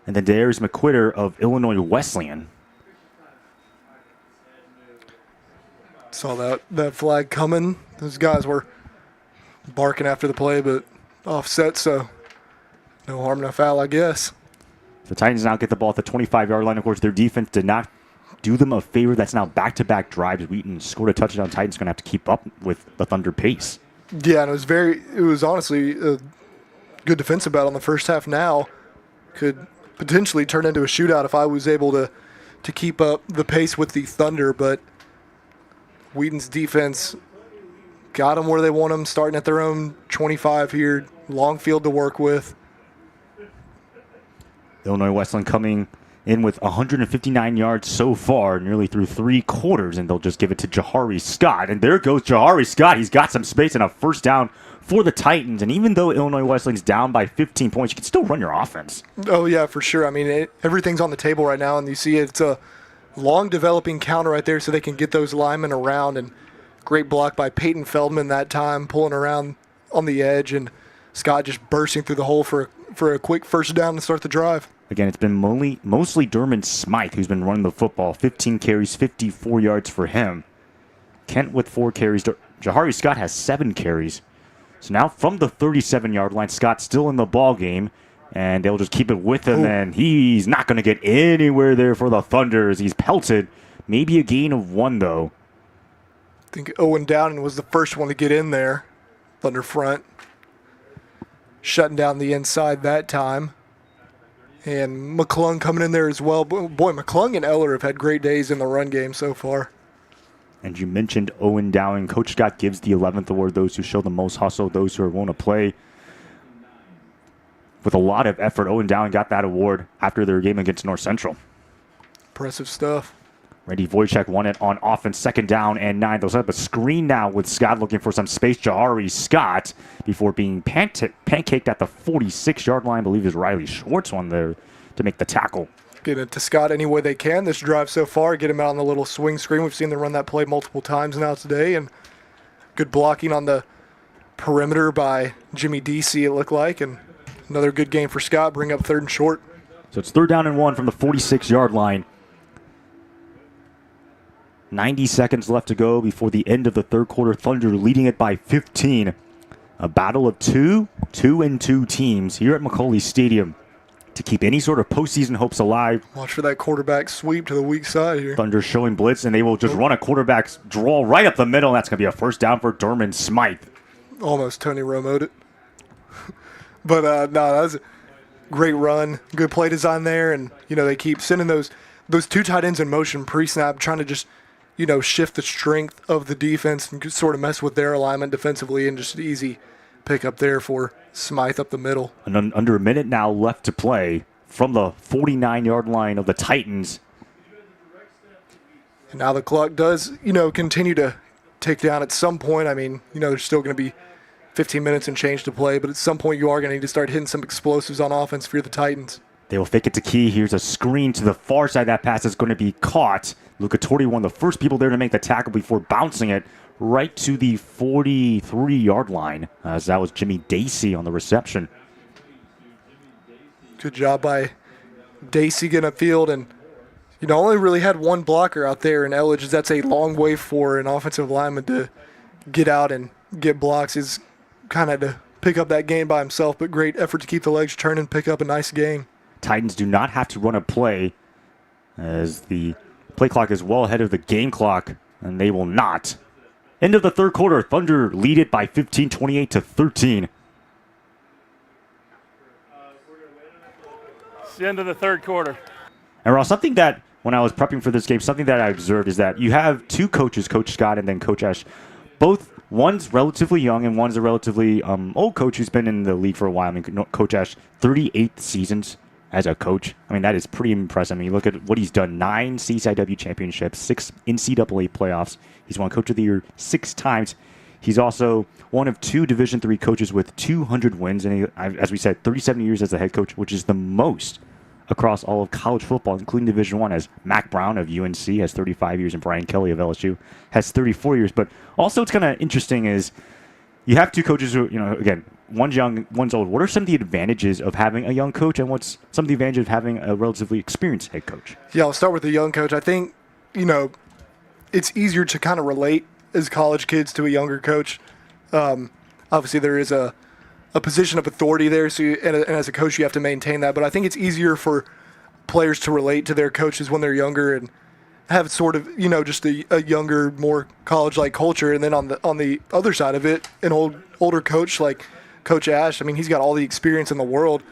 and then Darius McQuitter of Illinois Wesleyan. Saw that flag coming. Those guys were barking after the play, but offset, so no harm, no foul, I guess. The Titans now get the ball at the 25-yard line. Of course, their defense did not do them a favor. That's now back-to-back drives. Wheaton scored a touchdown. Titans going to have to keep up with the Thunder pace. Yeah, and it was honestly a good defensive battle in the first half. Now could potentially turn into a shootout if I was able to keep up the pace with the Thunder, but Wheaton's defense got them where they want them, starting at their own 25 here. Long field to work with. Illinois Wesleyan coming in with 159 yards so far, nearly through 3 quarters, and they'll just give it to Jahari Scott. And there goes Jahari Scott. He's got some space and a first down for the Titans. And even though Illinois Wesleyan's down by 15 points, you can still run your offense. Oh, yeah, for sure. I mean, everything's on the table right now, and you see it's a long developing counter right there so they can get those linemen around. And great block by Peyton Feldman that time, pulling around on the edge, and Scott just bursting through the hole for a quick first down to start the drive. Again, it's been mostly Dermond Smythe who's been running the football. 15 carries, 54 yards for him. Kent with 4 carries. Jahari Scott has 7 carries. So now from the 37-yard line, Scott's still in the ball game, and they'll just keep it with him, and he's not going to get anywhere there for the Thunder as he's pelted. Maybe a gain of 1, though. I think Owen Downing was the first one to get in there. Thunder front. Shutting down the inside that time. And McClung coming in there as well. Boy, McClung and Eller have had great days in the run game so far. And you mentioned Owen Downing. Coach Scott gives the 11th award, those who show the most hustle, those who are willing to play. With a lot of effort, Owen Downing got that award after their game against North Central. Impressive stuff. Randy Wojcik won it on offense, 2nd down and 9. They'll set up a screen now with Scott looking for some space. Jahari Scott before being pancaked at the 46-yard line. I believe it was Riley Schwartz one there to make the tackle. Get it to Scott any way they can this drive so far. Get him out on the little swing screen. We've seen them run that play multiple times now today. And good blocking on the perimeter by Jimmy Deasy, it looked like. And another good game for Scott. Bring up 3rd and short. So it's 3rd down and 1 from the 46-yard line. 90 seconds left to go before the end of the 3rd quarter. Thunder leading it by 15. A battle of 2-2 teams here at McCauley Stadium to keep any sort of postseason hopes alive. Watch for that quarterback sweep to the weak side here. Thunder showing blitz, and they will just run a quarterback's draw right up the middle. That's going to be a first down for Dermond Smythe. Almost Tony Romo'd it. But, no, that was a great run. Good play design there, and, they keep sending those 2 tight ends in motion pre-snap, trying to just shift the strength of the defense and sort of mess with their alignment defensively, and just easy pick up there for Smythe up the middle. And under a minute now left to play from the 49-yard line of the Titans. And now the clock does, continue to tick down at some point. I mean, there's still going to be 15 minutes and change to play, but at some point you are going to need to start hitting some explosives on offense for the Titans. They will fake it to Key. Here's a screen to the far side. That pass is going to be caught. Luca Torti, one of the first people there to make the tackle before bouncing it right to the 43-yard line, as that was Jimmy Deasy on the reception. Good job by Deasy getting upfield, and only really had one blocker out there in Elledge. That's a long way for an offensive lineman to get out and get blocks. He's kind of to pick up that gain by himself, but great effort to keep the legs turning, pick up a nice gain. Titans do not have to run a play as the play clock is well ahead of the game clock, and they will not. End of the 3rd quarter, Thunder lead it by 15, 28-13. It's the end of the 3rd quarter. And Ross, something that when I was prepping for this game, something that I observed is that you have two coaches, Coach Scott and then Coach Ash. One's relatively young and one's a relatively old coach who's been in the league for a while. I mean, Coach Ash, 38 seasons as a coach. I mean, that is pretty impressive. I mean, you look at what he's done: 9 CCIW championships, 6 NCAA playoffs. He's won Coach of the Year 6 times. He's also one of 2 Division III coaches with 200 wins. And he, as we said, 37 years as a head coach, which is the most across all of college football, including Division I, as Mac Brown of UNC has 35 years and Brian Kelly of LSU has 34 years. But also what's kind of interesting is you have 2 coaches who, again, one's young, one's old. What are some of the advantages of having a young coach, and what's some of the advantages of having a relatively experienced head coach? Yeah, I'll start with the young coach. I think, it's easier to kind of relate as college kids to a younger coach. Obviously, there is a position of authority there, so and as a coach, you have to maintain that. But I think it's easier for players to relate to their coaches when they're younger and have sort of, just a younger, more college-like culture. And then on the other side of it, an older coach like Coach Ash, I mean, he's got all the experience in the world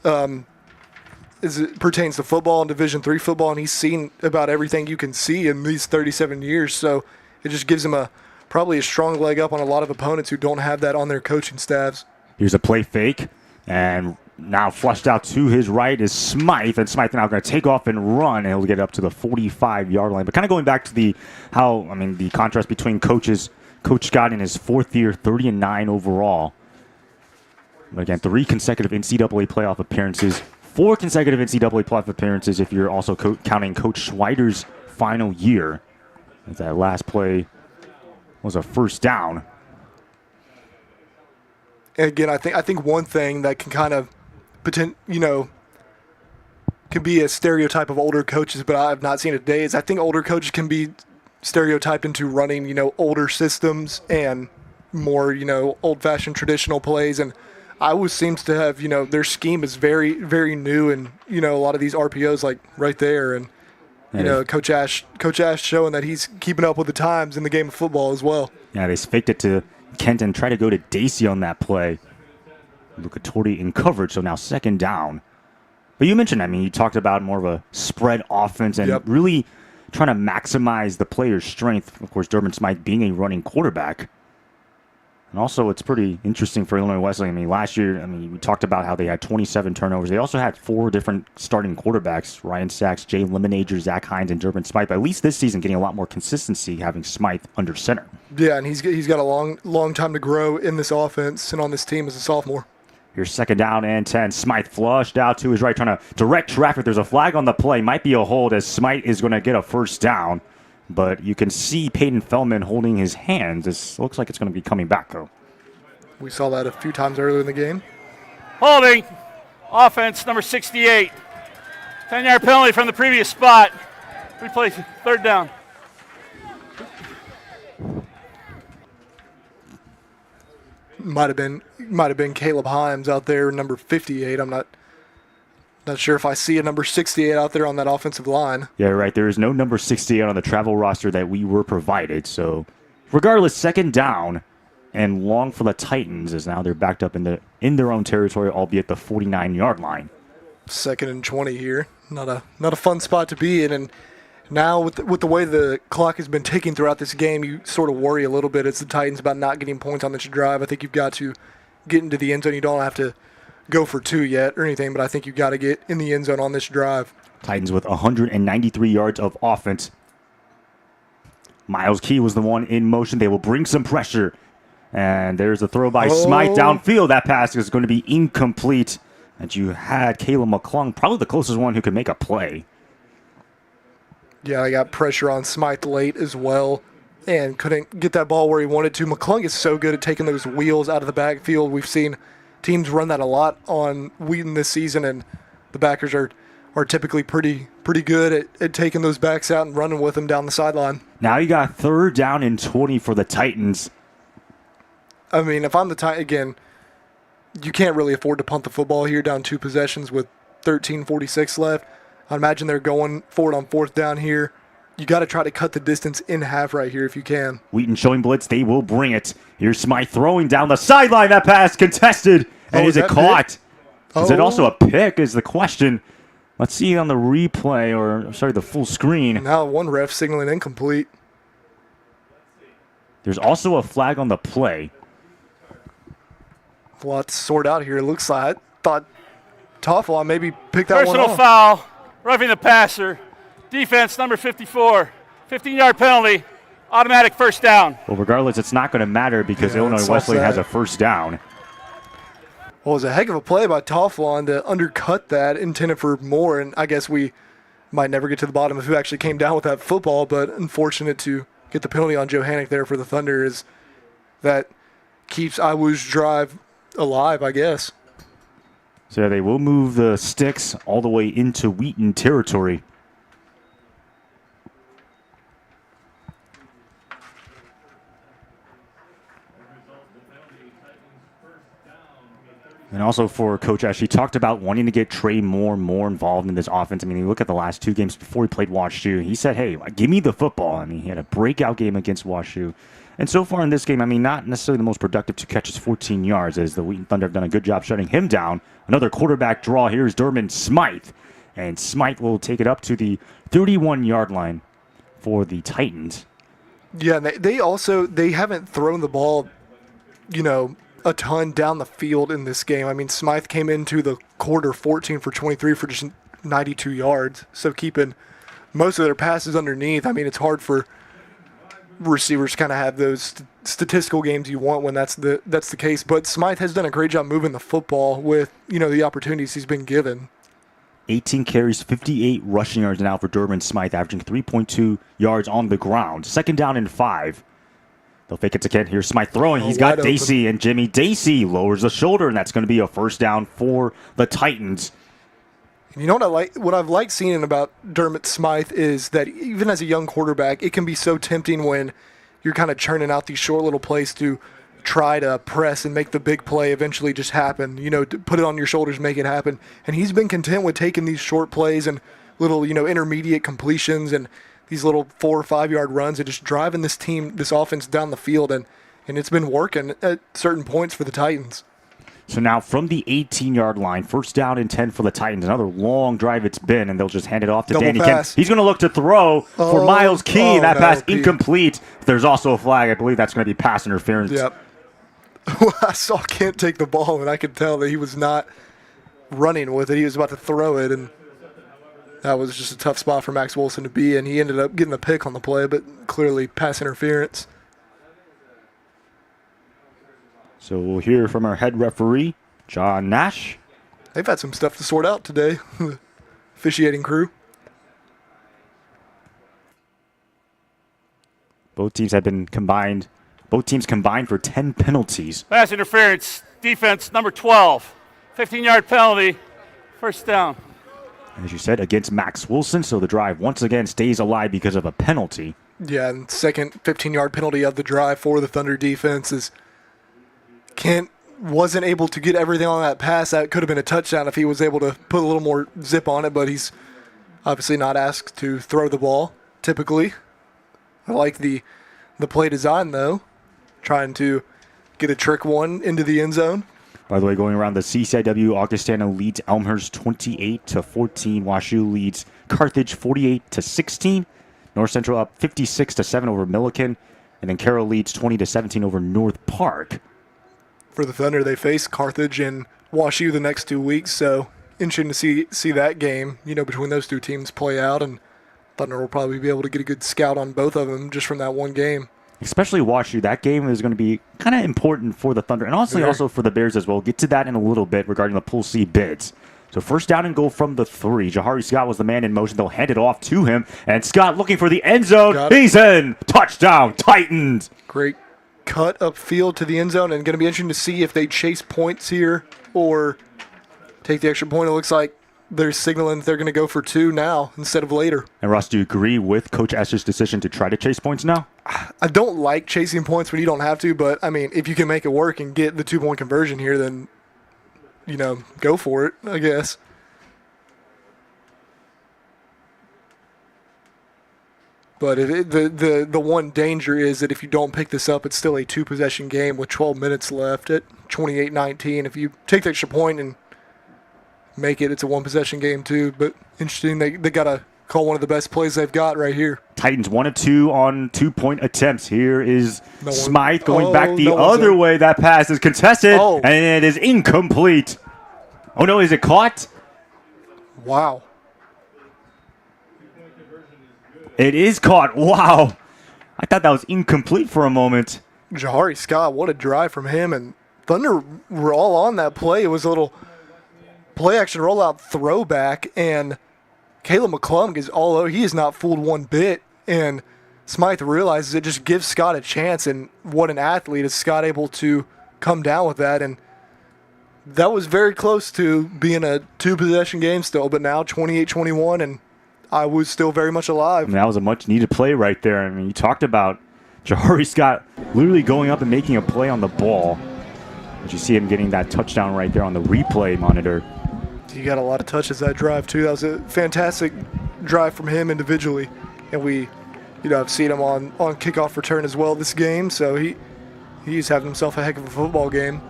as it pertains to football and Division III football, and he's seen about everything you can see in these 37 years. So it just gives him probably a strong leg up on a lot of opponents who don't have that on their coaching staffs. Here's a play fake, and now flushed out to his right is Smythe, and Smythe now going to take off and run, and he'll get up to the 45-yard line. But kind of going back to the contrast between coaches, Coach Scott in his 4th year, 30-9 overall. But again, 3 consecutive NCAA playoff appearances, 4 consecutive NCAA playoff appearances if you're also counting Coach Schweider's final year. As that last play was a first down. And again, I think one thing that can kind of can be a stereotype of older coaches, but I've not seen it today, is I think older coaches can be stereotyped into running, older systems and more, old-fashioned traditional plays. And Iowa seems to have, their scheme is very, very new, and, a lot of these RPOs like right there. And, Coach Ash showing that he's keeping up with the times in the game of football as well. Yeah, they faked it to Kent and try to go to Dacey on that play. Luca Torti in coverage, so now 2nd down. But you mentioned, you talked about more of a spread offense and really trying to maximize the player's strength. Of course, Durbin Smythe being a running quarterback. And also, it's pretty interesting for Illinois Wesleyan. Last year, we talked about how they had 27 turnovers. They also had 4 different starting quarterbacks: Ryan Sachs, Jay Lemonager, Zach Hines, and Durbin Smythe. But at least this season, getting a lot more consistency having Smythe under center. Yeah, and he's got a long time to grow in this offense and on this team as a sophomore. Here's 2nd down and 10. Smythe flushed out to his right, trying to direct traffic. There's a flag on the play. Might be a hold as Smythe is going to get a first down. But you can see Peyton Feldman holding his hands. This looks like it's going to be coming back, though. We saw that a few times earlier in the game. Holding. Offense, number 68. 10-yard penalty from the previous spot. Replay, 3rd down. Might have been Caleb Himes out there, number 58. I'm not sure if I see a number 68 out there on that offensive line. Yeah, right. There is no number 68 on the travel roster that we were provided. So regardless, 2nd down and long for the Titans, as now they're backed up in their own territory, albeit the 49-yard line. 2nd and 20 here. Not a fun spot to be in. And now with the way the clock has been ticking throughout this game, you sort of worry a little bit as the Titans about not getting points on this drive. I think you've got to get into the end zone. You don't have to go for 2 yet or anything, but I think you've got to get in the end zone on this drive. Titans with 193 yards of offense. Miles Key was the one in motion. They will bring some pressure. And there's a throw by Smythe downfield. That pass is going to be incomplete. And you had Caleb McClung, probably the closest one who could make a play. Yeah, I got pressure on Smythe late as well and couldn't get that ball where he wanted to. McClung is so good at taking those wheels out of the backfield. We've seen teams run that a lot on Wheaton this season, and the backers are typically pretty good at taking those backs out and running with them down the sideline. Now you got 3rd down and 20 for the Titans. If I'm the Titans, again, you can't really afford to punt the football here down 2 possessions with 13:46 left. I imagine they're going for it on 4th down here. You got to try to cut the distance in half right here if you can. Wheaton showing blitz. They will bring it. Here's Smythe throwing down the sideline. That pass contested. And is it caught? Is it also a pick is the question. Let's see on the replay, or sorry, the full screen. Now one ref signaling incomplete. There's also a flag on the play. A lot to sort out here. It looks like I thought Toffel maybe picked that one Personal off. foul, roughing the passer. Defense number 54, 15-yard penalty, automatic first down. Well, regardless, it's not going to matter because Illinois Wesleyan has a first down. Well, it was a heck of a play by Tofflon to undercut that, intended for more, and I guess we might never get to the bottom of who actually came down with that football, but unfortunate to get the penalty on Johannick there for the Thunder is that keeps IWU's drive alive, I guess. So yeah, they will move the sticks all the way into Wheaton territory. And also for Coach Ash, he talked about wanting to get Trey more involved in this offense. I mean, you look at the last two games before he played WashU, he said, hey, give me the football. I mean, he had a breakout game against WashU. And so far in this game, I mean, not necessarily the most productive, 2 catches, 14 yards, as the Wheaton Thunder have done a good job shutting him down. Another quarterback draw. Here's Durman Smythe. And Smythe will take it up to the 31-yard line for the Titans. Yeah, and they haven't thrown the ball, a ton down the field in this game. I mean, Smythe came into the quarter 14 for 23 for just 92 yards. So keeping most of their passes underneath. I mean, it's hard for receivers to kind of have those statistical games you want when that's the case. But Smythe has done a great job moving the football with, the opportunities he's been given. 18 carries, 58 rushing yards now for Durban Smythe, averaging 3.2 yards on the ground. 2nd down and 5. They'll fake it to Kent. Here's Smythe throwing. He's got Dacey and Jimmy. Dacey lowers the shoulder, and that's going to be a first down for the Titans. You know what I've liked seeing about Dermot Smythe is that even as a young quarterback, it can be so tempting when you're kind of churning out these short little plays to try to press and make the big play eventually just happen, to put it on your shoulders, make it happen. And he's been content with taking these short plays and little, intermediate completions and these little 4 or 5 yard runs and just driving this offense down the field. And it's been working at certain points for the Titans. So now from the 18-yard line, 1st down and 10 for the Titans. Another long drive it's been, and they'll just hand it off to Danny Kent. He's going to look to throw for Miles Key. That pass incomplete. There's also a flag. I believe that's going to be pass interference. Yep. I saw Kent take the ball, and I could tell that he was not running with it. He was about to throw it, and that was just a tough spot for Max Wilson to be in. He ended up getting a pick on the play, but clearly pass interference. So we'll hear from our head referee, John Nash. They've had some stuff to sort out today, the officiating crew. Both teams combined for 10 penalties. Pass interference, defense number 12, 15-yard penalty, first down. As you said, against Max Wilson, so the drive once again stays alive because of a penalty. Yeah, and second 15-yard penalty of the drive for the Thunder defense is Kent wasn't able to get everything on that pass. That could have been a touchdown if he was able to put a little more zip on it, but he's obviously not asked to throw the ball, typically. I like the play design, though, trying to get a trick one into the end zone. By the way, going around the CCIW, Augustana leads Elmhurst 28-14. WashU leads Carthage 48-16. North Central up 56-7 over Milliken. And then Carroll leads 20-17 over North Park. For the Thunder, they face Carthage and WashU the next 2 weeks, so interesting to see that game, between those two teams play out, and Thunder will probably be able to get a good scout on both of them just from that one game. Especially WashU, that game is going to be kind of important for the Thunder, and also for the Bears as well. We'll get to that in a little bit regarding the Pool C bids. So 1st down and goal from the 3. Jahari Scott was the man in motion. They'll hand it off to him, and Scott looking for the end zone. He's in. Touchdown, Titans. Great cut upfield to the end zone, and going to be interesting to see if they chase points here or take the extra point. It looks like they're signaling that they're going to go for 2 now instead of later. And Ross, do you agree with Coach Esser's decision to try to chase points now? I don't like chasing points when you don't have to, but, I mean, if you can make it work and get the 2-point conversion here, then, go for it, I guess. But the one danger is that if you don't pick this up, it's still a 2-possession game with 12 minutes left at 28-19. If you take the extra point and make it. It's a one-possession game too, but interesting. They got to call one of the best plays they've got right here. Titans 1 of 2 on 2-point attempts. Here is Smythe going back the other way. That pass is contested, and it is incomplete. Oh, no, is it caught? Wow. It is caught. Wow. I thought that was incomplete for a moment. Jahari Scott, what a drive from him. And Thunder were all on that play. It was a little play-action rollout throwback, and Caleb McClung is all over. He is not fooled one bit, and Smythe realizes it just gives Scott a chance, and what an athlete is Scott able to come down with that. And that was very close to being a two-possession game still, but now 28-21, and I was still very much alive. I mean, that was a much-needed play right there. I mean, you talked about Jahari Scott literally going up and making a play on the ball. But you see him getting that touchdown right there on the replay monitor. He got a lot of touches that drive, too. That was a fantastic drive from him individually. And we, I've seen him on kickoff return as well this game, so he's having himself a heck of a football game.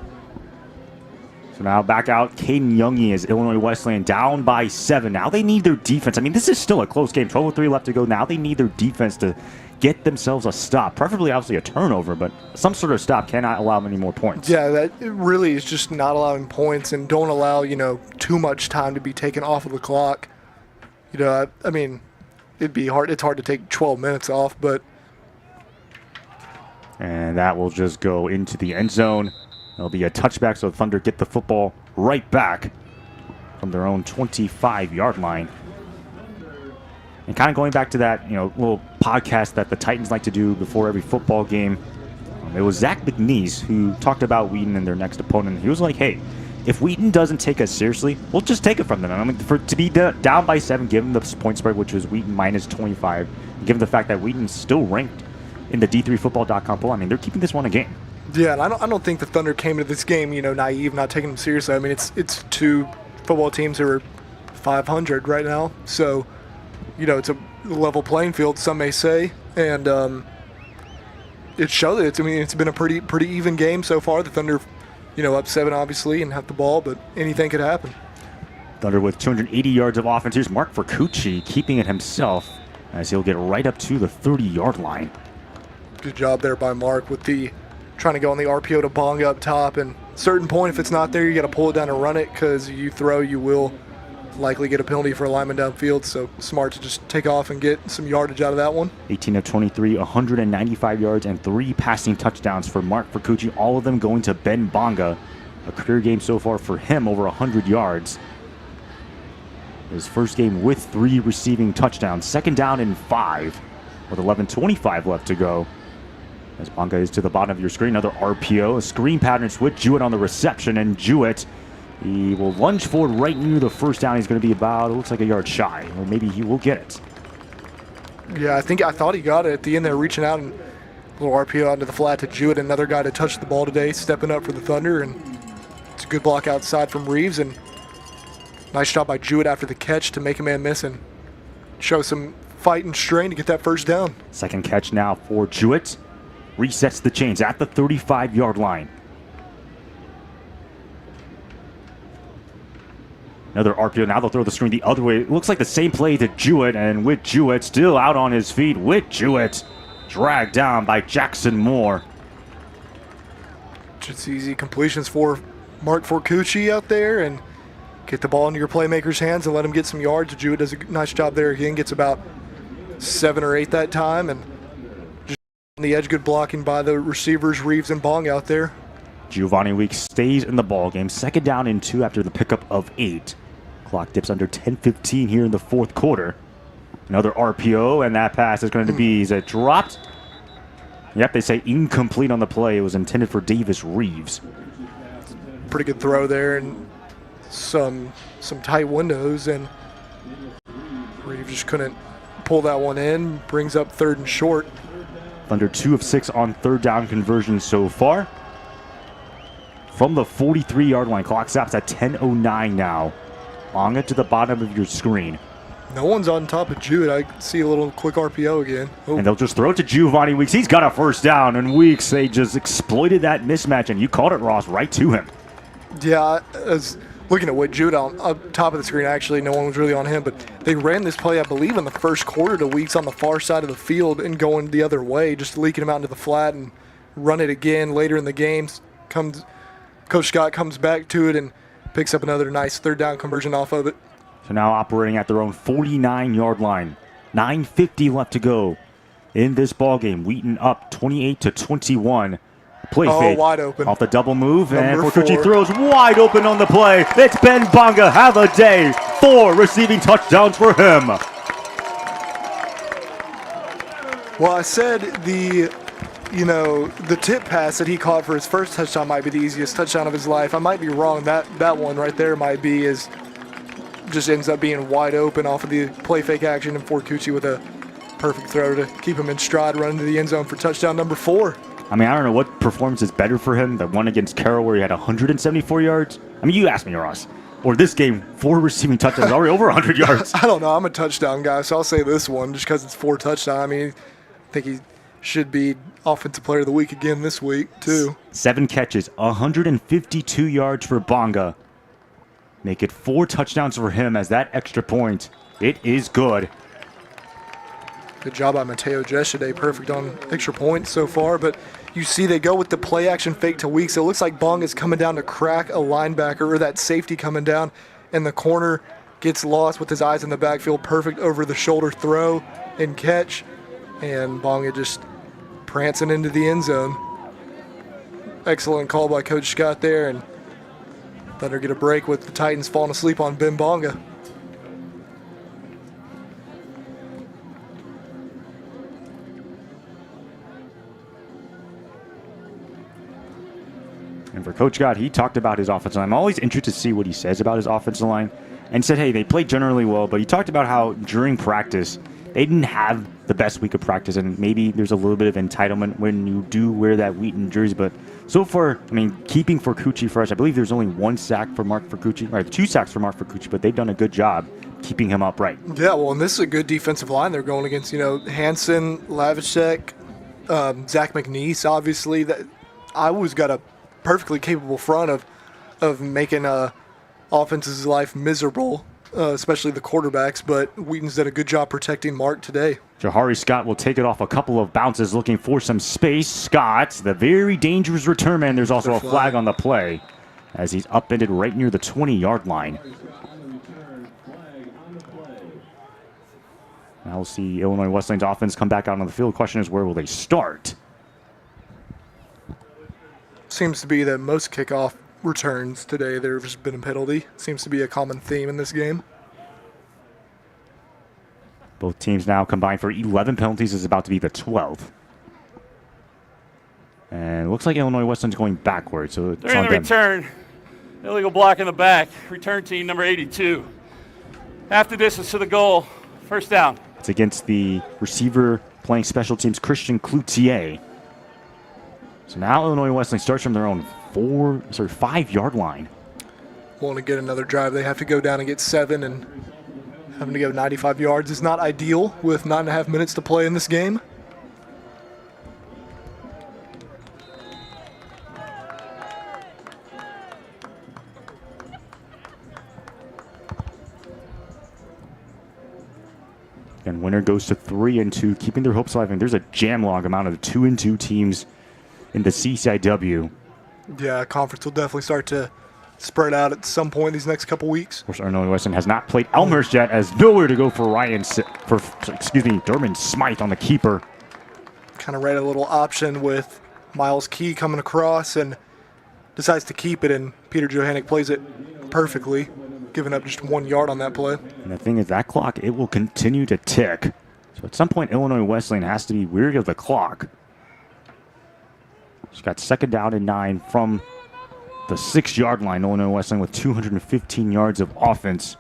So now back out, Caden Youngie is Illinois Wesleyan down by 7. Now they need their defense. I mean, this is still a close game. 12:03 left to go. Now they need their defense to get themselves a stop. Preferably, obviously, a turnover, but some sort of stop cannot allow many more points. Yeah, that it really is just not allowing points, and don't allow, too much time to be taken off of the clock. I mean, it'd be hard. It's hard to take 12 minutes off, but. And that will just go into the end zone. There'll be a touchback, so Thunder get the football right back from their own 25-yard line. And kind of going back to that, little podcast that the Titans like to do before every football game, it was Zach McNeese who talked about Wheaton and their next opponent. He was like, hey, if Wheaton doesn't take us seriously, we'll just take it from them. I mean, to be down by 7, given the point spread, which was Wheaton minus 25, given the fact that Wheaton's still ranked in the D3Football.com poll, I mean, they're keeping this one a game. Yeah, and I don't think the Thunder came into this game, naive, not taking them seriously. I mean, it's two football teams who are 500 right now, so it's a level playing field, some may say, and it showed that it's been a pretty even game so far. The Thunder, up 7 obviously and have the ball, but anything could happen. Thunder with 280 yards of offense. Here's Mark Vercucci keeping it himself as he'll get right up to the 30-yard line. Good job there by Mark with trying to go on the RPO to Bonga up top, and certain point, if it's not there, you got to pull it down and run it, because you will likely get a penalty for a lineman downfield, so smart to just take off and get some yardage out of that one. 18 of 23, 195 yards, and 3 passing touchdowns for Mark Vercucci, all of them going to Ben Bonga. A career game so far for him, over 100 yards. His first game with 3 receiving touchdowns. 2nd down and 5 with 11:25 left to go. As Bonga is to the bottom of your screen, another RPO, a screen pattern switch, Jewett on the reception, and Jewett, he will lunge forward right near the first down. He's going to be about, it looks like a yard shy, or maybe he will get it. Yeah, I thought he got it at the end there, reaching out, and a little RPO onto the flat to Jewett, another guy to touch the ball today, stepping up for the Thunder, and it's a good block outside from Reeves, and nice job by Jewett after the catch to make a man miss and show some fight and strain to get that first down. Second catch now for Jewett. Resets the chains at the 35-yard line. Another RPO. Now they'll throw the screen the other way. It looks like the same play to Jewett, and with Jewett still out on his feet, with Jewett dragged down by Jackson Moore. Just easy completions for Mark Vercucci out there, and get the ball into your playmaker's hands and let him get some yards. Jewett does a nice job there again, gets about 7 or 8 that time, and on the edge, good blocking by the receivers, Reeves and Bong out there. Giovanni Weeks stays in the ball game. 2nd down and 2 after the pickup of 8. Clock dips under 10:15 here in the 4th quarter. Another RPO, and that pass is going to be, is it dropped? Yep, they say incomplete on the play. It was intended for Davis Reeves. Pretty good throw there, and some tight windows, and Reeves just couldn't pull that one in. Brings up 3rd and short. Thunder 2 of 6 on 3rd down conversions so far. From the 43-yard line, clock stops at 10:09 now. Bonga to the bottom of your screen. No one's on top of Jewett. I see a little quick RPO again. Oh. And they'll just throw it to Giovanni Weeks. He's got a first down, and Weeks, they just exploited that mismatch, and you called it, Ross, right to him. Yeah, as looking at what Jude on up top of the screen, actually, no one was really on him, but they ran this play, I believe, in the first quarter to Weeks on the far side of the field and going the other way, just leaking him out into the flat and run it again later in the game. Coach Scott comes back to it and picks up another nice third down conversion off of it. So now operating at their own 49-yard line. 9:50 left to go in this ball game. Wheaton up 28-21. Play fake wide open. Off the double move, and Number Fortucci 4. throws wide open on the play. It's Ben Bonga. Have a day. 4 receiving touchdowns for him. Well, I said the tip pass that he caught for his first touchdown might be the easiest touchdown of his life. I might be wrong. That one right there might be just ends up being wide open off of the play fake action, and Fortucci with a perfect throw to keep him in stride, run into the end zone for touchdown number 4. I mean, I don't know what performance is better for him. The one against Carroll where he had 174 yards. I mean, you asked me, Ross. Or this game, 4 receiving touchdowns, already over 100 yards. I don't know. I'm a touchdown guy, so I'll say this one just because it's 4 touchdowns. I mean, I think he should be Offensive Player of the Week again this week, too. 7 catches, 152 yards for Bonga. Make it 4 touchdowns for him as that extra point. It is good. Good job by Mateo yesterday. Perfect on extra points so far. But you see they go with the play action fake to Weeks. It looks like Bonga's coming down to crack a linebacker or that safety coming down. And the corner gets lost with his eyes in the backfield. Perfect over the shoulder throw and catch. And Bonga just prancing into the end zone. Excellent call by Coach Scott there. And Thunder get a break with the Titans falling asleep on Ben Bonga. And for Coach Scott, he talked about his offensive line. I'm always interested to see what he says about his offensive line. And said, hey, they played generally well, but he talked about how during practice, they didn't have the best week of practice, and maybe there's a little bit of entitlement when you do wear that Wheaton jersey. But so far, I mean, keeping Fortucci fresh, I believe there's only 1 sack for Mark Fortucci, or 2 sacks for Mark Fortucci, but they've done a good job keeping him upright. Yeah, well, and this is a good defensive line they're going against. Hansen, Lavishek, Zach McNeese, obviously. That Iowa's got a perfectly capable front of making offense's life miserable, especially the quarterbacks, but Wheaton's done a good job protecting Mark today. Jahari Scott will take it off a couple of bounces looking for some space. Scott, the very dangerous return man. There's also a flag on the play as he's upended right near the 20-yard line. Now we'll see Illinois Wesleyan's offense come back out on the field. The question is, where will they start? Seems to be that most kickoff returns today, there's been a penalty. Seems to be a common theme in this game. Both teams now combined for 11 penalties. Is about to be the 12th. And it looks like Illinois Wesleyan's going backwards. So it's During on the them. return, illegal block in the back. Return team number 82. Half the distance to the goal. First down. It's against the receiver playing special teams, Christian Cloutier. So now Illinois Wesleyan starts from their own 5-yard line. Want to get another drive. They have to go down and get 7, and having to go 95 yards is not ideal with 9.5 minutes to play in this game. And winner goes to 3-2, keeping their hopes alive. And there's a jam log amount of 2-2 teams in the CCIW. Yeah, conference will definitely start to spread out at some point these next couple weeks. Of course, Illinois Wesleyan has not played Elmhurst yet, as nowhere to go for Derman Smythe on the keeper. Kind of read a little option with Miles Key coming across and decides to keep it, and Peter Johannick plays it perfectly, giving up just 1 yard on that play. And the thing is, that clock, it will continue to tick. So at some point, Illinois Wesleyan has to be weary of the clock. She's got 2nd down and 9 from the 6-yard line. Illinois Wesleyan with 215 yards of offense.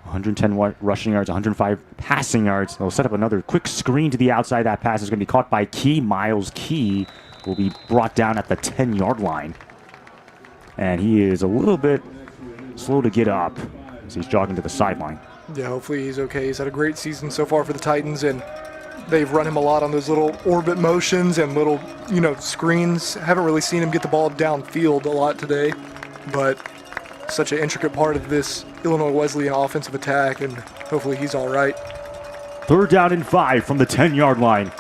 110 rushing yards, 105 passing yards. They'll set up another quick screen to the outside. That pass is going to be caught by Key. Miles Key will be brought down at the 10-yard line. And he is a little bit slow to get up as he's jogging to the sideline. Yeah, hopefully he's okay. He's had a great season so far for the Titans, and They've run him a lot on those little orbit motions and little, screens. Haven't really seen him get the ball downfield a lot today, but such an intricate part of this Illinois Wesleyan offensive attack, and hopefully he's all right. 3rd down and 5 from the 10-yard line.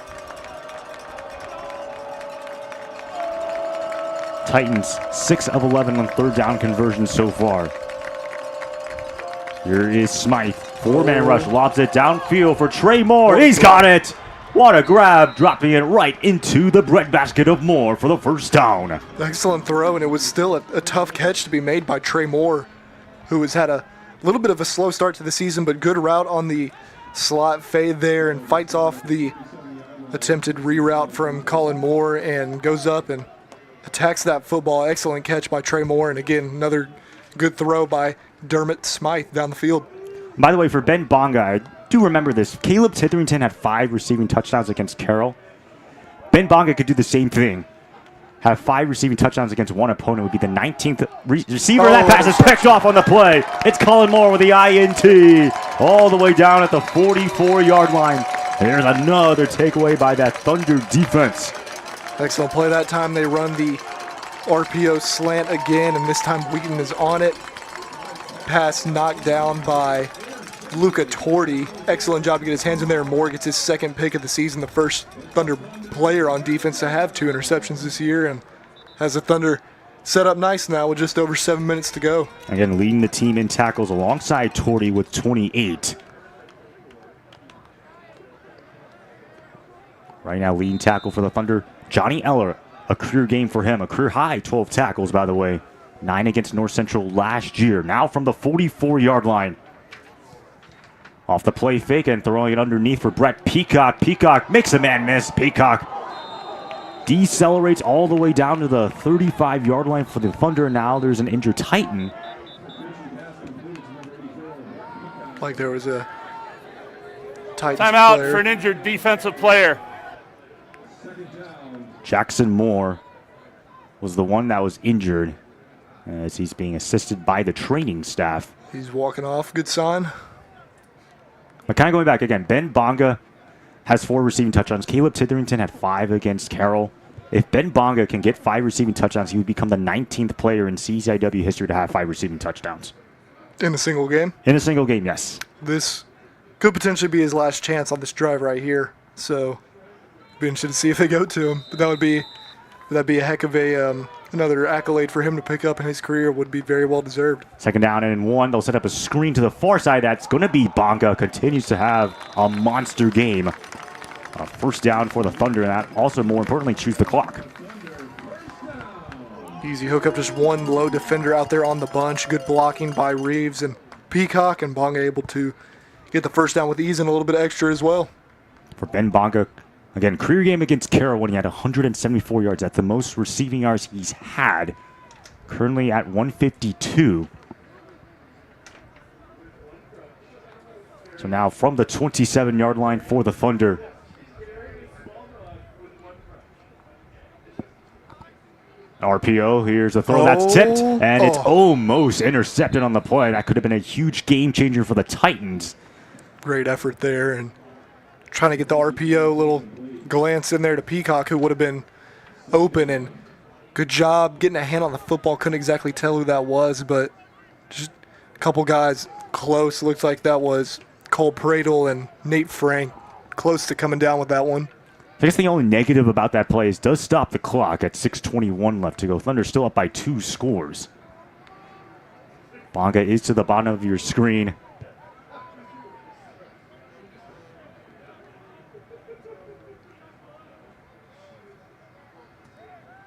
Titans 6 of 11 on 3rd down conversions so far. Here is Smythe. 4-man rush, lobs it downfield for Trey Moore. He's got it. What a grab, dropping it right into the breadbasket of Moore for the 1st down. Excellent throw, and it was still a tough catch to be made by Trey Moore, who has had a little bit of a slow start to the season, but good route on the slot fade there and fights off the attempted reroute from Colin Moore and goes up and attacks that football. Excellent catch by Trey Moore, and again, another good throw by Dermot Smythe down the field. By the way, for Ben Bonga, I do remember this. Caleb Titherington had 5 receiving touchdowns against Carroll. Ben Bonga could do the same thing. Have 5 receiving touchdowns against one opponent. Would be the 19th receiver. That pass is picked off on the play. It's Colin Moore with the INT. All the way down at the 44-yard line. There's another takeaway by that Thunder defense. Excellent play that time. They run the RPO slant again, and this time Wheaton is on it. Pass knocked down by Luca Torti. Excellent job to get his hands in there. Moore gets his 2nd pick of the season, the first Thunder player on defense to have 2 interceptions this year, and has the Thunder set up nice now with just over 7 minutes to go. Again, leading the team in tackles alongside Torti with 28. Right now, leading tackle for the Thunder, Johnny Eller. A career game for him, a career high 12 tackles, by the way. 9 against North Central last year. Now from the 44-yard line. Off the play fake and throwing it underneath for Brett Peacock. Peacock makes a man miss. Peacock decelerates all the way down to the 35-yard line for the Thunder. Now there's an injured Titan. Like there was a Titans timeout player. for an injured defensive player. Jackson Moore was the one that was injured as he's being assisted by the training staff. He's walking off. Good sign. But kind of going back again, Ben Bonga has 4 receiving touchdowns. Caleb Titherington had 5 against Carroll. If Ben Bonga can get 5 receiving touchdowns, he would become the 19th player in CCIW history to have 5 receiving touchdowns. In a single game? In a single game, yes. This could potentially be his last chance on this drive right here. So, be interested to see if they go to him. But that'd be a heck of a another accolade for him to pick up in his career. Would be very well deserved. 2nd down and 1. They'll set up a screen to the far side. That's going to be Bonga. Continues to have a monster game. A 1st down for the Thunder, and that also, more importantly, chews the clock. Easy hookup, just one low defender out there on the bunch. Good blocking by Reeves and Peacock, and Bonga able to get the 1st down with ease and a little bit extra as well. For Ben Bonga, again, career game against Carroll when he had 174 yards. That's the most receiving yards he's had. Currently at 152. So now from the 27-yard line for the Thunder. RPO, here's a throw that's tipped, and it's almost intercepted on the play. That could have been a huge game changer for the Titans. Great effort there, and trying to get the RPO, little glance in there to Peacock, who would have been open, and good job getting a hand on the football. Couldn't exactly tell who that was, but just a couple guys close. Looks like that was Cole Pradle and Nate Frank close to coming down with that one. I guess the only negative about that play is does stop the clock at 6:21 left to go. Thunder still up by 2 scores. Bonga is to the bottom of your screen.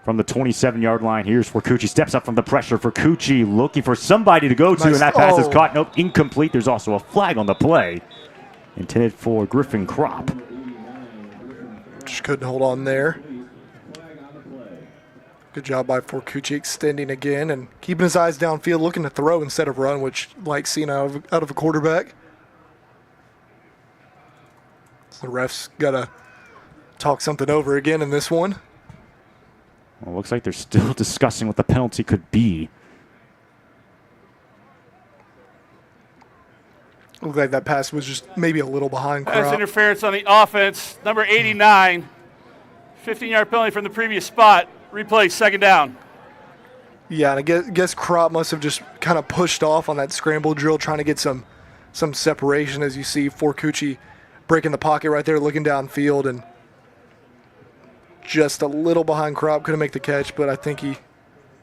From the 27-yard line, here's Forcucci. Steps up from the pressure. Forcucci looking for somebody to go to, and that pass is caught. Nope, incomplete. There's also a flag on the play. Intended for Griffin Kropp. Just couldn't hold on there. Good job by Forcucci extending again and keeping his eyes downfield, looking to throw instead of run, which like seeing out of a quarterback. So the refs got to talk something over again in this one. Well, looks like they're still discussing what the penalty could be. Looked like that pass was just maybe a little behind Pass Crop. interference on the offense. Number 89, 15-yard penalty from the previous spot. Replay, second down. Yeah, and I guess Crop must have just kind of pushed off on that scramble drill, trying to get some separation, as you see Forcucci breaking the pocket right there, looking downfield, and just a little behind Crop. Couldn't make the catch, but I think he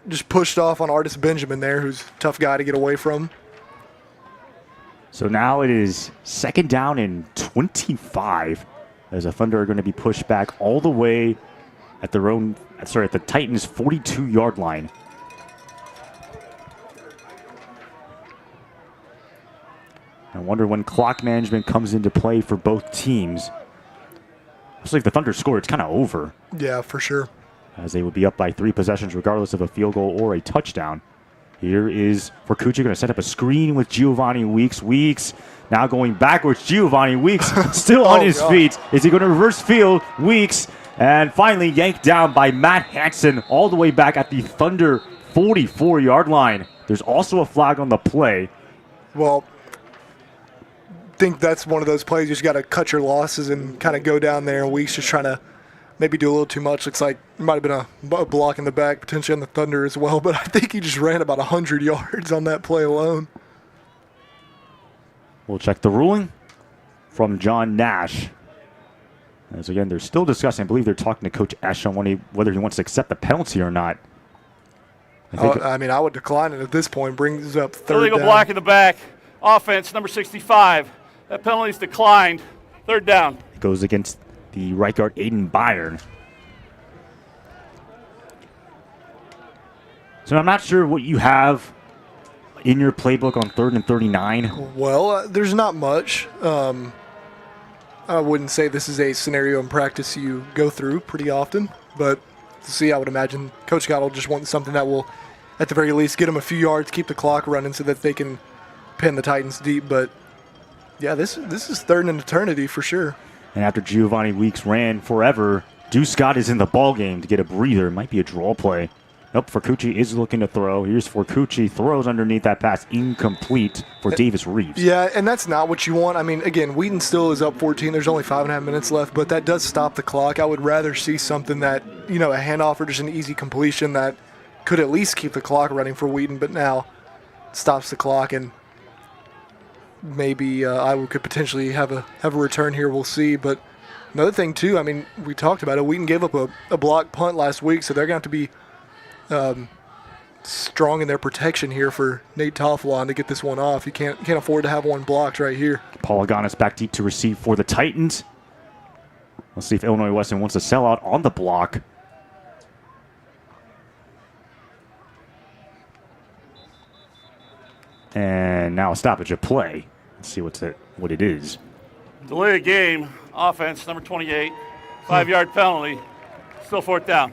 just pushed off on Artis Benjamin there, who's a tough guy to get away from. So now it is second down and 25 as the Thunder are going to be pushed back all the way at the Titans' 42-yard line. I wonder when clock management comes into play for both teams. Looks like the Thunder score, it's kind of over. Yeah, for sure. As they would be up by 3 possessions regardless of a field goal or a touchdown. Here is Forcucci going to set up a screen with Giovanni Weeks. Weeks now going backwards. Giovanni Weeks still on his feet. Is he going to reverse field? Weeks. And finally yanked down by Matt Hansen all the way back at the Thunder 44-yard line. There's also a flag on the play. Well, I think that's one of those plays you just got to cut your losses and kind of go down there. Weeks just trying to maybe do a little too much. Looks like it might have been a block in the back, potentially on the Thunder as well, but I think he just ran about 100 yards on that play alone. We'll check the ruling from John Nash. As again, they're still discussing. I believe they're talking to Coach Esch on whether he wants to accept the penalty or not. I would decline it at this point. Brings up third Illegal down. block in the back. Offense, number 65. That penalty's declined. Third down. It goes against the right guard, Aiden Byron. So I'm not sure what you have in your playbook on 3rd and 39. Well, there's not much. I wouldn't say this is a scenario in practice you go through pretty often, but to see, I would imagine Coach Scott will just want something that will, at the very least, get them a few yards, keep the clock running so that they can pin the Titans deep. But yeah, this is third and an eternity for sure. And after Giovanni Weeks ran forever, Deuce Scott is in the ball game to get a breather. It might be a draw play. Nope, Forcucci is looking to throw. Here's Forcucci, throws underneath that pass, incomplete for Davis Reeves. Yeah, and that's not what you want. I mean, again, Wheaton still is up 14. There's only 5.5 minutes left, but that does stop the clock. I would rather see something that, a handoff or just an easy completion that could at least keep the clock running for Wheaton, but now stops the clock, and maybe Iowa could potentially have a return here. We'll see. But another thing, too, I mean, we talked about it. Wheaton gave up a block punt last week, so they're going to have to be strong in their protection here for Nate Tofflon to get this one off. You can't afford to have one blocked right here. Paul Aganis back deep to receive for the Titans. Let's see if Illinois Wesleyan wants to sell out on the block. And now a stoppage of play. Let's see what it is. Delay of game. Offense, number 28. 5-yard penalty. Still fourth down.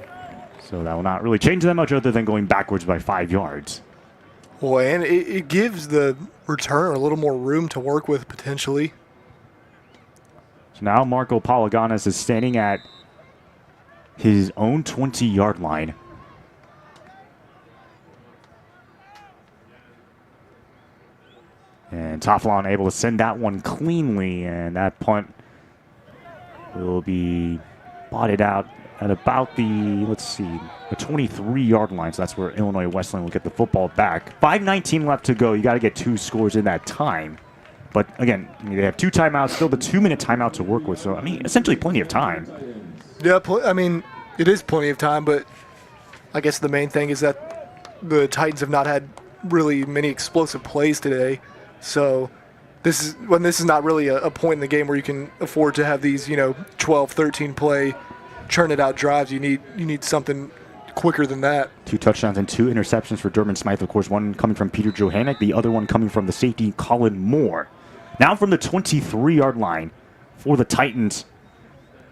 So that will not really change that much other than going backwards by 5 yards. Boy, and it gives the return a little more room to work with potentially. So now Marco Palaganas is standing at his own 20-yard line. And Tofflon able to send that one cleanly, and that punt will be botted out at about the 23-yard line. So that's where Illinois Wesleyan will get the football back. 5:19 left to go. You got to get 2 scores in that time. But again, they have 2 timeouts, still the 2-minute timeout to work with. So, essentially plenty of time. Yeah, it is plenty of time, but I guess the main thing is that the Titans have not had really many explosive plays today. So this is not really a point in the game where you can afford to have these, 12, 13 play, churn it out drives. You need something quicker than that. 2 touchdowns and 2 interceptions for Durbin Smythe. Of course, one coming from Peter Johannek, the other one coming from the safety Colin Moore. Now from the 23-yard line for the Titans.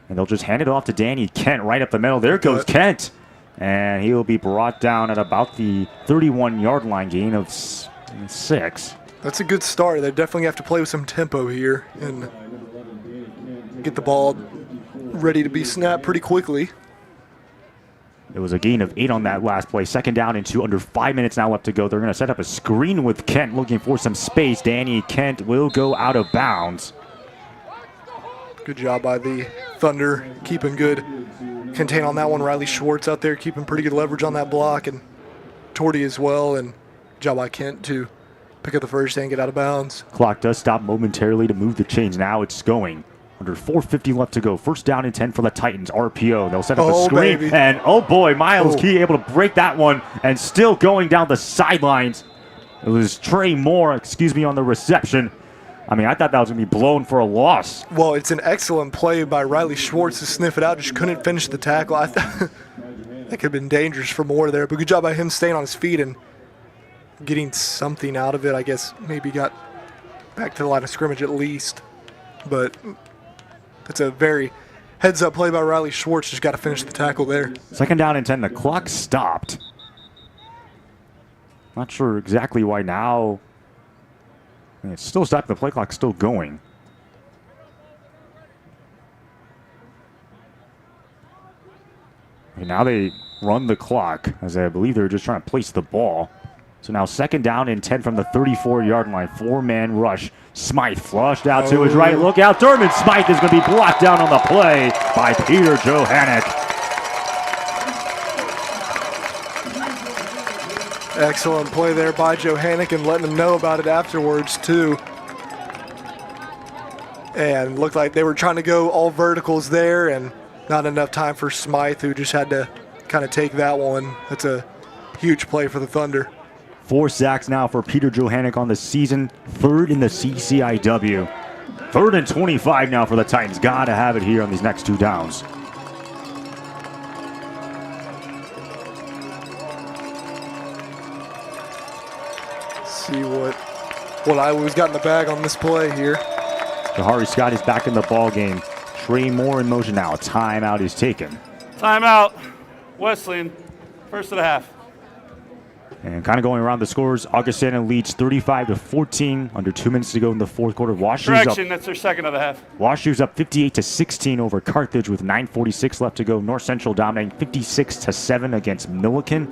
And they'll just hand it off to Danny Kent right up the middle. There goes Kent. And he will be brought down at about the 31-yard line, gain of 6. That's a good start. They definitely have to play with some tempo here and get the ball ready to be snapped pretty quickly. It was a gain of 8 on that last play. Second down and 2, under 5 minutes now left to go. They're going to set up a screen with Kent looking for some space. Danny Kent will go out of bounds. Good job by the Thunder, keeping good contain on that one. Riley Schwartz out there keeping pretty good leverage on that block, and Torty as well, and good job by Kent to pick up the first and get out of bounds. Clock does stop momentarily to move the chains. Now it's going. Under 4:50 left to go. First down and 10 for the Titans. RPO. They'll set up a screen. Baby. And, oh boy, Miles Key able to break that one and still going down the sidelines. It was Trey Moore, on the reception. I mean, I thought that was going to be blown for a loss. Well, it's an excellent play by Riley Schwartz to sniff it out. Just couldn't finish the tackle. I thought that could have been dangerous for Moore there. But good job by him staying on his feet and getting something out of it. I guess maybe got back to the line of scrimmage at least. But that's a very heads-up play by Riley Schwartz. Just got to finish the tackle there. Second down and 10. The clock stopped. Not sure exactly why now. I mean, it's still stopped. The play clock's still going. And now they run the clock, as I believe they're just trying to place the ball. So now second down and 10 from the 34-yard line. 4-man rush. Smythe flushed out to his right. Look out. Dermot Smythe is going to be blocked down on the play by Peter Johannick. Excellent play there by Johannick and letting them know about it afterwards, too. And looked like they were trying to go all verticals there and not enough time for Smythe, who just had to kind of take that one. That's a huge play for the Thunder. 4 sacks now for Peter Johannick on the season. 3rd in the CCIW. 3rd and 25 now for the Titans. Got to have it here on these next 2 downs. See what Iowa's got in the bag on this play here. Jahari Scott is back in the ball game. Trey Moore in motion now. A timeout is taken. Timeout. Wesleyan. First of the half. And kind of going around the scores, Augustana leads 35-14. Under 2 minutes to go in the fourth quarter. Correction, that's their second of the half. WashU's up 58-16 over Carthage with 9:46 left to go. North Central dominating 56-7 against Milliken.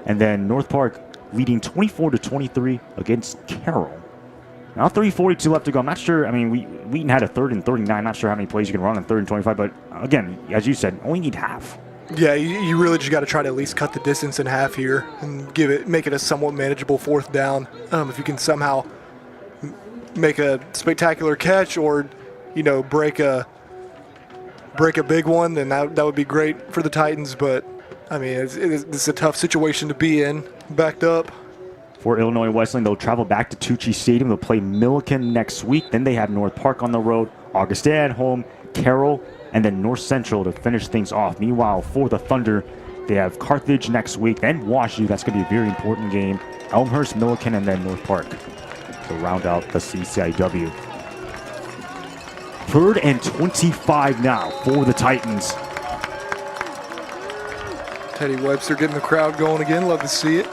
And then North Park leading 24-23 against Carroll. Now 3:42 left to go. I'm not sure. I mean, Wheaton had a 3rd and 39. Not sure how many plays you can run on 3rd and 25. But again, as you said, only need half. Yeah, you really just got to try to at least cut the distance in half here and make it a somewhat manageable 4th down. If you can somehow make a spectacular catch or, break a big one, then that would be great for the Titans. But I mean, it's a tough situation to be in, backed up. For Illinois Wesleyan, they'll travel back to Tucci Stadium. They'll play Milliken next week. Then they have North Park on the road, Augustana at home, Carroll, and then North Central to finish things off. Meanwhile, for the Thunder, they have Carthage next week, then WashU. That's going to be a very important game. Elmhurst, Milliken, and then North Park to round out the CCIW. 3rd and 25 now for the Titans. Teddy Webster getting the crowd going again. Love to see it.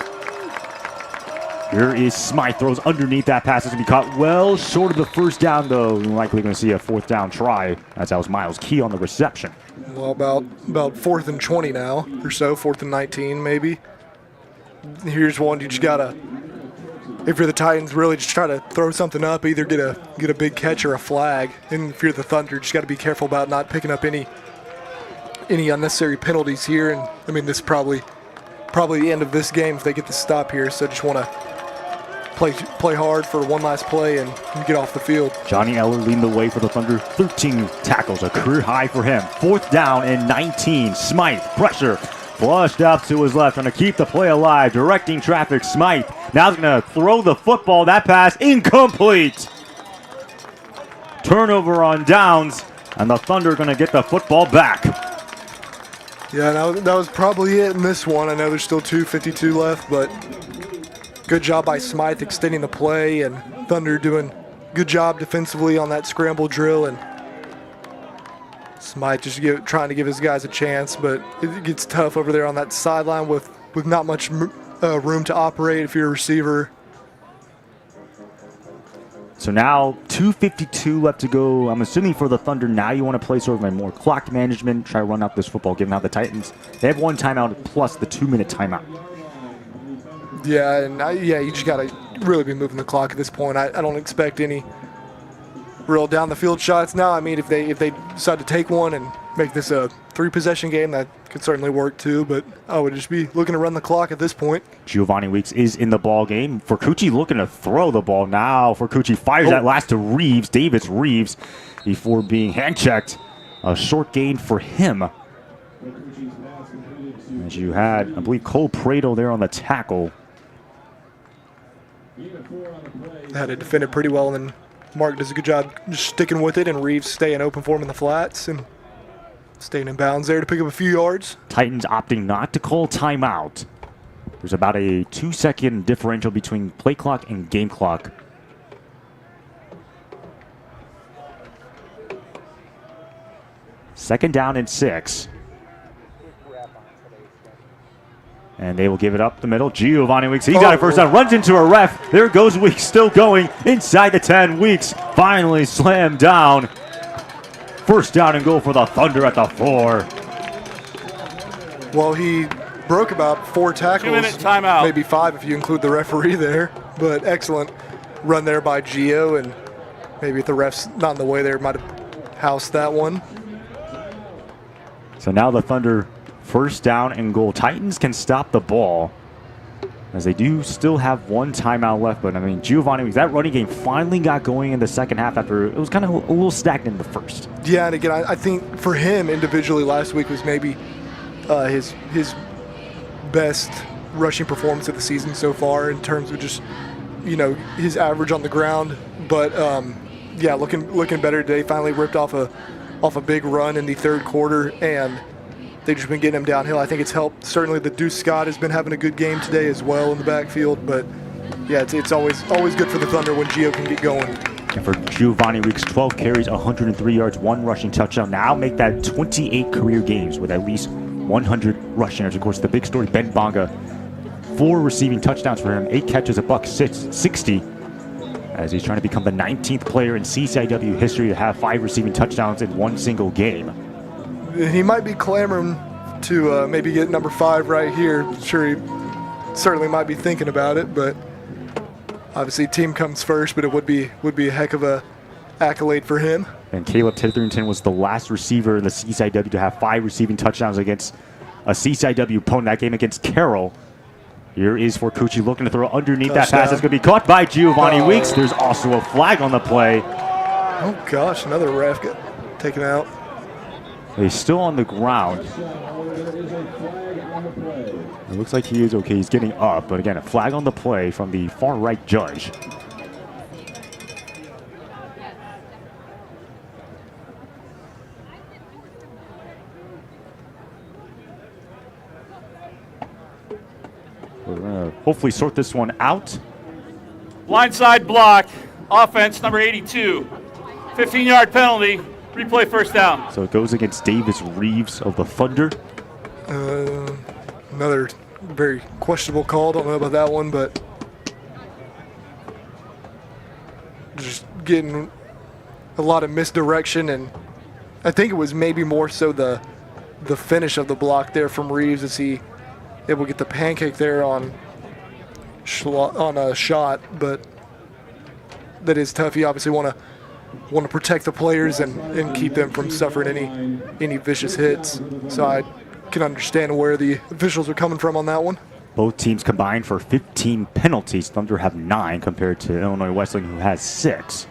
Here is Smythe. Throws underneath. That pass is going to be caught well short of the first down, though. You're likely going to see a 4th down try, as that was Miles Key on the reception. Well, about 4th and 20 now or so. 4th and 19 maybe. Here's one you just got to, if you're the Titans, really just try to throw something up. Either get a big catch or a flag. And if you're the Thunder, just got to be careful about not picking up any unnecessary penalties here. And I mean, this is probably the end of this game if they get the stop here. So just want to play hard for one last play and get off the field. Johnny Eller leading the way for the Thunder. 13 tackles, a career high for him. 4th down and 19. Smythe, pressure, flushed out to his left, trying to keep the play alive, directing traffic. Smythe now is going to throw the football. That pass incomplete. Turnover on downs, and the Thunder are going to get the football back. Yeah, that was probably it in this one. I know there's still 2:52 left, but good job by Smythe extending the play, and Thunder doing good job defensively on that scramble drill, and Smythe just trying to give his guys a chance, but it gets tough over there on that sideline with not much room to operate if you're a receiver. So now 2:52 left to go. I'm assuming for the Thunder now you want to play sort of a more clock management, try to run out this football, given how the Titans, they have 1 timeout plus the 2-minute timeout. Yeah, and you just got to really be moving the clock at this point. I don't expect any real down the field shots now. I mean, if they decide to take one and make this a 3-possession game, that could certainly work too, but I would just be looking to run the clock at this point. Giovanni Weeks is in the ball game. Furcucci looking to throw the ball now. Furcucci fires that last to Reeves, Davis Reeves, before being hand-checked. A short gain for him. As you had, I believe, Cole Prado there on the tackle. Had it defended pretty well, and then Mark does a good job just sticking with it, and Reeves staying open for him in the flats and staying in bounds there to pick up a few yards. Titans opting not to call timeout. There's about a 2-second differential between play clock and game clock. Second down and 6. And they will give it up the middle. Giovanni Weeks, he got a first down, runs into a ref. There goes Weeks, still going inside the 10. Weeks finally slammed down. First down and goal for the Thunder at the 4. Well, he broke about 4 tackles. 2-minute timeout. Maybe 5 if you include the referee there. But excellent run there by Gio, and maybe if the ref's not in the way there, might have housed that one. So now the Thunder first down and goal. Titans can stop the ball as they do still have 1 timeout left. But I mean, Giovanni, that running game finally got going in the second half after it was kind of a little stagnant in the first. Yeah, and again, I think for him individually last week was maybe his best rushing performance of the season so far in terms of just, his average on the ground. But yeah, looking better today. Finally ripped off a big run in the third quarter, and they've just been getting him downhill. I think it's helped. Certainly the Deuce Scott has been having a good game today as well in the backfield. But yeah, it's always good for the Thunder when Gio can get going. And for Giovanni Weeks, 12 carries, 103 yards, 1 rushing touchdown. Now make that 28 career games with at least 100 rushing yards. Of course, the big story, Ben Bonga, 4 receiving touchdowns for him, 8 catches, $160, as he's trying to become the 19th player in CCIW history to have 5 receiving touchdowns in 1 single game. He might be clamoring to maybe get number 5 right here. Sure, he certainly might be thinking about it, but obviously team comes first, but it would be a heck of a accolade for him. And Caleb Titherington was the last receiver in the CCIW to have 5 receiving touchdowns against a CCIW opponent. That game against Carroll. Here is Furcucci looking to throw underneath that pass. It's going to be caught by Giovanni Weeks. There's also a flag on the play. Oh gosh, another ref got taken out. He's still on the ground. It looks like he is okay. He's getting up, but again, a flag on the play from the far right judge. We're going to hopefully sort this one out. Blindside block, offense number 82. 15-yard penalty, replay first down. So it goes against Davis Reeves of the Thunder. Another very questionable call. Don't know about that one, but just getting a lot of misdirection, and I think it was maybe more so the finish of the block there from Reeves as he able to get the pancake there on a shot, but that is tough. You obviously want to protect the players and keep them from suffering any vicious hits. So I can understand where the officials are coming from on that one. Both teams combined for 15 penalties. Thunder have 9 compared to Illinois Wesleyan, who has 6.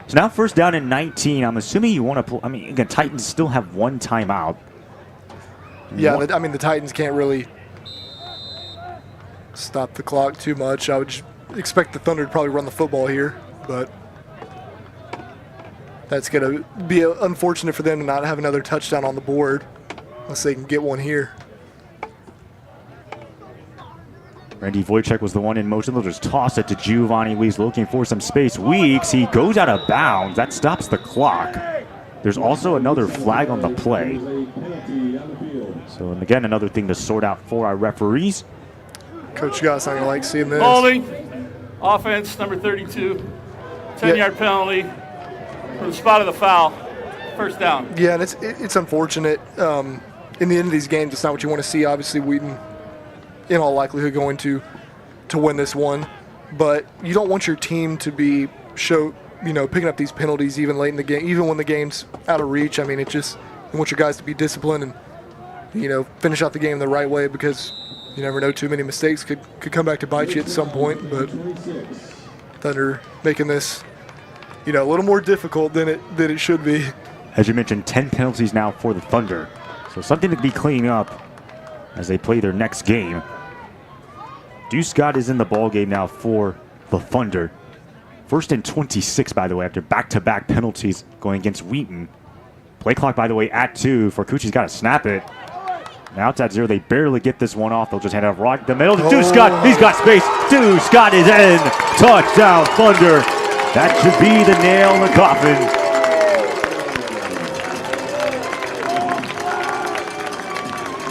So now first down and 19. I'm assuming you want to. I mean, again, Titans still have 1 timeout. Yeah, I mean the Titans can't really stop the clock too much. I would just expect the Thunder to probably run the football here, but that's going to be unfortunate for them to not have another touchdown on the board unless they can get one here. Randy Wojcik was the one in motion. They'll just toss it to Giovanni Weeks looking for some space. Weeks, he goes out of bounds. That stops the clock. There's also another flag on the play. So, and again, another thing to sort out for our referees. Coach Scott's not going to like seeing this. Holding, offense number 32. 10-yard penalty from the spot of the foul. First down. Yeah, and it's unfortunate. In the end of these games, it's not what you want to see. Obviously, Wheaton, in all likelihood, going to win this one. But you don't want your team to be picking up these penalties even late in the game, even when the game's out of reach. I mean, you want your guys to be disciplined and, finish out the game the right way, because you never know, too many mistakes could come back to bite you at some point. But Thunder making this, a little more difficult than it should be. As you mentioned, 10 penalties now for the Thunder. So something to be cleaning up as they play their next game. Deuce Scott is in the ball game now for the Thunder. First and 26, by the way, after back-to-back penalties going against Wheaton. Play clock, by the way, at 2. Forcucci's got to snap it. Now it's at 0. They barely get this one off. They'll just hand it off right the middle to Deuce Scott. He's got space. Deuce Scott is in. Touchdown, Thunder. That should be the nail in the coffin.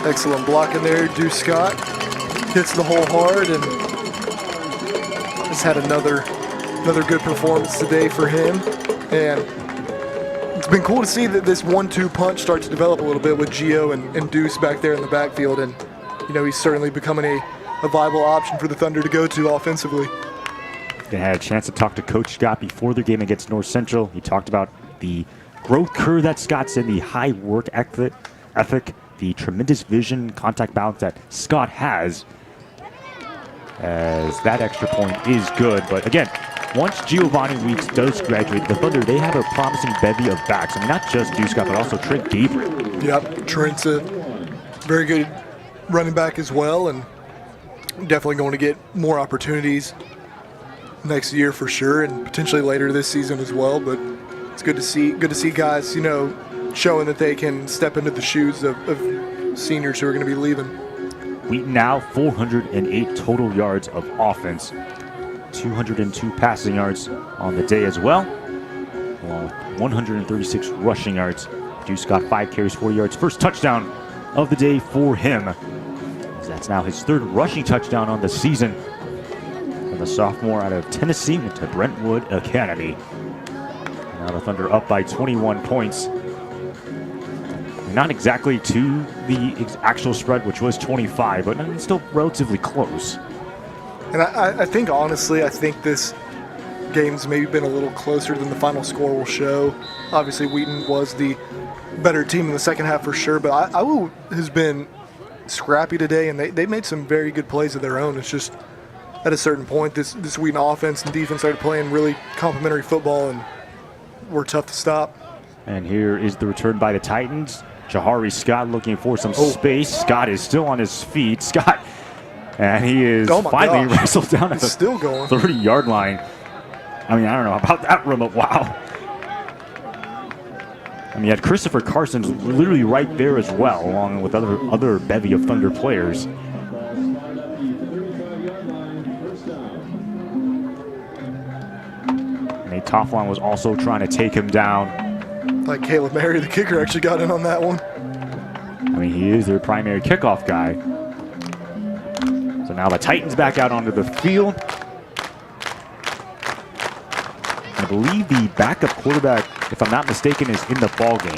Excellent blocking there. Deuce Scott hits the hole hard and has had another good performance today for him. And it's been cool to see that this 1-2 punch start to develop a little bit with Gio and Deuce back there in the backfield. And, he's certainly becoming a viable option for the Thunder to go to offensively. They had a chance to talk to Coach Scott before their game against North Central. He talked about the growth curve that Scott's in, the high work ethic, the tremendous vision, contact balance that Scott has, as that extra point is good. But again, once Giovanni Weeks does graduate, the Thunder, they have a promising bevy of backs. I mean, not just Deuce Scott, but also Trent Gabriel. Yep, Trent's a very good running back as well, and definitely going to get more opportunities next year for sure, and potentially later this season as well. But it's good to see guys, showing that they can step into the shoes of seniors who are going to be leaving. Wheaton now 408 total yards of offense, 202 passing yards on the day as well, along with 136 rushing yards. Deuce got 5 carries, 40 yards. First touchdown of the day for him. That's now his 3rd rushing touchdown on the season. And the sophomore out of Tennessee went to Brentwood Academy. Now the Thunder up by 21 points. Not exactly to the actual spread, which was 25, but it's still relatively close. And I think, honestly, this game's maybe been a little closer than the final score will show. Obviously, Wheaton was the better team in the second half for sure, but IWU has been scrappy today, and they made some very good plays of their own. It's just at a certain point, this Wheaton offense and defense started playing really complimentary football, and were tough to stop. And here is the return by the Titans. Jahari Scott looking for some space. Scott is still on his feet. Scott, and he is finally wrestled down at the 30-yard line. I mean, I don't know about that remote. Wow. I mean, you had Christopher Carson's literally right there as well, along with other bevy of Thunder players. Nate Tofflon was also trying to take him down. Like Caleb Mary, the kicker, actually got in on that one. I mean, he is their primary kickoff guy. So now the Titans back out onto the field. I believe the backup quarterback, if I'm not mistaken, is in the ball game.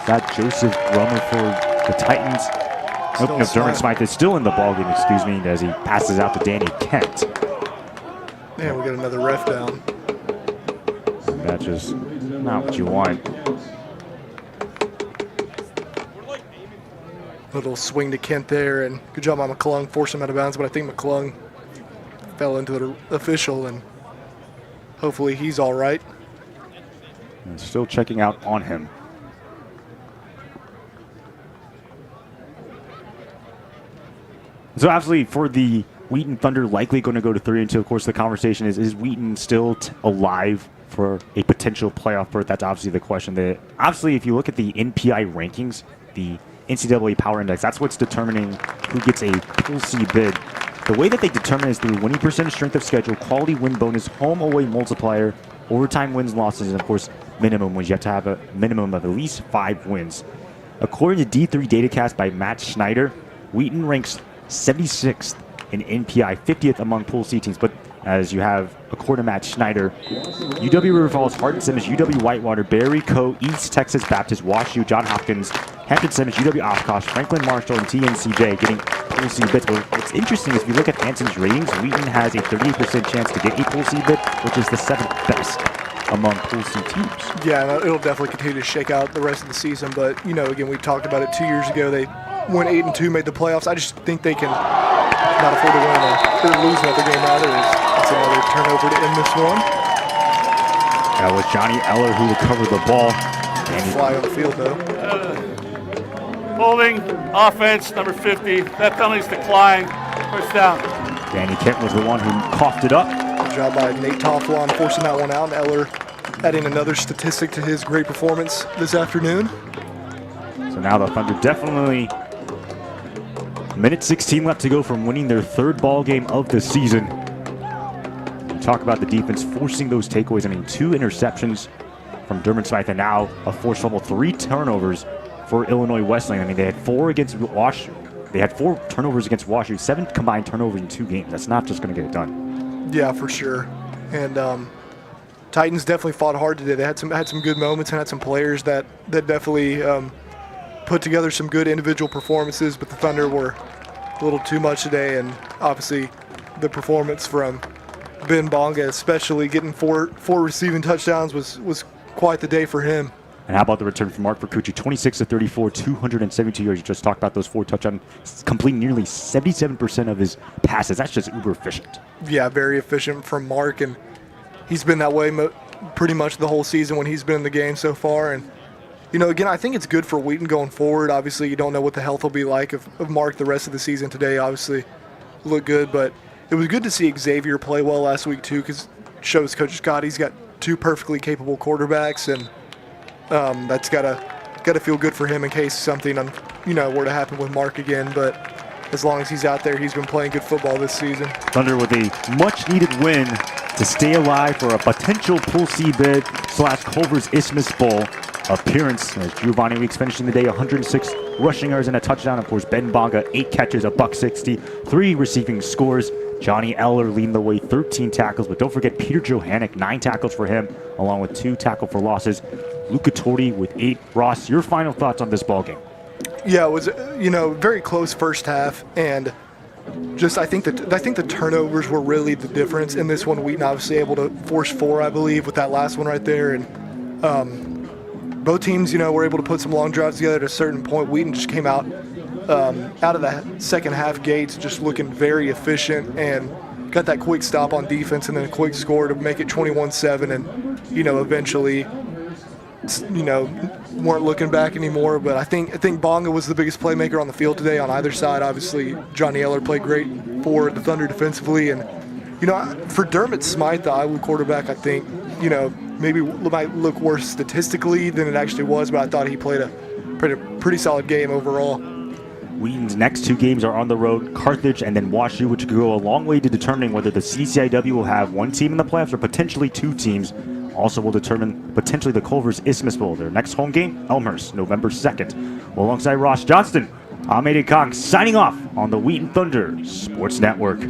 Is that Joseph Rummer for the Titans? Nope, no, Durham Smythe is still in the ball game, excuse me, as he passes out to Danny Kent. Man, we got another ref down. That's just not what you want. Little swing to Kent there, and good job on McClung, forced him out of bounds, but I think McClung fell into the official, and hopefully he's all right. And still checking out on him. So absolutely for the Wheaton Thunder, likely going to go to 3-2. Of course, the conversation is Wheaton still alive for a potential playoff berth? That's obviously the question. Obviously, if you look at the NPI rankings, the NCAA Power Index, that's what's determining who gets a Pool C bid. The way that they determine is through winning percentage, strength of schedule, quality win bonus, home away multiplier, overtime wins, losses, and of course, minimum wins. You have to have a minimum of at least 5 wins. According to D3 Datacast by Matt Schneider, Wheaton ranks 76th in NPI, 50th among Pool C teams. But as you have a quarter match Schneider, UW River Falls, Hardin Simmons, UW Whitewater, Berry, Co, East Texas Baptist, WashU, John Hopkins, Hampton Simmons, UW Oshkosh, Franklin Marshall, and TNCJ getting Pool C bids. But what's interesting is if you look at Hanson's ratings, Wheaton has a 38% chance to get a Pool C bid, which is the 7th best among Pool C teams. Yeah, it'll definitely continue to shake out the rest of the season. But, again, we talked about it 2 years ago. They went 8-2, made the playoffs. I just think they can not afford to win or lose another game either. It's another turnover to end this one. That was Johnny Eller who recovered the ball. Fly on the field, though. Holding, offense, number 50. That penalty's declined. First down. Danny Kent was the one who coughed it up. Good job by Nate Tofflon forcing that one out. Eller adding another statistic to his great performance this afternoon. So now the Thunder definitely, minute 16 left to go from winning their 3rd ball game of the season. You talk about the defense forcing those takeaways. 2 interceptions from Dermot Smythe, and now a forced fumble, 3 turnovers for Illinois Wesleyan. They had 4 against WashU. They had 4 turnovers against WashU, 7 combined turnovers in 2 games. That's not just going to get it done. Yeah, for sure. And Titans definitely fought hard today. They had some good moments and had some players that definitely put together some good individual performances, but the Thunder were a little too much today, and obviously the performance from Ben Bonga, especially getting four receiving touchdowns, was quite the day for him. And how about the return from Mark Vercucci, 26-34, 272 yards. You just talked about those 4 touchdowns, completing nearly 77% of his passes. That's just uber efficient. Yeah, very efficient from Mark, and he's been that way pretty much the whole season when he's been in the game so far. And, again, I think it's good for Wheaton going forward. Obviously, you don't know what the health will be like of Mark the rest of the season. Today obviously looked good, but it was good to see Xavier play well last week too, because it shows Coach Scott he's got 2 perfectly capable quarterbacks, and that's gotta feel good for him in case something were to happen with Mark again. But as long as he's out there, he's been playing good football this season. Thunder with a much-needed win to stay alive for a potential Pool C bid / Culver's Isthmus Bowl appearance. As Giovanni Weeks finishing the day, 106 rushing yards and a touchdown. Of course, Ben Bonga, 8 catches, $160, 3 receiving scores. Johnny Eller leading the way, 13 tackles. But don't forget Peter Johannick, 9 tackles for him, along with 2 tackle for losses. Luca Torti with 8. Ross, your final thoughts on this ballgame? Yeah, it was very close first half, and I think the turnovers were really the difference in this one. Wheaton obviously able to force 4, I believe, with that last one right there, and both teams were able to put some long drives together at a certain point. Wheaton just came out of the second half gates just looking very efficient and got that quick stop on defense and then a quick score to make it 21-7, and eventually weren't looking back anymore. But I think Bonga was the biggest playmaker on the field today on either side. Obviously, Johnny Eller played great for the Thunder defensively, and for Dermot Smythe, the Iowa quarterback, I think maybe might look worse statistically than it actually was, but I thought he played a pretty solid game overall. Wheaton's next 2 games are on the road, Carthage and then WashU, which could go a long way to determining whether the CCIW will have 1 team in the playoffs or potentially 2 teams. Also will determine potentially the Culver's Isthmus Bowl. Their next home game, Elmhurst, November 2nd. Well, alongside Ross Johnston, I'm Aiden Kong signing off on the Wheaton Thunder Sports Network.